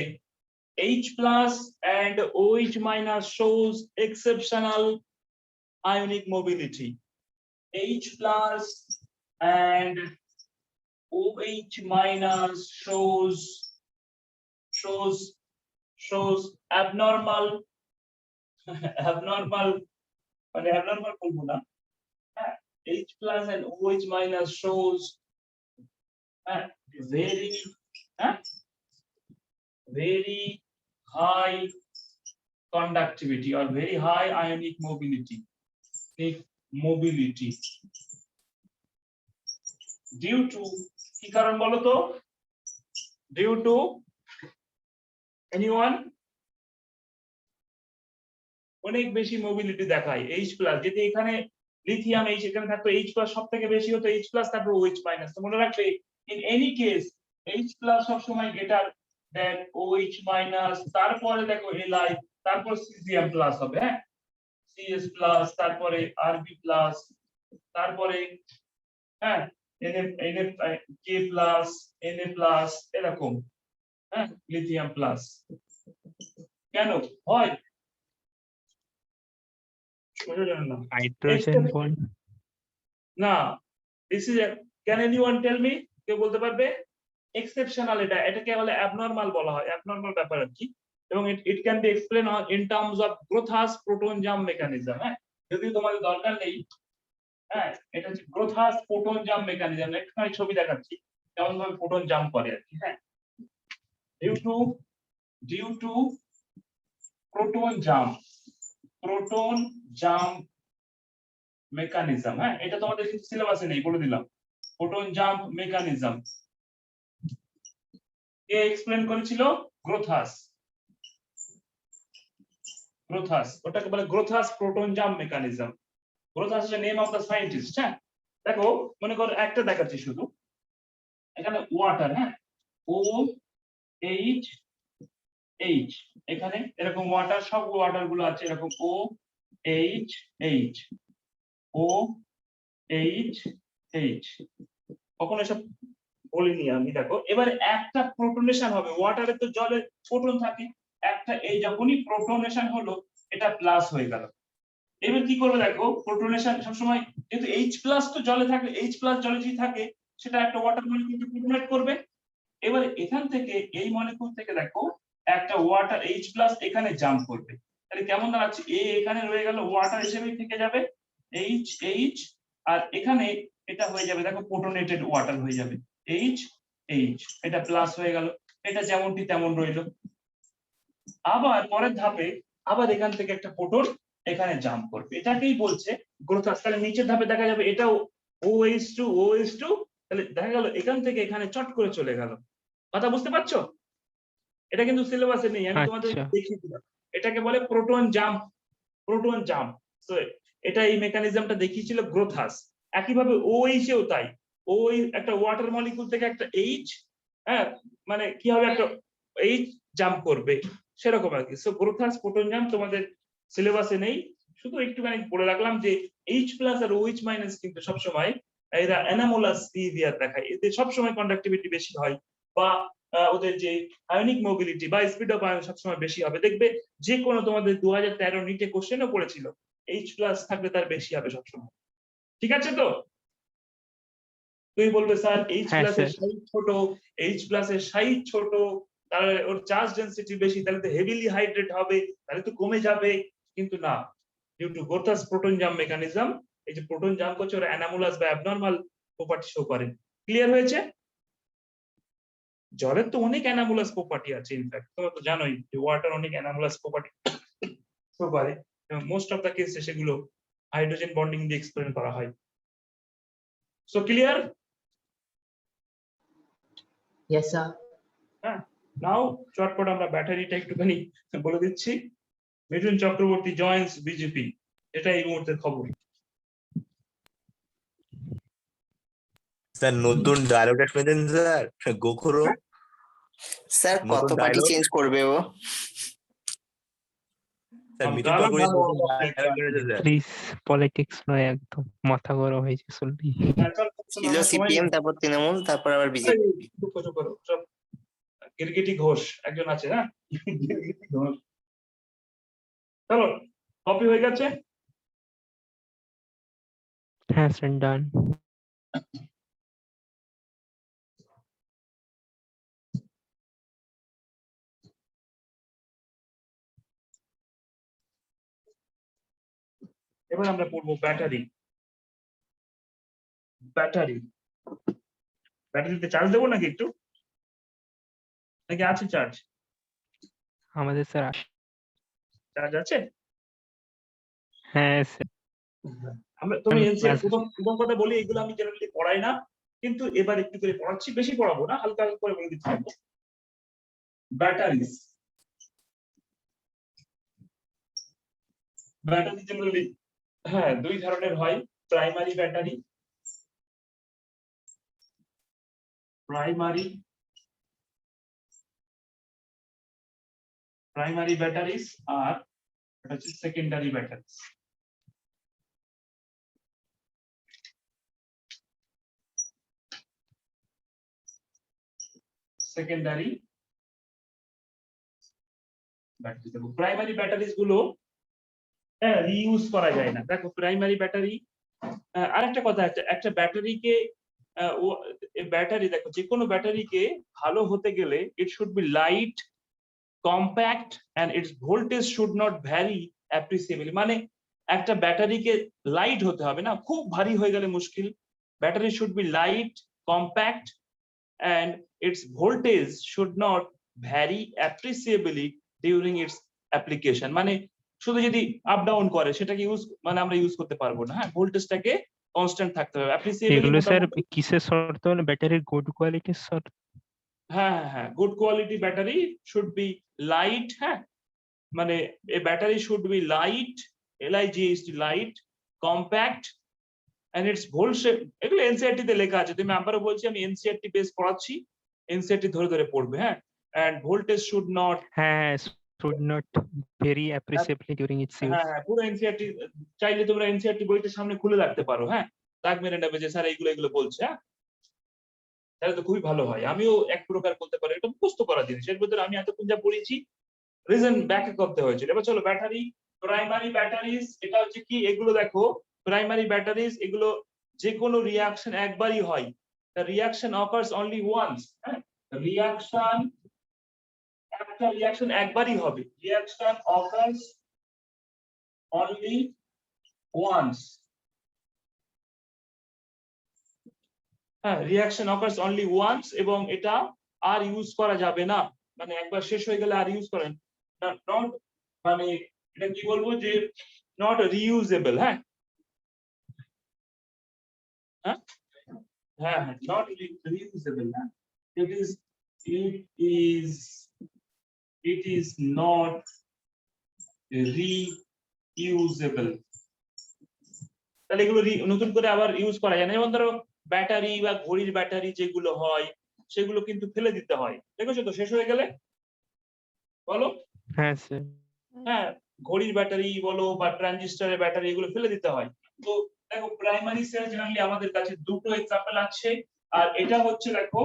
H plus and OH minus shows exceptional ionic mobility. H plus and OH minus shows abnormal মানে abnormal বলবো না, H plus and OH minus shows very high conductivity or very high ionic mobility. Due to কি কারণ বলো তো? Due to anyone? অনেক বেশি mobility দেখায় H প্লাস, যদি এখানে লিথিয়াম H এখানে থাকতো H প্লাস সব থেকে বেশি হতো H প্লাস, তারপর OH মাইনাস। তো মনে রাখবে in any case H plus সব সময় গ্রেটার দেন OH মাইনাস, তারপরে দেখো Li, তারপর Cgm প্লাস হবে, হ্যাঁ Cs প্লাস, তারপরে Rb প্লাস, তারপরে হ্যাঁ K প্লাস, Na প্লাস, এরকম, হ্যাঁ লিথিয়াম প্লাস। কেন হয়? হাইড্রোজেন বন্ড না, this is, can anyone tell me, কেউ বলতে পারবে? এক্সেপশনাল, এটাকে বলে অ্যাবনরমাল বলা হয়, অ্যাবনরমাল ব্যাপার আর কি। এবং it can be explain in terms of Grotthuss proton jump mechanism. হ্যাঁ, যদি তোমাদের দরকার নেই, হ্যাঁ এটা হচ্ছে গ্রোথাস প্রোটন জাম্প মেকানিজম। একটু আমি ছবি দেখাচ্ছি কেমন ভাবে প্রোটন জাম্প করে আর কি। হ্যাঁ, due to proton jump mechanism. হ্যাঁ, এটা তোমাদের কিন্তু সিলেবাসে নেই, বলে দিলাম। প্রোটন জাম্প মেকানিজম কে এক্সপ্লেন করেছিল? গ্রোথাস, ওটাকে বলে Grotthuss proton jump mechanism. Grotthuss is the name of the scientist. হ্যাঁ, দেখো মনে করো একটা দেখাচ্ছি শুধু, এখানে ওয়াটার, হ্যাঁ OH, এখানে এরকম ওয়াটার, সব ওয়াটার গুলো আছে এরকম OH, কখনো এসব বলিনি আমি। দেখো এবারে একটা প্রোটনেশন হবে, ওয়াটারে তো জলে প্রোটন থাকে, একটা এই যখনই প্রোটনেশন হলো এটা প্লাস হয়ে গেল। এবার কি করবে দেখো, প্রোটনেশন সবসময় যেহেতু H প্লাস তো জলে থাকে, H প্লাস জলে যদি থাকে সেটা একটা ওয়াটার মলিকিউল প্রোটনেট করবে। এবার এখান থেকে এই মলিকিউল থেকে দেখো একটা ওয়াটার H প্লাস এখানে জাম্প করবে, তাহলে কেমন দাঁড়াচ্ছে? এখানে রয়ে গেল, ওয়াটার হিসেবেই থেকে যাবে H, আর এখানে এটা হয়ে যাবে দেখো প্রোটোনেটেড ওয়াটার হয়ে যাবে এইচ এইচ, এটা প্লাস হয়ে গেল, এটা যেমনটি তেমন রইলো। আবার পরের ধাপে আবার এখান থেকে একটা প্রোটন এখানে জাম্প করবে, এটাকেই বলছে গ্রোথ। তাহলে নিচের ধাপে দেখা যাবে এটাও OH2 OH2, তাহলে দেখা গেল এখান থেকে এখানে চট করে চলে গেল। কথা বুঝতে পারছো? এটা কিন্তু সিলেবাসে নেই, আমি তোমাদের দেখিয়ে দিলাম। এটাকে বলে প্রোটন জাম্প, প্রোটন জাম্প। তো এটা এই মেকানিজমটা দেখিয়েছিল গ্রোথাস। একইভাবে OH এও তাই, ওই একটা ওয়াটার মলিকুল থেকে একটা H, হ্যাঁ মানে কি হবে, একটা H জাম্প করবে সেরকম আর কি। সো গ্রোথাস প্রোটন জাম্প তোমাদের সিলেবাসে নেই, শুধু একটুখানি বলে রাখলাম যে H+ আর OH- কিন্তু সবসময় এরা অ্যানামোলাস বিহেভিয়ার দেখায়, এতে সবসময় কন্ডাক্টিভিটি বেশি হয়, বা ওদের যে আয়নিক মোবিলিটি বা স্পিড অফ আয়ন সবসময় বেশি হবে। দেখবে যে কোনো তোমাদের 2013 নিটে কোশ্চেনও পড়েছিল, H+ থাকলে তার বেশি হবে সবসময়। ঠিক আছে তো? তুই বলবে স্যার H+ এর সাইজ ছোট, H+ এর সাইজ ছোট, তাহলে ওর চার্জ ডেনসিটি বেশি, তাহলে তো হেভিলি হাইড্রেট হবে, তাহলে তো কমে যাবে। কিন্তু না, due to Grotthuss proton jump mechanism, এই যে প্রোটন জাম্প করছে ওরা অ্যানামোলাস বা অ্যাবনরমাল প্রপার্টি শো করে। ক্লিয়ার হয়েছে? জলের তো অনেক অ্যানামোলাস প্রপার্টি আছে, ইনফ্যাক্ট তোমরা তো জানোই যে ওয়াটার অনেক অ্যানামোলাস প্রপার্টি শো করে, এবং মোস্ট অফ দা কেসে সেগুলো হাইড্রোজেন বন্ডিং দিয়ে এক্সপ্লেন করা হয়। So clear? Yes, sir. হ্যাঁ, নাও চটপট আমরা ব্যাটারিটা একটুখানি বলে দিচ্ছি। মিঠুন চক্রবর্তী জয়েন্স বিজেপি, এটা এই মুহূর্তের খবর। স্যার নতুন ডায়লগটা শুনেছেন স্যার? গোখরো স্যার কত পার্টি চেঞ্জ করবে ও? স্যার মিঠুন চক্রবর্তী নতুন dialogue বেরিয়েছে স্যার। প্লিজ পলিটিক্স নয়, একদম মাথা গরম হয়েছে শুনলি। ছিল সিপিএম, তারপর তৃণমূল, তারপর আবার বিজেপি। গিরগিটি ঘোষ একজন আছে, হ্যাঁ গিরগিটি ঘোষ। চলো কপি হয়ে গেছে? হ্যাঁ স্যার, ডান। এবার আমরা পড়বো ব্যাটারি। ব্যাটারি, ব্যাটারিতে চার্জ দেবো নাকি একটু, নাকি আছে চার্জ? আমাদের স্যার চার্জ আছে? হ্যাঁ স্যার। আমরা তুমি প্রথম কথা বলি, এগুলো আমি জেনারেলি পড়াই না, কিন্তু এবার একটু করে পড়াচ্ছি, বেশি পড়াবো না, হালকা হালকা করে বলে দিচ্ছি। ব্যাটারিজ, ব্যাটারি জেনারেলি হ্যাঁ দুই ধরনের হয়। প্রাইমারি ব্যাটারি, প্রাইমারি ব্যাটারিজ, আর এটা হচ্ছে সেকেন্ডারি ব্যাটারিজ। সেকেন্ডারি ব্যাটারি, দেখো প্রাইমারি ব্যাটারিজ গুলো রিইউজ করা যায় না। দেখো প্রাইমারি ব্যাটারি, আরেকটা কথা আছে, একটা ব্যাটারিকে ব্যাটারি দেখো যে কোনো ব্যাটারিকে ভালো হতে গেলে it should be light, compact, and its voltage should not vary appreciably. মানে একটা ব্যাটারিকে লাইট হতে হবে না, খুব ভারী হয়ে গেলে মুশকিল। Battery should be light, compact, and its voltage should not vary appreciably during its application. মানে শুধু যদি আপ ডাউন করে সেটাকে ইউজ মানে আমরা ইউজ করতে পারবো না। হ্যাঁ, ভোল্টেজটাকে কনস্ট্যান্ট থাকতে হবে। এগুলো স্যার কিসের শর্ত? মানে ব্যাটারির গুড কোয়ালিটির শর্ত? হ্যাঁ হ্যাঁ হ্যাঁ, good quality battery should be light. হ্যাঁ, মানে a battery should be light, LIGHT, light, compact, and its voltage, এগুলো এনসিইআরটি তে লেখা আছে। তুমি আবারও বলছি, আমি এনসিইআরটি বেস পড়াচ্ছি, এনসিইআরটি ধরে ধরে পড়বে। হ্যাঁ, and voltage should not, হ্যাঁ, should not vary appreciably during its use. হ্যাঁ হ্যাঁ, পুরো এনসিইআরটি চাইলে তোমরা এনসিইআরটি বইটা সামনে খুলে রাখতে পারো। হ্যাঁ, দাগ মেরে নেবে যে স্যার এগুলো বলছে। হ্যাঁ, তাহলে তো খুবই ভালো হয়। আমিও এক প্রকার বলতে পারি, এটা মুখস্থ করা জিনিস, এর ভিতরে আমি এতক্ষণ যা পড়েছি রিজন ব্যাখ্যা করতে হয়েছিল। এবার চলো ব্যাটারি, প্রাইমারি ব্যাটারিজ, এটা হচ্ছে কি, এগুলো দেখো প্রাইমারি ব্যাটারিজ, এগুলো যে কোনো রিঅ্যাকশন একবারই হয়। the reaction occurs only once. হ্যাঁ, রিঅ্যাকশন, একটা রিঅ্যাকশন একবারই হবে, রিঅ্যাকশন occurs only once. হ্যাঁ, রিঅ্যাকশন অকার্স অনলি ওয়ান্স এবং এটা আর ইউজ করা যাবে না, মানে একবার শেষ হয়ে গেলে আর ইউজ করেন নট, মানে এটা কি বলবো যে নট রিইউজেবল। হ্যাঁ হ্যাঁ হ্যাঁ নট রিইউজেবল। হ্যাঁ, it is not reusable। তাহলে এগুলো নতুন করে আবার ইউজ করা যায় না। যেমন ধরো ব্যাটারি বা ঘড়ির ব্যাটারি যেগুলো হয় সেগুলো কিন্তু ফেলে দিতে হয়, দেখেছো তো শেষ হয়ে গেলে, বলো। হ্যাঁ স্যার। হ্যাঁ, ঘড়ির ব্যাটারি বলো বা ট্রানজিস্টরের ব্যাটারি এগুলো ফেলে দিতে হয়। তো দেখো প্রাইমারি সেল জেনারেলি আমাদের কাছে দুটো এক্সাম্পল আছে, আর এটা হচ্ছে দেখো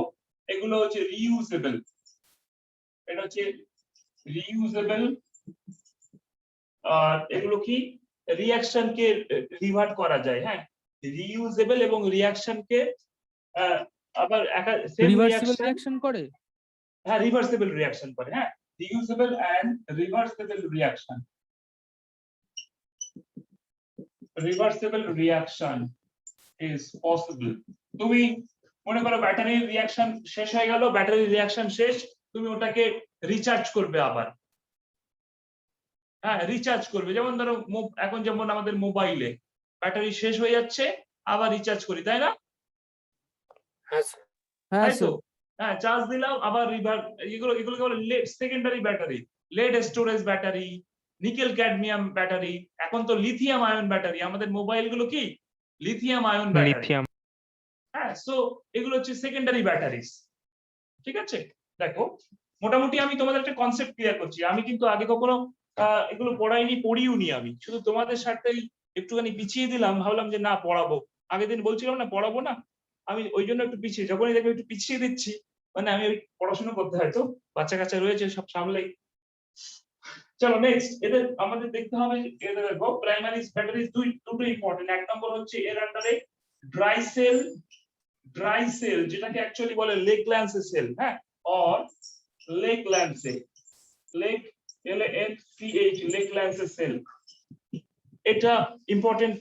এগুলো হচ্ছে রিইউজেবল, এটা হচ্ছে রিইউজেবল, আর এগুলো কি রিঅ্যাকশন কে রিভার্ট করা যায়। হ্যাঁ, রিইউজেবল এবং রিঅ্যাকশন কে আবার সেম রিভার্সিবল রিঅ্যাকশন, রিঅ্যাকশন করে। হ্যাঁ রিভার্সিবল রিঅ্যাকশন করে। হ্যাঁ, reusable and reversible reaction, reversible reaction is possible। তুমি মনে করো ব্যাটারির রিঅ্যাকশন শেষ হয়ে গেল, ব্যাটারির রিঅ্যাকশন শেষ, তুমি ওটাকে রিচার্জ করবে আবার। হ্যাঁ, রিচার্জ করবে, যেমন ধরো এখন যেমন আমাদের মোবাইলে ব্যাটারি শেষ হয়ে যাচ্ছে আবার রিচার্জ করি, তাই না? হ্যাঁ স্যার। হ্যাঁ তাই তো, স্যার। হ্যাঁ এগুলোকে বলে lead secondary battery, lead storage battery, nickel cadmium battery, এখন তো লিথিয়াম আয়ন ব্যাটারি, আমাদের মোবাইল গুলো কি লিথিয়াম আয়ন ব্যাটারি। লিথিয়াম। হ্যাঁ, সো এগুলো হচ্ছে সেকেন্ডারি ব্যাটারিজ। ঠিক আছে, দেখো মোটামুটি আমি তোমাদের একটা কনসেপ্ট ক্লিয়ার করছি। আমি কিন্তু আগে কখনো এগুলো পড়িও নি, আমি শুধু তোমাদের সাথে একটুখানি পিছিয়ে দিলাম, ভাবলাম যে না পড়াবো, আগের দিন বলছিলাম না পড়াবো না, আমি ওই জন্য একটু পিছিয়ে, যখনই দেখো একটু পিছিয়ে দিচ্ছি, মানে আমি ওই পড়াশোনা করতে হয় তো, বাচ্চা কাচ্চা রয়েছে সব সামলাই। চলো নেক্সট, এদের আমাদের দেখতে হবে, এদের দেখো প্রাইমারি ব্যাটারি দুটো ইম্পর্টেন্ট। এক নম্বর হচ্ছে এর আন্ডারে ড্রাই সেল, যেটাকে অ্যাকচুয়ালি বলে লেগল্যান্সে সেল। হ্যাঁ, অর লেগল্যান্সে, লেগল্যান্সে সেল, এটা ইম্পর্টেন্ট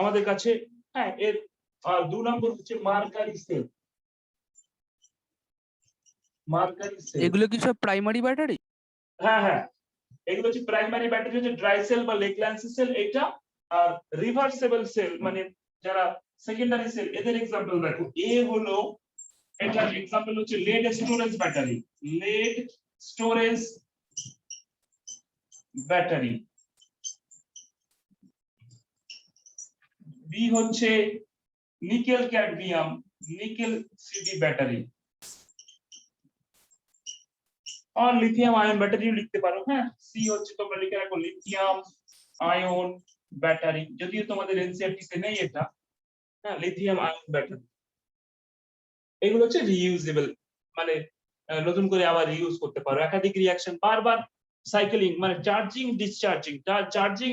আমাদের কাছে। হ্যাঁ, এর আর 2 নম্বর হচ্ছে মার্কারি সেল। এগুলো কি সব প্রাইমারি ব্যাটারি? হ্যাঁ হ্যাঁ, এগুলো হচ্ছে প্রাইমারি ব্যাটারি, হচ্ছে ড্রাই সেল বা লেগল্যান্সে সেল এটা। আর রিভার্সেবল সেল মানে যারা সেকেন্ডারি সেল, এদের এক্সাম্পল দেখো, এ হলো, এটার এক্সাম্পল হচ্ছে lead storage battery, lead storage battery. B হচ্ছে nickel cadmium, nickel CD battery. আর লিথিয়াম আয়ন ব্যাটারিও লিখতে পারো। হ্যাঁ, সি হচ্ছে তোমরা লিখে রাখো লিথিয়াম আয়ন ব্যাটারি, যদিও তোমাদের এনসিইআরটি তে নেই এটা। হ্যাঁ, লিথিয়াম আয়ন ব্যাটারি এগুলো হচ্ছে রিইউজেবল, মানে নতুন করে আবার রিইউজ করতে পারো, একাধিক রিঅ্যাকশন বারবার সাইক্লিং, মানে চার্জিং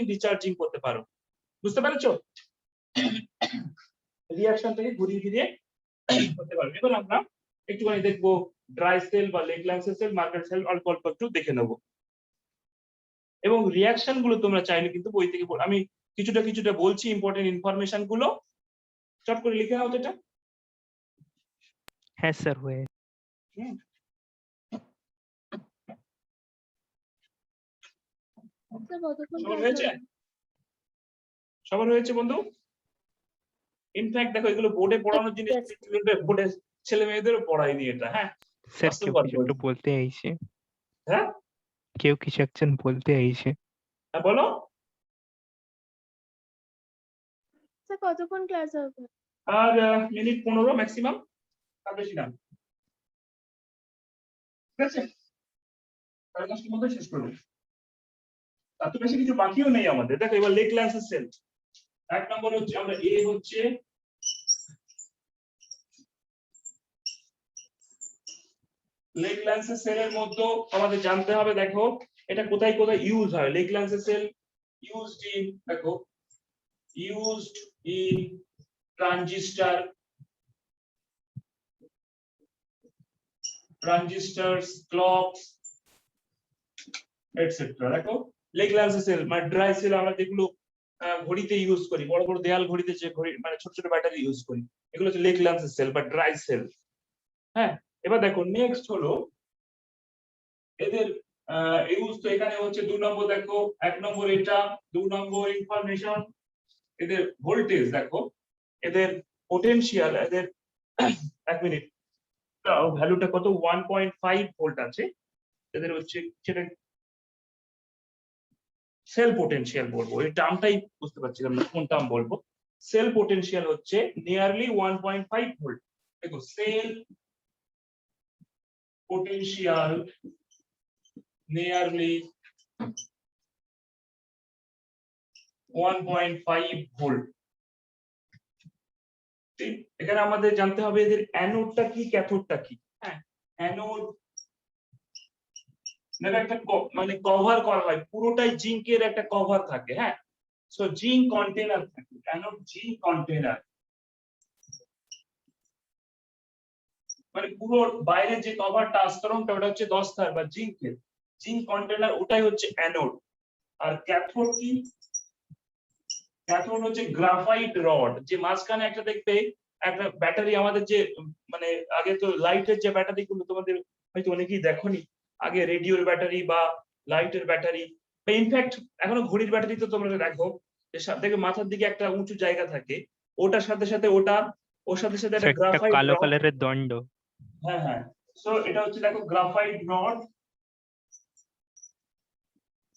ডিসচার্জিং করতে পারো। বুঝতে পেরেছো? রিঅ্যাকশন থেকে ঘুরিয়ে ফিরিয়ে করতে পারো। এবার আমরা একটুখানি দেখবো ড্রাই সেল বা লেগল্যান্সে সেল, মার্কারি সেল, অল্প অল্প একটু দেখে নেবো। এবং রিঅ্যাকশন গুলো তোমরা চাইলে কিন্তু বই থেকে আমি কিছুটা বলছি, ইম্পর্টেন্ট ইনফরমেশন গুলো চট করে লিখে নাও তো এটা। হ্যাঁ স্যার হয়ে। সবার হয়েছে বন্ধু? ইনফ্যাক্ট দেখো এগুলো বোর্ডে পড়ানোর জিনিস, বোর্ডে ছেলে মেয়েদেরও পড়ায়নি এটা। হ্যাঁ স্যার কেউ কিছু একটু বলতে আইছে। হ্যাঁ, কেউ কিছু একজন বলতে আইছে। হ্যাঁ বলো। স্যার কতক্ষণ ক্লাস হবে? আর মিনিট 15 ম্যাক্সিমাম, তার বেশি না। ঠিক আছে, 10:30 মধ্যে শেষ করবো, তার তো বেশি কিছু বাকিও নেই আমাদের। দেখো এবার লেগল্যান্সে সেল, এক নম্বর হচ্ছে আমরা এ হচ্ছে লেগল্যান্সে সেলের মধ্যে আমাদের জানতে হবে, দেখো এটা কোথায় কোথায় ইউজ হয়। লেগল্যান্সে সেল ইউজড ইন, দেখো ইউজড ইন ট্রানজিস্টারস, ক্লকস এটসেট্রা। দেখো লেগল্যান্সে সেল মানে ড্রাই সেল আমরা যেগুলো ঘড়িতে ইউজ করি, বড় বড় দেয়াল ঘড়িতে যে ঘড়ি মানে ছোট ছোট ব্যাটারি ইউজ করি, এগুলো হচ্ছে লেক ল্যান্সের সেল বা ড্রাই সেল। হ্যাঁ, এবার দেখো নেক্সট হলো এদের ইউজ। তো এখানে হচ্ছে 2 নম্বর, দেখো 1 নম্বর এটা, 2 নম্বর ইনফরমেশন, এদের ভোল্টেজ দেখো, এদের পোটেনশিয়াল, এদের 1 মিনিট ভ্যালুটা কত 1.5 ভোল্ট আছে, এদের হচ্ছে সেটা সেল পোটেনশিয়াল বলবো, এই টার্মটাই বুঝতে পারছিলাম না কোন টার্ম বলবো। সেল পোটেনশিয়াল হচ্ছে নিয়ারলি 1.5 ভোল্ট। দেখো সেল পোটেনশিয়াল নিয়ারলি 1.5 ভোল্ট। এখানে আমাদের জানতে হবে এদের অ্যানোডটা কি ক্যাথোডটা কি। হ্যাঁ, অ্যানোড একটা মানে কভার করা হয়, পুরোটাই জিঙ্কের একটা কভার থাকে। হ্যাঁ, সো জিঙ্ক কন্টেনার থাকে, অ্যানোড জিঙ্ক কন্টেনার, মানে পুরো বাইরে যে কভারটা আস্তরণটা ওটা হচ্ছে 10 তার বা জিঙ্কের জিঙ্ক কন্টেনার, ওটাই হচ্ছে অ্যানোড। আর ক্যাথোড কি? ক্যাথোড হচ্ছে গ্রাফাইট রড, যে মাঝখানে একটা দেখবে একটা ব্যাটারি, আমাদের যে মানে আগে তো লাইটের যে ব্যাটারি গুলো তোমাদের হয়তো অনেকেই দেখোনি, আগে রেডিওর ব্যাটারি বা লাইটের ব্যাটারি বা ইনফ্যাক্ট এখনো ঘড়ির ব্যাটারি তো তোমরা দেখো যে দেখবে মাথার দিকে একটা উঁচু জায়গা থাকে, ওটার সাথে সাথে ওটা, ওর সাথে সাথে একটা একটা গ্রাফাইট কালো রড। কালারের দণ্ড। হ্যাঁ হ্যাঁ, সো এটা হচ্ছে দেখো গ্রাফাইট রড,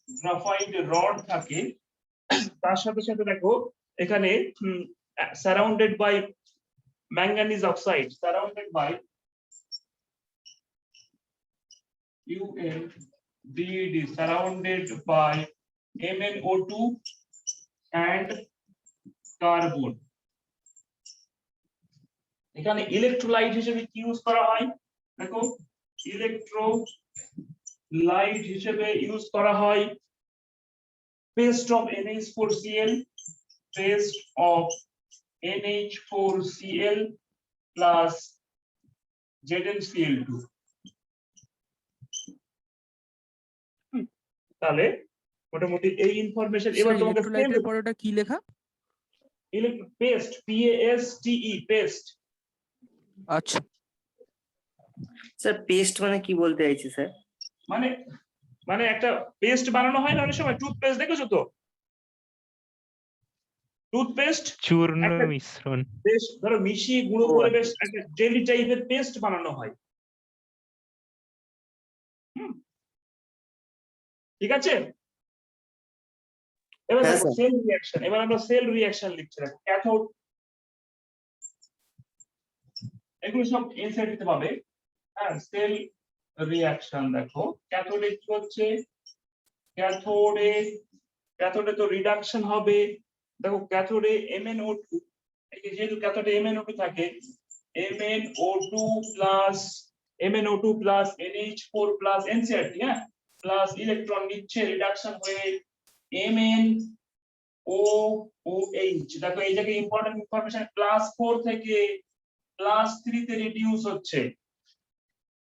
গ্রাফাইট রড থাকে, তার সাথে সাথে দেখো এখানে surrounded by manganese oxide, surrounded by UNDD, surrounded by MnO2 and carbon. এখানে ইলেকট্রোলাইট হিসেবে কি ইউজ করা হয়? দেখো ইলেকট্রোলাইট হিসেবে ইউজ করা হয় paste of NH4Cl, paste of NH4Cl plus ZnCl2। তাহলে মোটামুটি এই ইনফরমেশন। এবার তোমাকে ইলেক্ট্রোলাইটের পরে ওটা কি লেখা? Paste, PASTE, paste. আচ্ছা স্যার পেস্ট মানে কি বলতে চাইছি স্যার? মানে মানে একটা পেস্ট বানানো হয় না অনেক সময়, টুথপেস্ট দেখেছো তো, টুথপেস্ট চূর্ণ একটা মিশ্রণ। বেশ ধরো মিশিয়ে গুঁড়ো ও, করে আচ্ছা। বেশ একটা জেলি টাইপের পেস্ট বানানো হয়। ঠিক আছে, এবার হ্যাঁ দেখো স্যার। Sell reaction. এবার আমরা সেল রিঅ্যাকশন লিখছি, দেখো ক্যাথোড, এগুলো সব এনসিইআরটি তে পাবে। হ্যাঁ, সেল রিঅ্যাকশন দেখো ক্যাথোডে কি হচ্ছে, ক্যাথোডে ক্যাথোডে তো রিডাকশন হবে। দেখো ক্যাথোডে MnO2, এই যে যেহেতু ক্যাথোডে MnO2 থাকে, MnO2 plus NH4 plus NCRT, হ্যাঁ, প্লাস ইলেকট্রন নিচ্ছে, রিডাকশন হয়ে MnOOH। দেখো এই জায়গায় ইম্পর্টেন্ট ইনফরমেশন, +4 থেকে +3 তে রিডিউস হচ্ছে।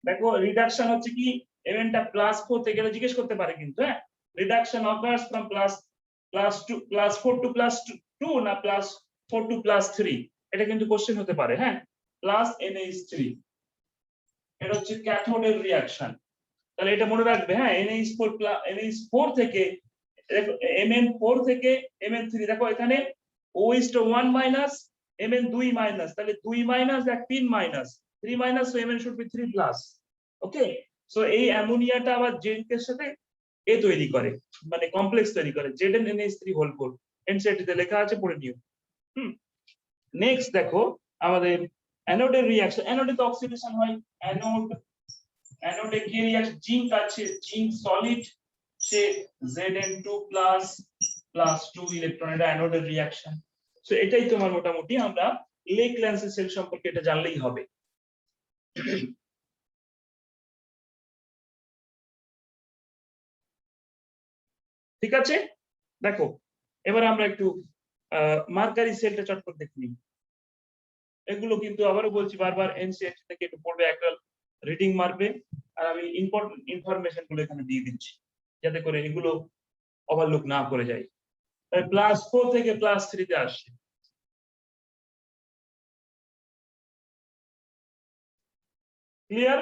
দেখো রিডাকশন হচ্ছে কি, এমএনটা +4 থেকে, এটা জিজ্ঞেস করতে পারে কিন্তু। হ্যাঁ, রিডাকশন অকার্স ফ্রম +4 টু +2 না +4 টু +3, এটা কিন্তু কোশ্চেন হতে পারে। হ্যাঁ, প্লাস NH3, এটা হচ্ছে ক্যাথোডের রিঅ্যাকশন। তাহলে এটা মনে রাখবে। হ্যাঁ, NH4 থেকে Mn4 থেকে Mn3, দেখো এখানে O1 মাইনাস Mn2 মাইনাস, তাহলে 2 মাইনাস এক 3 minus 3 minus, so Mn should be 3 plus. Okay, so এই অ্যামোনিয়াটা আবার জিঙ্কের সাথে এ তৈরি করে, মানে কমপ্লেক্স তৈরি করে, ZnNH3 হোল 4, এনসিইআরটি তে লেখা আছে, পড়ে নিও। নেক্সট দেখো আমাদের অ্যানোডের রিঅ্যাকশন। অ্যানোডে তো অক্সিডেশন হয়, অ্যানোডে কি রিঅ্যাকশন, জিঙ্ক আছে, জিঙ্ক সলিড, সে Zn2 +2 ইলেকট্রন, এটা অ্যানোডের রিঅ্যাকশন। সো এটাই তোমার মোটামুটি, আমরা লেক ল্যান্সের সেল সম্পর্কে এটা জানলেই হবে। ঠিক আছে, দেখো এবার আমরা একটু মার্কারি সেলটা চটপট দেখে নিই। এগুলো কিন্তু আবারও বলছি বারবার, এনসিইআরটি থেকে একটু পড়বে, একটা রিডিং মারবে, আর আমি ইম্পর্টেন্ট ইনফরমেশন গুলো এখানে দিয়ে দিচ্ছি যাতে করে এগুলো ওভারলুক না করে যায়। +4 থেকে +3 তে আসছে। ক্লিয়ার?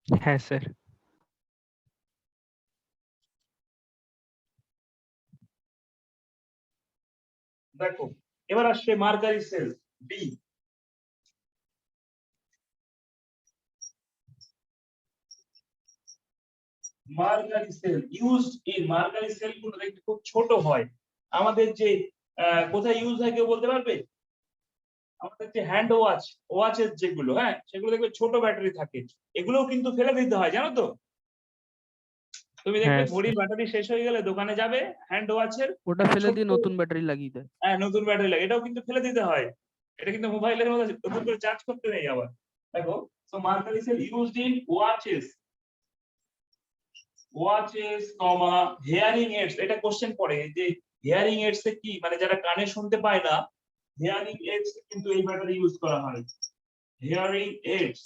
হ্যাঁ স্যার। দেখো এবার আসছে mercury cell B. Mercury cell used in, mercury cell গুলো দেখতে খুব ছোট হয়। আমাদের যে কোথায় ইউজ হয় কেউ বলতে পারবে? আমাদের যে হ্যান্ড ওয়াচের যেগুলো, হ্যাঁ সেগুলো দেখবে ছোট ব্যাটারি থাকে, এগুলোও কিন্তু ফেলে দিতে হয় জানো তো। তুমি দেখবে হ্যাঁ ঘড়ির স্যার, ব্যাটারি শেষ হয়ে গেলে দোকানে যাবে, হ্যান্ড ওয়াচের ওটা ফেলে দিয়ে নতুন ব্যাটারি লাগিয়ে দেয়। হ্যাঁ নতুন ব্যাটারি লাগে, এটাও কিন্তু ফেলে দিতে হয়। এটা কিন্তু মোবাইলের মতো নতুন করে চার্জ করতে নেই আবার। দেখো so mercury cell used in watches comma hearing aids. এটা কোশ্চেন পড়ে যে হিয়ারিং এইডস এ কি, মানে যারা কানে শুনতে পায় না, হিয়ারিং এইডস কিন্তু এই ব্যাটারি ইউজ করা হয়। হিয়ারিং এইডস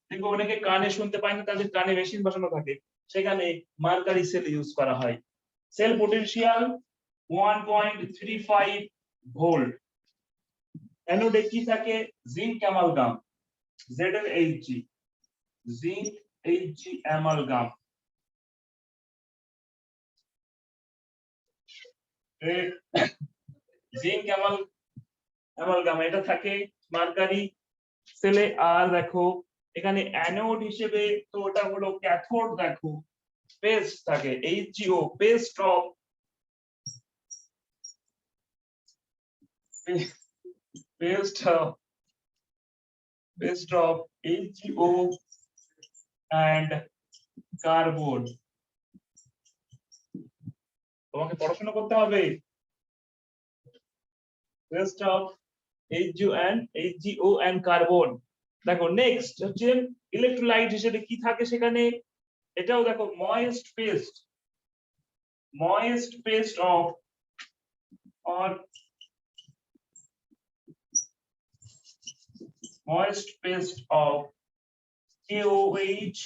দেখো অনেকে কানে শুনতে পায় না, তাদের কানে মেশিন বসানো থাকে, সেখানে মার্কারি সেল ইউজ করা হয়। Sell potential 1.35 volt. অ্যানোডে কি থাকে? Zinc amalgam, ZnHg, zinc Hg amalgam. Zinc amalgam এটা থাকে মার্কারি সেলে। আর দেখো এখানে অ্যানোড হিসেবে তো ওটা হলো ক্যাথোড, দেখো পেস্ট থাকে HgO, paste of HgO and carbon. তোমাকে পড়াশোনা করতে হবে। Paste of HgO and carbon. দেখো নেক্সট হচ্ছে ইলেকট্রোলাইট হিসেবে কি থাকে সেখানে, এটাও দেখো moist paste of or moist paste of KOH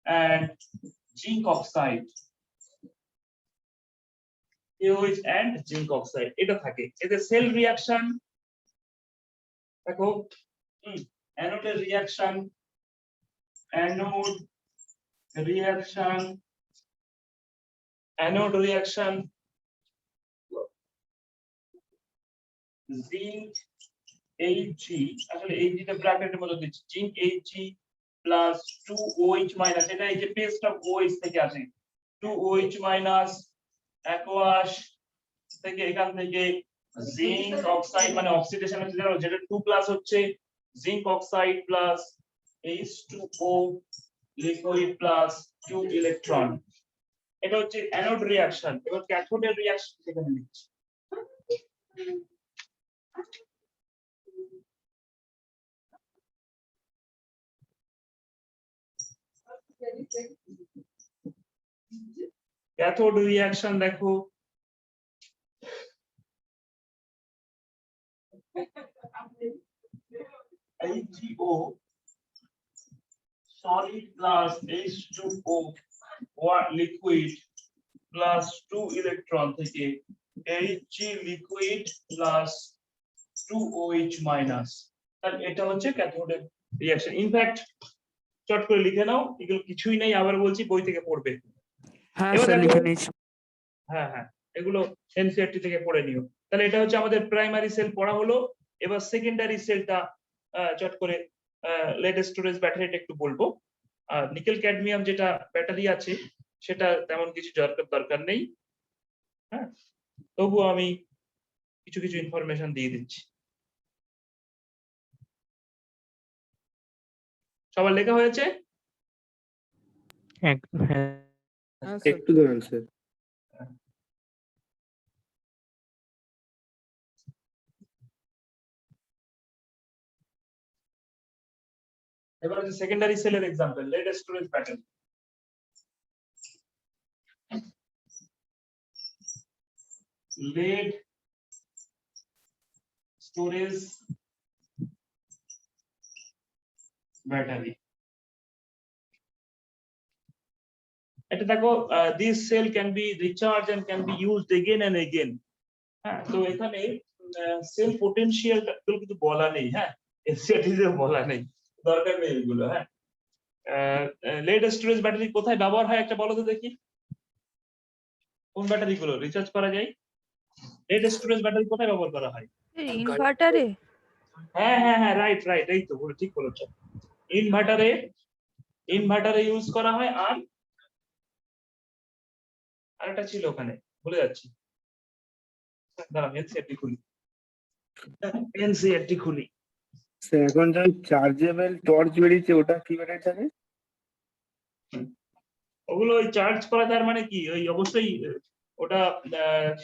and zinc oxide, KOH and zinc oxide এটা থাকে। এতে সেল রিঅ্যাকশন দেখো, অ্যানোডের reaction, anode reaction zinc Hg, আসলে Hg টা ব্র্যাকেটের মধ্যে দিচ্ছি, zinc Hg plus 2OH minus, এটা এই যে পেস্ট অফ OH থেকে আসে, 2OH মাইনাস অ্যাকোয়াস থেকে, এখান থেকে জিঙ্ক অক্সাইড, মানে অক্সিডেশন হচ্ছে যেটা 2 প্লাস হচ্ছে zinc oxide plus H2O liquid plus 2 electron. এটা হচ্ছে অ্যানোড রিঅ্যাকশন। এবার ক্যাথোডের রিঅ্যাকশন সেখানে লিখছি। ক্যাথোড রিঅ্যাকশন দেখো HgO solid plus H2O liquid plus 2 electron থেকে Hg liquid plus 2OH minus। তাহলে এটা হচ্ছে ক্যাথোডের রিঅ্যাকশন। ইনফ্যাক্ট চট করে লিখে নাও, এগুলো কিছুই নেই, আবার বলছি বই থেকে পড়বে। হ্যাঁ এবার স্যার, দেখো, লিখে নিয়েছি। হ্যাঁ এগুলো এনসিইআরটি থেকে পড়ে নিও। তাহলে এটা হচ্ছে আমাদের প্রাইমারি সেল পড়া হলো। এবার সেকেন্ডারি সেলটা চট করে লেড স্টোরেজ ব্যাটারিটা একটু বলবো। আর নিকেল ক্যাডমিয়াম যেটা ব্যাটারি আছে সেটা তেমন কিছু দরকার নেই, হ্যাঁ তবুও আমি কিছু ইনফরমেশন দিয়ে দিচ্ছি। সবার লেখা হয়েছে? হ্যাঁ একটু দাঁড়ান স্যার। এবার হচ্ছে সেকেন্ডারি সেলের example, lead storage battery. lead storage battery। এটা দেখো this cell can be recharge and can be used again and again. হ্যাঁ, তো এখানে সেল পোটেনশিয়াল কিন্তু বলা নেই। হ্যাঁ, এনসিআরটিতে বলা নেই, দরকার নেই এগুলো। হ্যাঁ, লেড স্টোরেজ ব্যাটারি কোথায় ব্যবহার হয় একটা বলো তো দেখি, কোন ব্যাটারি গুলো রিচার্জ করা যায়? লেড স্টোরেজ ব্যাটারি কোথায় ব্যবহার করা হয়? ইনভার্টারে। হ্যাঁ হ্যাঁ হ্যাঁ, রাইট রাইট, এই তো ঠিক বলেছো। ইনভার্টারে ইউজ করা হয়। আর আরেকটা ছিল ওখানে, ভুলে যাচ্ছি, দাঁড়াও এনসিআরটি খুলি। স্যার এখন যে চার্জেবল টর্চ বেরিয়েছে ওটা কি ব্যাটারি থাকে? ওগুলো ওই চার্জ করা, তার মানে কি ওই অবশ্যই ওটা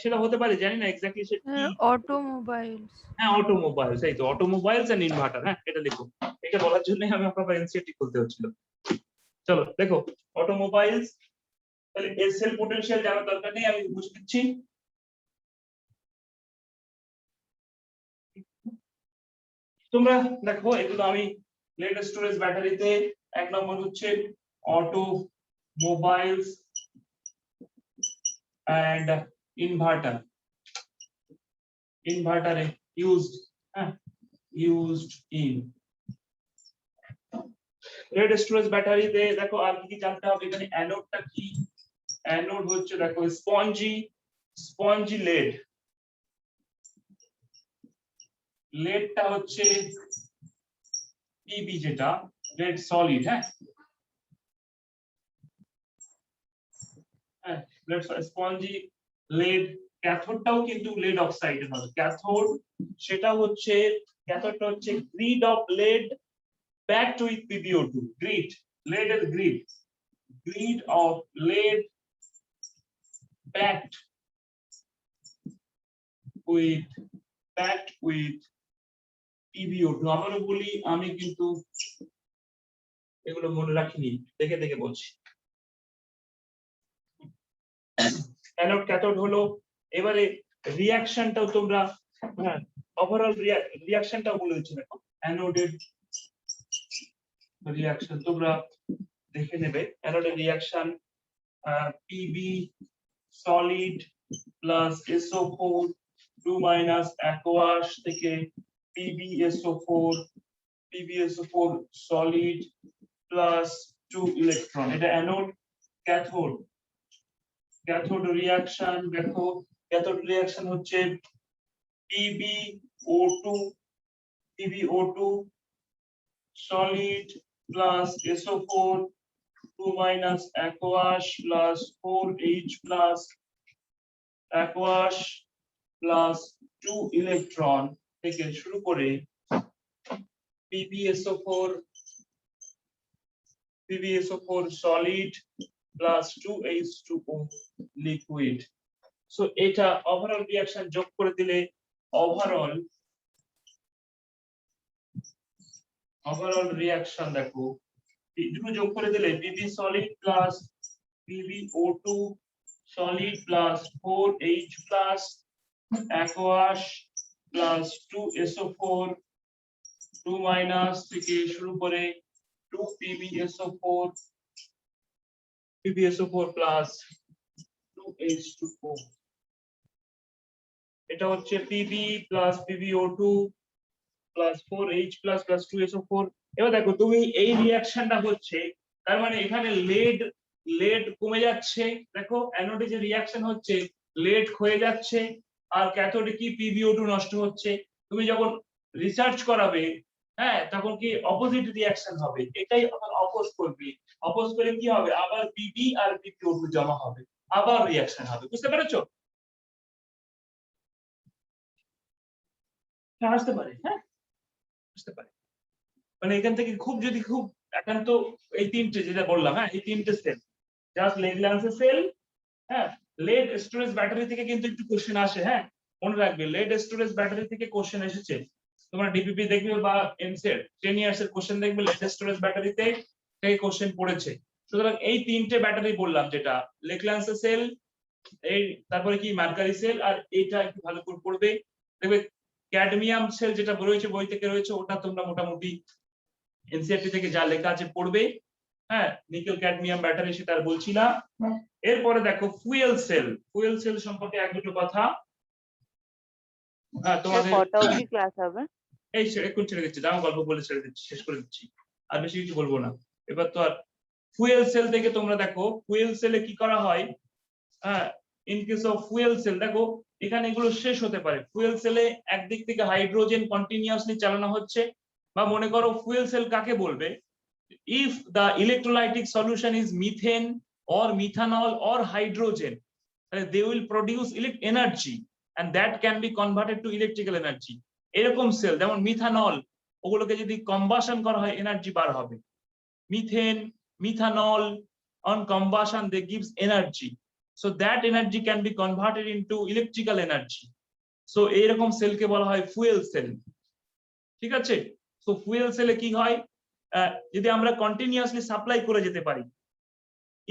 সেটা হতে পারে, জানি না এক্স্যাক্টলি সেটা কি। অটোমোবাইলস। হ্যাঁ, অটোমোবাইলস, এই তো অটোমোবাইলস এন্ড ইনভার্টার। হ্যাঁ, এটা লিখো, এটা বলার জন্য আমি আপনার এনসিআরটি খুলতে হচ্ছিল। চলো দেখো, অটোমোবাইলস, তাহলে এর সেল পোটেনশিয়াল জানার দরকার নেই, আমি বুঝে দিচ্ছি। তোমরা দেখো এগুলো আমি লেড স্টোরেজ ব্যাটারিতে 1 নম্বর হচ্ছে automobiles and inverter used in red storage battery তে দেখো আর কি জানতে হবে এখানে। অ্যানোডটা কি? অ্যানোড হচ্ছে দেখো স্পঞ্জি লেডটা হচ্ছে পিবি, যেটা লেড সলিড। হ্যাঁ, স্পঞ্জি লেড। ক্যাথোডটাও কিন্তু লেড অক্সাইডের হবে ক্যাথোড, সেটা হচ্ছে ক্যাথোডটা হচ্ছে grid of lead packed with PbO2। Grid, লেডের grid of lead packed with PbO2। আবারও বলি, আমি কিন্তু এগুলো মনে রাখিনি, দেখে দেখে বলছি। অ্যানোড ক্যাথোড হলো। এবারে রিঅ্যাকশনটাও তোমরা, হ্যাঁ, ওভারঅল রিঅ্যাকশনটাও বলে দিচ্ছি। দেখো অ্যানোডের রিঅ্যাকশন তোমরা দেখে নেবে। অ্যানোডের reaction Pb solid plus SO4 2 aqueous থেকে PbSO4 সলিড প্লাস 2 ইলেকট্রন। এটা অ্যানোড। ক্যাথোড রিঅ্যাকশন দেখো, ক্যাথোড রিঅ্যাকশন হচ্ছে PbO2 solid plus SO4 2 aqueous plus 4H plus aqueous plus 2 electron থেকে শুরু করে PbSO4 solid plus 2H2O liquid। So এটা overall reaction যোগ করে দিলে ওভারঅল রিঅ্যাকশন দেখো, দুটো যোগ করে দিলে Pb solid plus PbO2 solid plus 4H plus aqueous plus 2SO4 2 থেকে শুরু করে 2 PbSO4 plus 2H2O। এটা হচ্ছে Pb plus PbO2 plus 4H plus 2SO4। এবার দেখো তুমি এই রিঅ্যাকশনটা হচ্ছে, তার মানে এখানে লেড কমে যাচ্ছে। দেখো অ্যানোডে যে রিঅ্যাকশন হচ্ছে লেড ক্ষয়ে যাচ্ছে, আর ক্যাথোডে কি PbO2 নষ্ট হচ্ছে। তুমি যখন রিসার্চ করাবে, হ্যাঁ, তখন কি অপোজিট রিঅ্যাকশন হবে, এটাই অপোজ করবে। অপোজ করে কি হবে, আবার Pb আর PbO2 জমা হবে, আবার রিঅ্যাকশন হবে। বুঝতে পেরেছো? আসতে পারে, হ্যাঁ, বুঝতে পারে। মানে এখান থেকে খুব একান্ত এই তিনটে যেটা বললাম, হ্যাঁ, এই তিনটে সেল, জাস্ট লেড ল্যান্সের সেল। হ্যাঁ, লেড স্টোরেজ ব্যাটারি থেকে কিন্তু একটু কোশ্চেন আসে। হ্যাঁ, মনে রাখবে লেড স্টোরেজ ব্যাটারি থেকে কোশ্চেন এসেছে। তোমরা ডিপিপি দেখবে বা এমসেট 10 ইয়ার্স এর কোশ্চেন দেখবে, লেড স্টোরেজ ব্যাটারিতে থেকে কোশ্চেন পড়েছে। সুতরাং এই তিনটে ব্যাটারি বললাম, যেটা লেড ল্যান্সের সেল, এই তারপরে কি মার্কারি সেল, আর এইটা একটু ভালো করে পড়বে। দেখবে ক্যাডমিয়াম সেল যেটা রয়েছে বই থেকে রয়েছে, ওটা তোমরা মোটামুটি এনসিআরটি থেকে যা লেখা আছে পড়বে। হ্যাঁ, নিকেল ক্যাডমিয়াম ব্যাটারি সেটা আর বলছি না। এরপরে দেখো ফুয়েল সেল সম্পর্কে এক দুটো কথা। হ্যাঁ, তোমাদের কটা অবধি ক্লাস হবে? এই এখন ছেড়ে দিচ্ছি, দাঁড়াও, গল্প বলে ছেড়ে দিচ্ছি, শেষ করে দিচ্ছি, আর বেশি কিছু বলবো না। এবার তো আর ফুয়েল সেল থেকে তোমরা দেখো ফুয়েল সেলে কি করা হয়। হ্যাঁ, in case of fuel cell দেখো এখানে এগুলো শেষ হতে পারে। ফুয়েল সেলে একদিক থেকে হাইড্রোজেন কন্টিনিউয়াসলি চালানো হচ্ছে, বা মনে করো ফুয়েল সেল কাকে বলবে, if the electrolytic solution is methane or methanol or hydrogen, they will produce energy and that can be converted to electrical energy. এরকম সেল যেমন মিথানল, ওগুলোকে যদি কম্বাসন করা হয় এনার্জি বার হবে। Methane, methanol on combustion they gives energy, so that energy can be converted into electrical energy. So এরকম সেলকে বলা হয় ফুয়েল সেল। ঠিক আছে, সো ফুয়েল সেলে কি হয়, যদি আমরা কন্টিনিউয়াসলি সাপ্লাই করে যেতে পারি,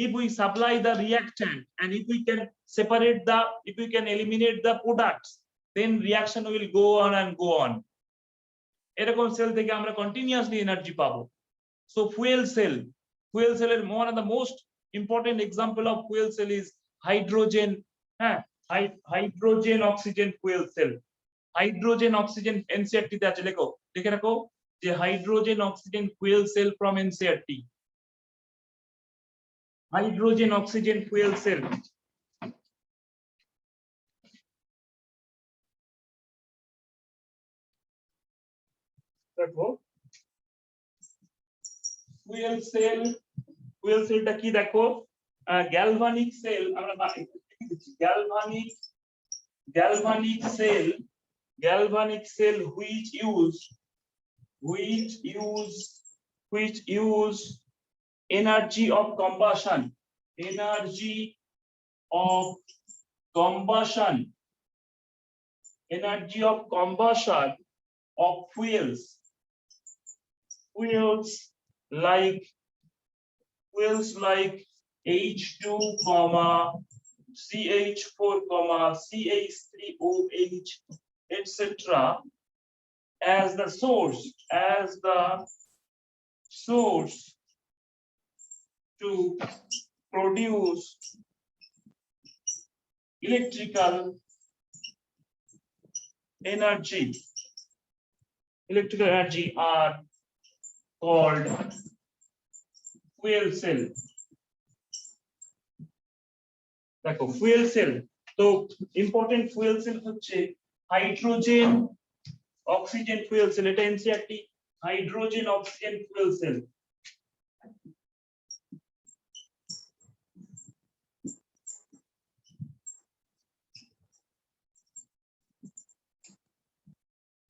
if we supply the reactant and if we can separate the, if we can eliminate the products, then reaction will go on and go on. এরকম সেল থেকে আমরা কন্টিনিউয়াসলি এনার্জি পাবো। সো ফুয়েল সেল এর one of the most important example of fuel cell is hydrogen, হ্যাঁ, hydrogen oxygen fuel sell. Hydrogen oxygen NCERT তে আছে, লিখে রাখো যে hydrogen oxygen fuel sell from NCERT. Hydrogen oxygen fuel sell. দেখো fuel সেলটা কি দেখো, গ্যালভানিক সেল, আমরা galvanic cell which use energy of combustion of fuels like H2, CH4, CH3OH, etc. as the source to produce electrical energy are called fuel cell. দেখো fuel cell তো important fuel cell হচ্ছে hydrogen oxygen fuel sell, এটা NCERT hydrogen oxygen fuel sell.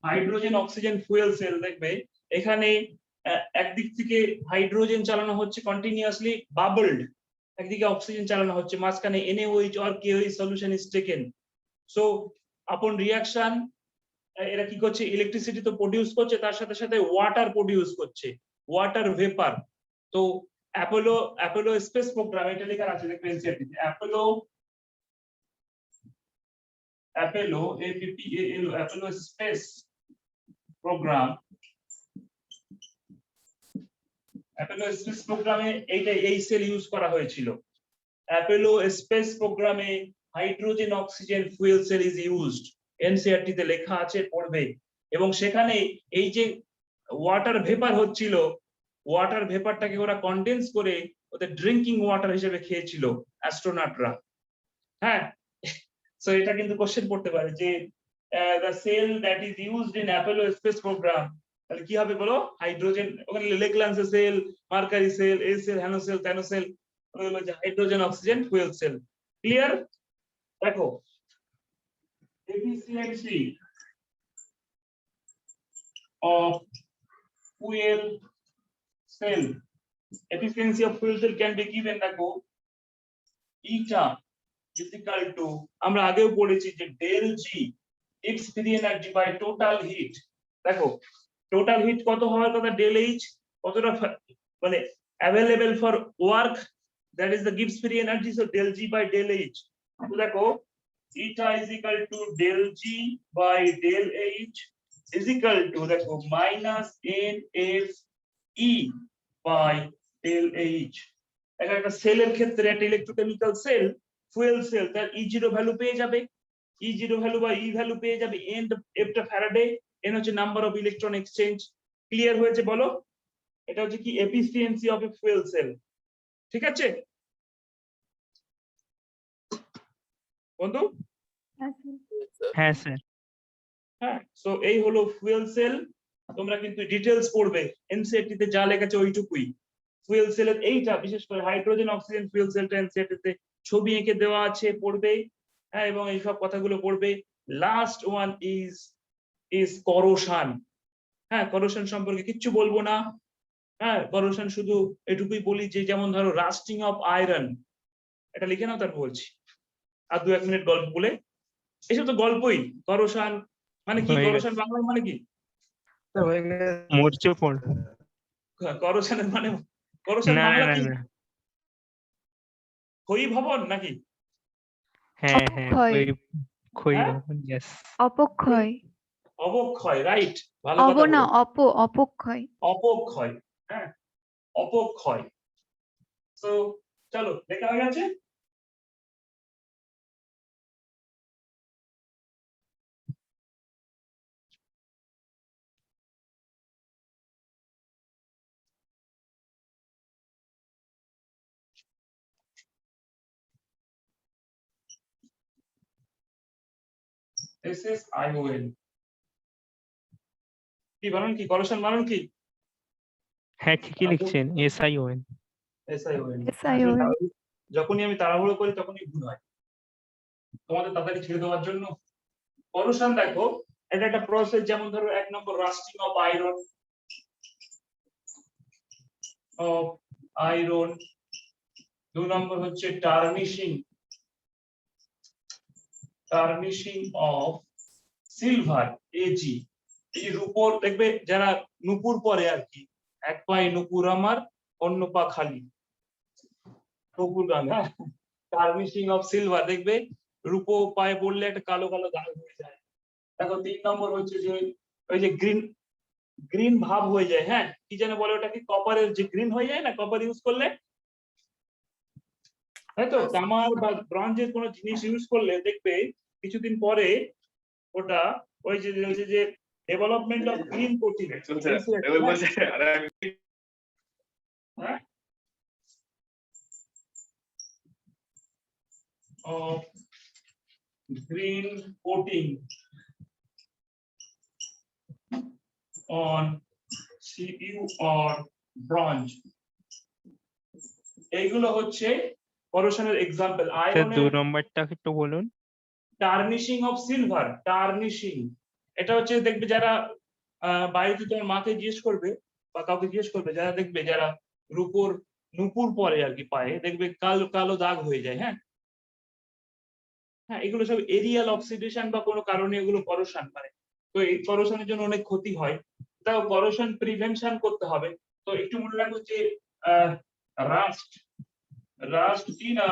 Hydrogen oxygen fuel sell দেখবে এখানে একদিক থেকে hydrogen চালানো হচ্ছে কন্টিনিউয়াসলি বাবলড, একদিকে অক্সিজেন চালানো হচ্ছে, মাঝখানে NaOH or KOH solution is taken. So আপন রিঅ্যাকশন এরা কি করছে, ইলেকট্রিসিটি তো প্রডিউস করছে, তার সাথে সাথে ওয়াটার প্রডিউস করছে, ওয়াটার ভেপার। তো অ্যাপোলো স্পেস প্রোগ্রাম, এটা লেখা আছে দেখবেন এনসিআরটি তে, Apollo space programme, Apollo space প্রোগ্রামে এই সেল ইউজ করা হয়েছিল। অ্যাপোলো স্পেস প্রোগ্রামে hydrogen oxygen fuel cell is used, NCERT তে লেখা আছে, পড়বে। এবং সেখানে এই যে ওয়াটার ভেপার হচ্ছিল, ওয়াটার ভেপারটাকে ওরা কনডেন্স করে ওদের ড্রিঙ্কিং ওয়াটার হিসেবে খেয়েছিল অ্যাস্ট্রোনটরা। হ্যাঁ, সো এটা কিন্তু কোশ্চেন পড়তে পারে যে the cell that is used in Apollo space program, তাহলে কি হবে বলো, হাইড্রোজেন, ওখানে লেকল্যান্স সেল, মার্কারি সেল, এই সেল, হ্যানো সেল, ত্যানো সেল, ওগুলো যে hydrogen oxygen fuel sell. Clear? দেখো efficiency of fuel cell, efficiency of fuel cell can be given, দেখো eta is equal to, আমরা আগেও পড়েছি যে del G gives free energy by total heat। দেখো total hit কত হওয়ার কথা, del H কতটা মানে available for work, that is the gives free energy, so del G by del H। তো দেখো eta is equal to del G by del H is equal to, দেখো minus NFE by LH একটা সেলের ক্ষেত্রে একটা electrochemical sell fuel cell তার E0 value পেয়ে যাবে E0 ভ্যালু বা E ভ্যালু পেয়ে যাবে n টা ফ্যারাডে n হচ্ছে number of electron exchange clear হয়েছে বলো এটা হচ্ছে কি efficiency of A fuel cell ঠিক আছে বন্ধু হ্যাঁ স্যার হ্যাঁ সো এই হলো ফুয়েল সেল তোমরা কিন্তু ডিটেইলস পড়বে এনসিইআরটি তে যা লেখা আছে ওইটুকুই ফুয়েল সেলের এইটা বিশেষ করে হাইড্রোজেন অক্সিজেন ফুয়েল সেলটা এনসিইআরটি তে ছবি এঁকে দেওয়া আছে পড়বে হ্যাঁ এবং এই সব কথাগুলো পড়বে লাস্ট ওয়ান ইজ করোশন হ্যাঁ করোশন সম্পর্কে কিচ্ছু বলবো না হ্যাঁ করোশন শুধু এটুকুই বলি যে যেমন ধরো রাস্টিং অফ আয়রন এটা লিখে নাও তারপর বলছি আর 2-1 মিনিট গল্প বলে এসব তো গল্পই করোশন মানে কি করোশন বাংলা মানে কি মরচে পড় করোশনের মানে করোশন না বাংলা না কি না ক্ষয়ী ভবন নাকি হ্যাঁ হ্যাঁ অপক্ষয়। ক্ষয়ী হ্যাঁ? ভবন ইয়েস অপক্ষয় অবক্ষয় রাইট ভালো অব কথা না বলেছো অপক্ষয় অপক্ষয় হ্যাঁ অপক্ষয় তো চলো দেখা হয়ে গেছে SSION কি বানান কি করোশন বানান কি হ্যাঁ ঠিকই লিখছেন SION SION SION যখনই আমি তাড়াহুড়ো করি তখনই ভুল হয় তোমাদের তাড়াতাড়ি ছেড়ে দেওয়ার জন্য করোশন দেখো এটা একটা প্রসেস যেমন ধরো 1 নম্বর রাস্টিং অফ আয়রন 2 নম্বর হচ্ছে টার্নিশিং অফ সিলভার AG এই রূপোর দেখবে যারা নুপুর পরে আর কি এক পায়ে নুপুর আমার অন্য পা খালি নুপুর গান হ্যাঁ টার্নিশিং অফ সিলভার দেখবে রূপো পায়ে পড়লে একটা কালো কালো দাগ হয়ে যায় দেখো 3 নম্বর হচ্ছে যে ওই যে গ্রিন ভাব হয়ে যায় হ্যাঁ কি যেন বলে ওটা কি কপারের যে গ্রিন হয়ে যায় না কপার ইউজ করলে তাই তো তামার বা ব্রঞ্জের কোনো জিনিস ইউজ করলে দেখবে কিছুদিন পরে ওটা ওই যে ডেভেলপমেন্ট অফ গ্রিন কোটিং হ্যাঁ of green coating on CPU or bronze এইগুলো হচ্ছে করোশনের এক্সাম্পল স্যার আয়রনের 2 নম্বরটা একটু বলুন টার্নিশিং অফ সিলভার টার্নিশিং এটা হচ্ছে দেখবে যারা বাড়িতে তোমার মাকে জিজ্ঞেস করবে বা কাউকে জিজ্ঞেস করবে যারা দেখবে যারা নুপুর পরে আর কি পায়ে দেখবে কালো কালো দাগ হয়ে যায় হ্যাঁ হ্যাঁ এগুলো সব এরিয়াল অক্সিডেশন বা কোনো কারণে এগুলো করোশন মানে তো এই করোশনের জন্য অনেক ক্ষতি হয় তাও করোশন প্রিভেনশন করতে হবে তো একটু মনে রাখো যে রাস্ট কি না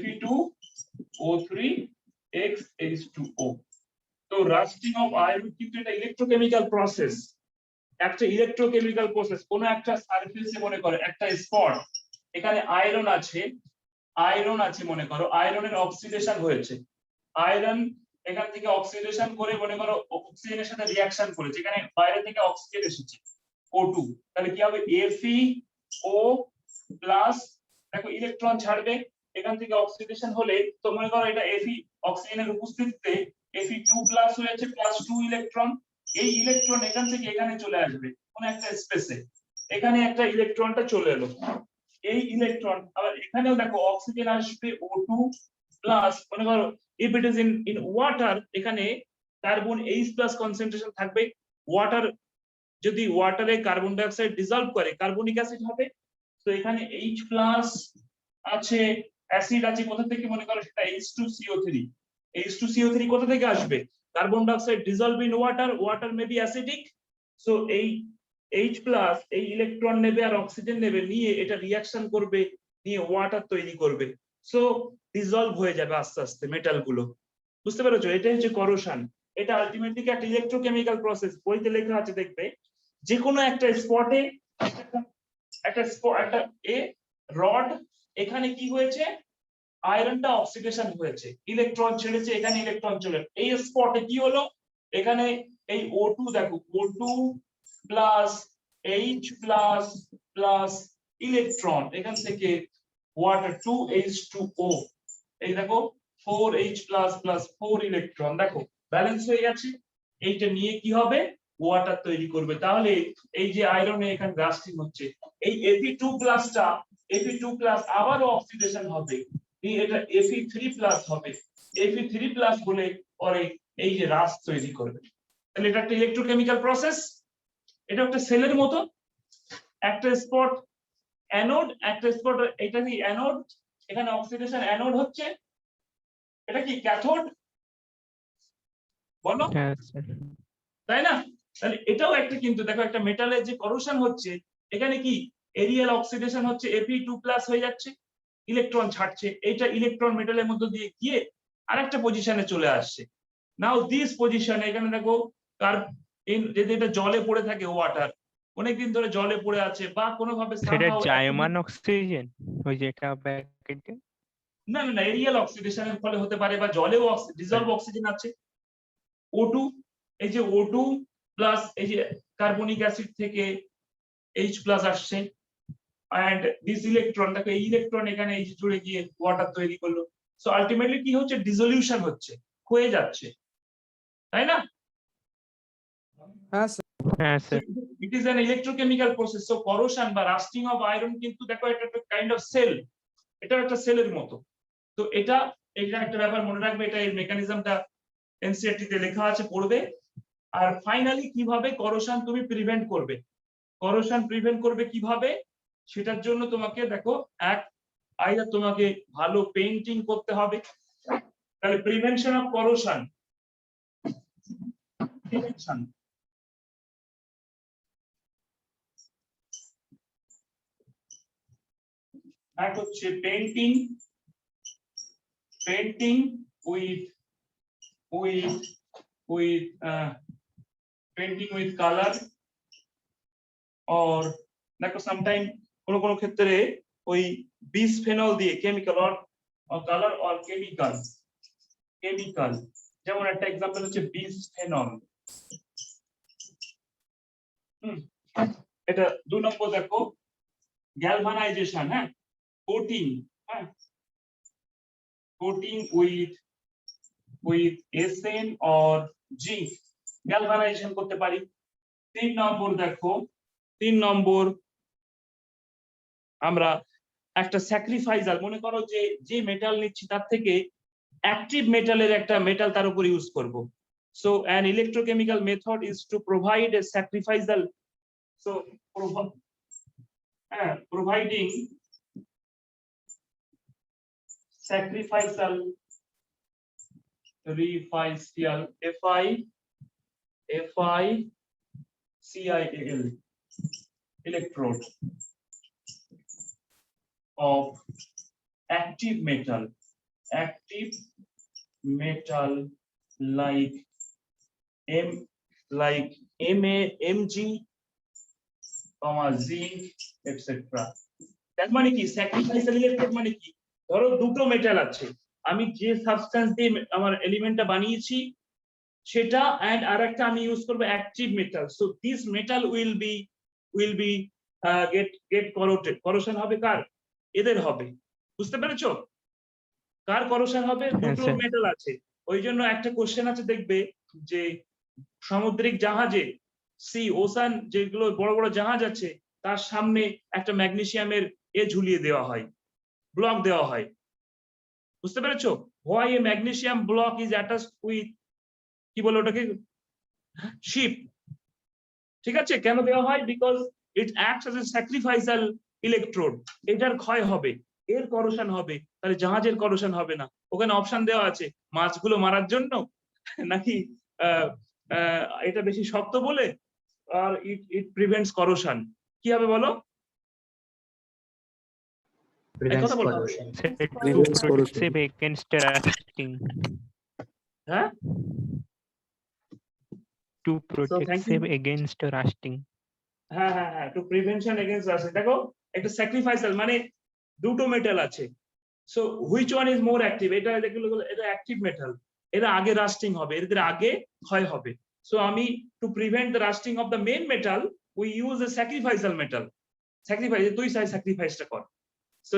Fe2O3X-H2O তো রাস্টিং অফ আয়রন কিন্তু এটা ইলেকট্রোকেমিক্যাল প্রসেস একটা ইলেকট্রোকেমিক্যাল প্রসেস কোনো একটা সারফেসে মনে করো একটা স্পট এখানে আয়রন আছে মনে করো আয়রনের অক্সিডেশন হয়েছে আয়রন এখান থেকে অক্সিডেশন করে মনে করো অক্সিজেনের সাথে রিঅ্যাকশন করেছে এখানে বাইরে থেকে অক্সিজেন এসেছে O2 তাহলে কি হবে FeO প্লাস দেখো ইলেকট্রন ছাড়বে এখান থেকে অক্সিডেশন হলে তো মনে করো এটা Fe অক্সিজেনের উপস্থিতিতে Fe2 প্লাস হয়েছে প্লাস 2 ইলেকট্রন এই ইলেকট্রন এখান থেকে এখানে চলে আসবে কোন একটা স্পেসে এখানে একটা ইলেকট্রনটা চলে এলো এই ইলেকট্রন আবার এখানেও দেখো অক্সিজেন আসবে O2 প্লাস মনে করো if it is in water এখানে কার্বন H প্লাস কনসেন্ট্রেশন থাকবে ওয়াটার যদি ওয়াটারে কার্বন ডাই অক্সাইড ডিসলভ করে কার্বনিক অ্যাসিড হবে তো এখানে H প্লাস আছে অ্যাসিড আছে কোথা থেকে মনে করো সেটা H2CO3 কোথা থেকে আসবে carbon dioxide dissolve in water may be acidic so এই H প্লাস এই ইলেকট্রন নেবে আর অক্সিজেন নেবে নিয়ে এটা রিঅ্যাকশন করবে নিয়ে ওয়াটার তৈরি করবে সো ডিসলভ হয়ে যাবে আস্তে আস্তে মেটাল গুলো বুঝতে পেরেছো এটা হচ্ছে করোশন এটা আলটিমেটলি একটা ইলেকট্রোকেমিক্যাল প্রসেস বইতে লেখা আছে দেখবে যে কোনো একটা স্পটে একটা এ রড, এখানে কি হয়েছে, আয়রনটা অক্সিডেশন হয়েছে, ইলেকট্রন ছেড়েছে, এখানে ইলেকট্রন চলে, এই স্পটে কি হলো, এখানে এই O2 দেখো, O2 plus H plus plus electron, এখান থেকে ওয়াটার 2H2O, এই দেখো 4H প্লাস প্লাস 4 ইলেকট্রন, দেখো ব্যালেন্স হয়ে গেছে। এইটা নিয়ে কি হবে, ওয়াটার তৈরি করবে। তাহলে এই যে আয়রনে এখানে রাস্টিং হচ্ছে, এই Fe2 প্লাসটা, Fe2 প্লাস আবারও অক্সিডেশন হবে, এটা Fe3 প্লাস হবে, Fe3 প্লাস বলে পরে এই যে রাস্ট তৈরি করবে। তাহলে এটা একটা ইলেকট্রোকেমিক্যাল প্রসেস, এটা একটা সেলের মতো, একটা স্পট অ্যানোড, একটা স্পট, এটা কি অ্যানোড, এখানে অক্সিডেশন অ্যানোড হচ্ছে, এটা কি ক্যাথোড, বলো তাই না? তাহলে এটাও একটা, কিন্তু দেখো একটা মেটালের যে করোশন হচ্ছে, এখানে কি এরিয়াল অক্সিডেশন হচ্ছে, Fe2 প্লাস হয়ে যাচ্ছে, ইলেকট্রন ছাড়ছে, এইটা ইলেকট্রন মেটালের মধ্যে দিয়ে গিয়ে আরেকটা পজিশনে চলে আসছে। নাও দিস পজিশন, এখানে দেখো তার যদি এটা জলে পড়ে থাকে, ওয়াটার অনেকদিন ধরে জলে পড়ে আছে বা কোনো ভাবে সেটা জায়মান অক্সিজেন, ওই যেটা ব্যাকেটে, না না না, এরিয়াল অক্সিডেশনের ফলে হতে পারে, বা জলেও ডিজলভ অক্সিজেন আছে, O2, এই যে O2 প্লাস এই যে কার্বনিক অ্যাসিড থেকে H প্লাস আসছে, এন্ড দিস ইলেকট্রন, দেখো এই ইলেকট্রন এখানে এই যে জুড়ে গিয়ে ওয়াটার তৈরি করলো। সো আলটিমেটলি কি হচ্ছে, ডিসলিউশন হচ্ছে, হয়ে যাচ্ছে, তাই না? হ্যাঁ sir. It is an electrochemical process. So corrosion বা রাস্টিং অফ আয়রন কিন্তু দেখো এটা একটা কাইন্ড অফ সেল, এটা একটা সেলের মতো। তো এটা একটা ব্যাপার মনে রাখবে, এটা এর মেকানিজমটা এনসিইআরটি তে লেখা আছে, পড়বে। আর ফাইনালি কিভাবে করোশন তুমি প্রিভেন্ট করবে, করোশন প্রিভেন্ট করবে কিভাবে, সেটার জন্য তোমাকে দেখো আইদার তোমাকে ভালো পেইন্টিং করতে হবে, তাহলে প্রিভেনশন অফ করোশন, প্রিভেনশন এক হচ্ছে painting, painting with painting with colour, or দেখো সামটাইম কোন কোন ক্ষেত্রে ওই বিসফেনল দিয়ে chemical or colour or chemical, যেমন একটা এক্সাম্পল হচ্ছে বিসফেনল। এটা 2 নম্বর দেখো গ্যালভানাইজেশন, হ্যাঁ, কোটিং, হ্যাঁ, coating with SN or zinc, galvanization করতে পারি। 3 নম্বর দেখো, 3 নম্বর আমরা একটা স্যাক্রিফাইসার, মনে করো যে মেটাল নিচ্ছি তার থেকে অ্যাক্টিভ মেটালের একটা মেটাল তার উপর ইউজ করব। So an electrochemical method is to provide a sacrificial, so providing sacrificial FICIAL electrode of active metal like Mg, zinc, etc. তার মানে কি স্যাক্রিফাইসাল ইলেকট্রোড মানে কি, ধরো দুটো মেটাল আছে, আমি যে সাবস্টেন্স দিয়ে আমার এলিমেন্টটা বানিয়েছি সেটা, এন্ড আরেকটা আমি ইউজ করব active metal. So this metal will be get corroded, corrosion হবে কার, এদের হবে, বুঝতে পেরেছো? কার করোশন হবে, দুটো মেটাল আছে। ওই জন্য একটা কোশ্চেন আছে দেখবে যে সামুদ্রিক জাহাজে, ওশান যেগুলো বড় বড় জাহাজ আছে তার সামনে একটা ম্যাগনেসিয়ামের ঝুলিয়ে দেওয়া হয়, ব্লক দেওয়া হয়, বুঝতে পেরেছো? Why a magnesium block is attached with, কি বলে ওটাকে, শিপ, ঠিক আছে? কেন দেওয়া হয়? Because it acts as a sacrificial electrode, এটার ক্ষয় হবে, এর করোশন হবে, তাহলে জাহাজের করোশন হবে না। ওখানে অপশন দেওয়া আছে মাছগুলো মারার জন্য, নাকি এটা বেশি শক্ত বলে, আর ইট প্রিভেন্টস করোশন, কি হবে বলো? Prevents corrosion. Save against rusting. হ্যাঁ, To protect, thank you. save against rusting. হ্যাঁ হ্যাঁ হ্যাঁ, টু প্রিভেনশন এগেইনস্ট রাস্ট। দেখো একটা স্যাক্রিফাইসাল মানে দুটো মেটাল আছে, so which one is more active, এটা এটা অ্যাক্টিভ মেটাল, এরা আগে রাস্টিং হবে, এদের আগে ক্ষয় হবে। সো আমি to prevent the rusting of the main metal we use a sacrificial metal, sacrifice তুই স্যাক্রিফাইসটা কর। So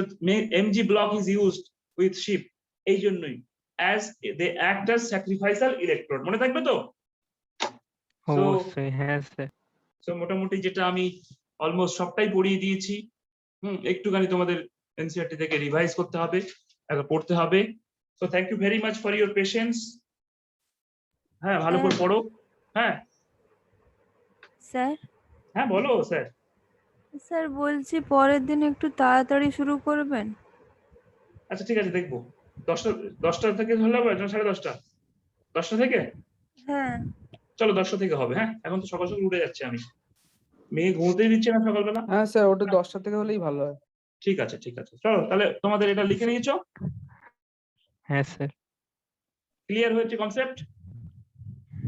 mg block is used with ship, এই জন্যই as they act as sacrificial electrode, মনে থাকবে তো? অবশ্যই হ্যাঁ স্যার। সো মোটামুটি যেটা আমি অলমোস্ট সবটাই পড়িয়ে দিয়েছি, একটুখানি তোমাদের এনসিইআরটি থেকে রিভাইজ করতে হবে, একবার পড়তে হবে। So thank you very much for your patience. হ্যাঁ ভালো করে পড়ো। হ্যাঁ স্যার হ্যাঁ বলো স্যার। স্যার বলছি পরের দিন একটু তাড়াতাড়ি শুরু করবেন। আচ্ছা ঠিক আছে, দেখবো 10টা থেকে হলে হবে, 10:30? 10টা থেকে? হ্যাঁ চলো 10টা থেকে হবে। হ্যাঁ এখন তো সকাল সকাল উঠে যাচ্ছে, আমি মেয়ে ঘুমোতেই দিচ্ছে না সকালবেলা। হ্যাঁ স্যার, ওটা 10টা থেকে হলেই ভালো হয়। ঠিক আছে ঠিক আছে, চলো তাহলে তোমাদের এটা লিখে নিয়েছো? হ্যাঁ স্যার। ক্লিয়ার হয়েছে কনসেপ্ট?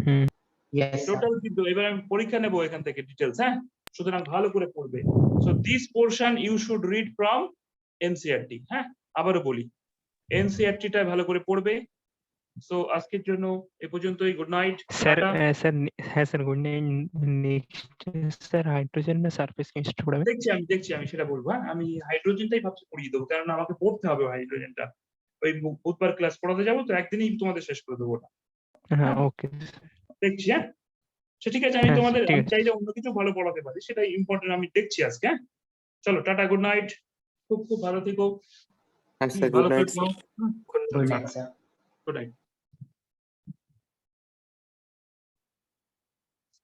হুম। Yes, sir. টোটাল কিন্তু এবার আমি পরীক্ষা নেবো এখান থেকে ডিটেলস। হ্যাঁ সুতরাং ভালো করে পড়বে। So this portion you should read from NCERT. হ্যাঁ আবারও বলি, এনসিইআরটিটা ভালো করে পড়বে। সো আজকের জন্য এ পর্যন্তই। গুড নাইট স্যার স্যার হ্যাঁ sir, good night. Next sir hydrogen না সারফেস কেমিস্ট্রি পড়াবেন? দেখছি আমি সেটা বলবো। হ্যাঁ আমি হাইড্রোজেনটাই ভাবছি পড়িয়ে দেবো, কারণ আমাকে পড়তে হবে হাইড্রোজেনটা। ওই বুধবার ক্লাস পড়াতে যাবো তো, একদিনেই তোমাদের শেষ করে দেবো ওটা। হ্যাঁ ওকে। দেখছি। হ্যাঁ সে ঠিক আছে, আমি হ্যাঁ, তোমাদের ঠিক আমি আছে। চাইলে অন্য কিছু ভালো পড়াতে পারি, সেটাই ইম্পর্টেন্ট, আমি দেখছি আজকে। হ্যাঁ চলো টাটা, গুড নাইট, খুব খুব ভালো থেকো। হ্যাঁ স্যার, ভালো গুড নাইট থেকো। Good night, sir. Good night.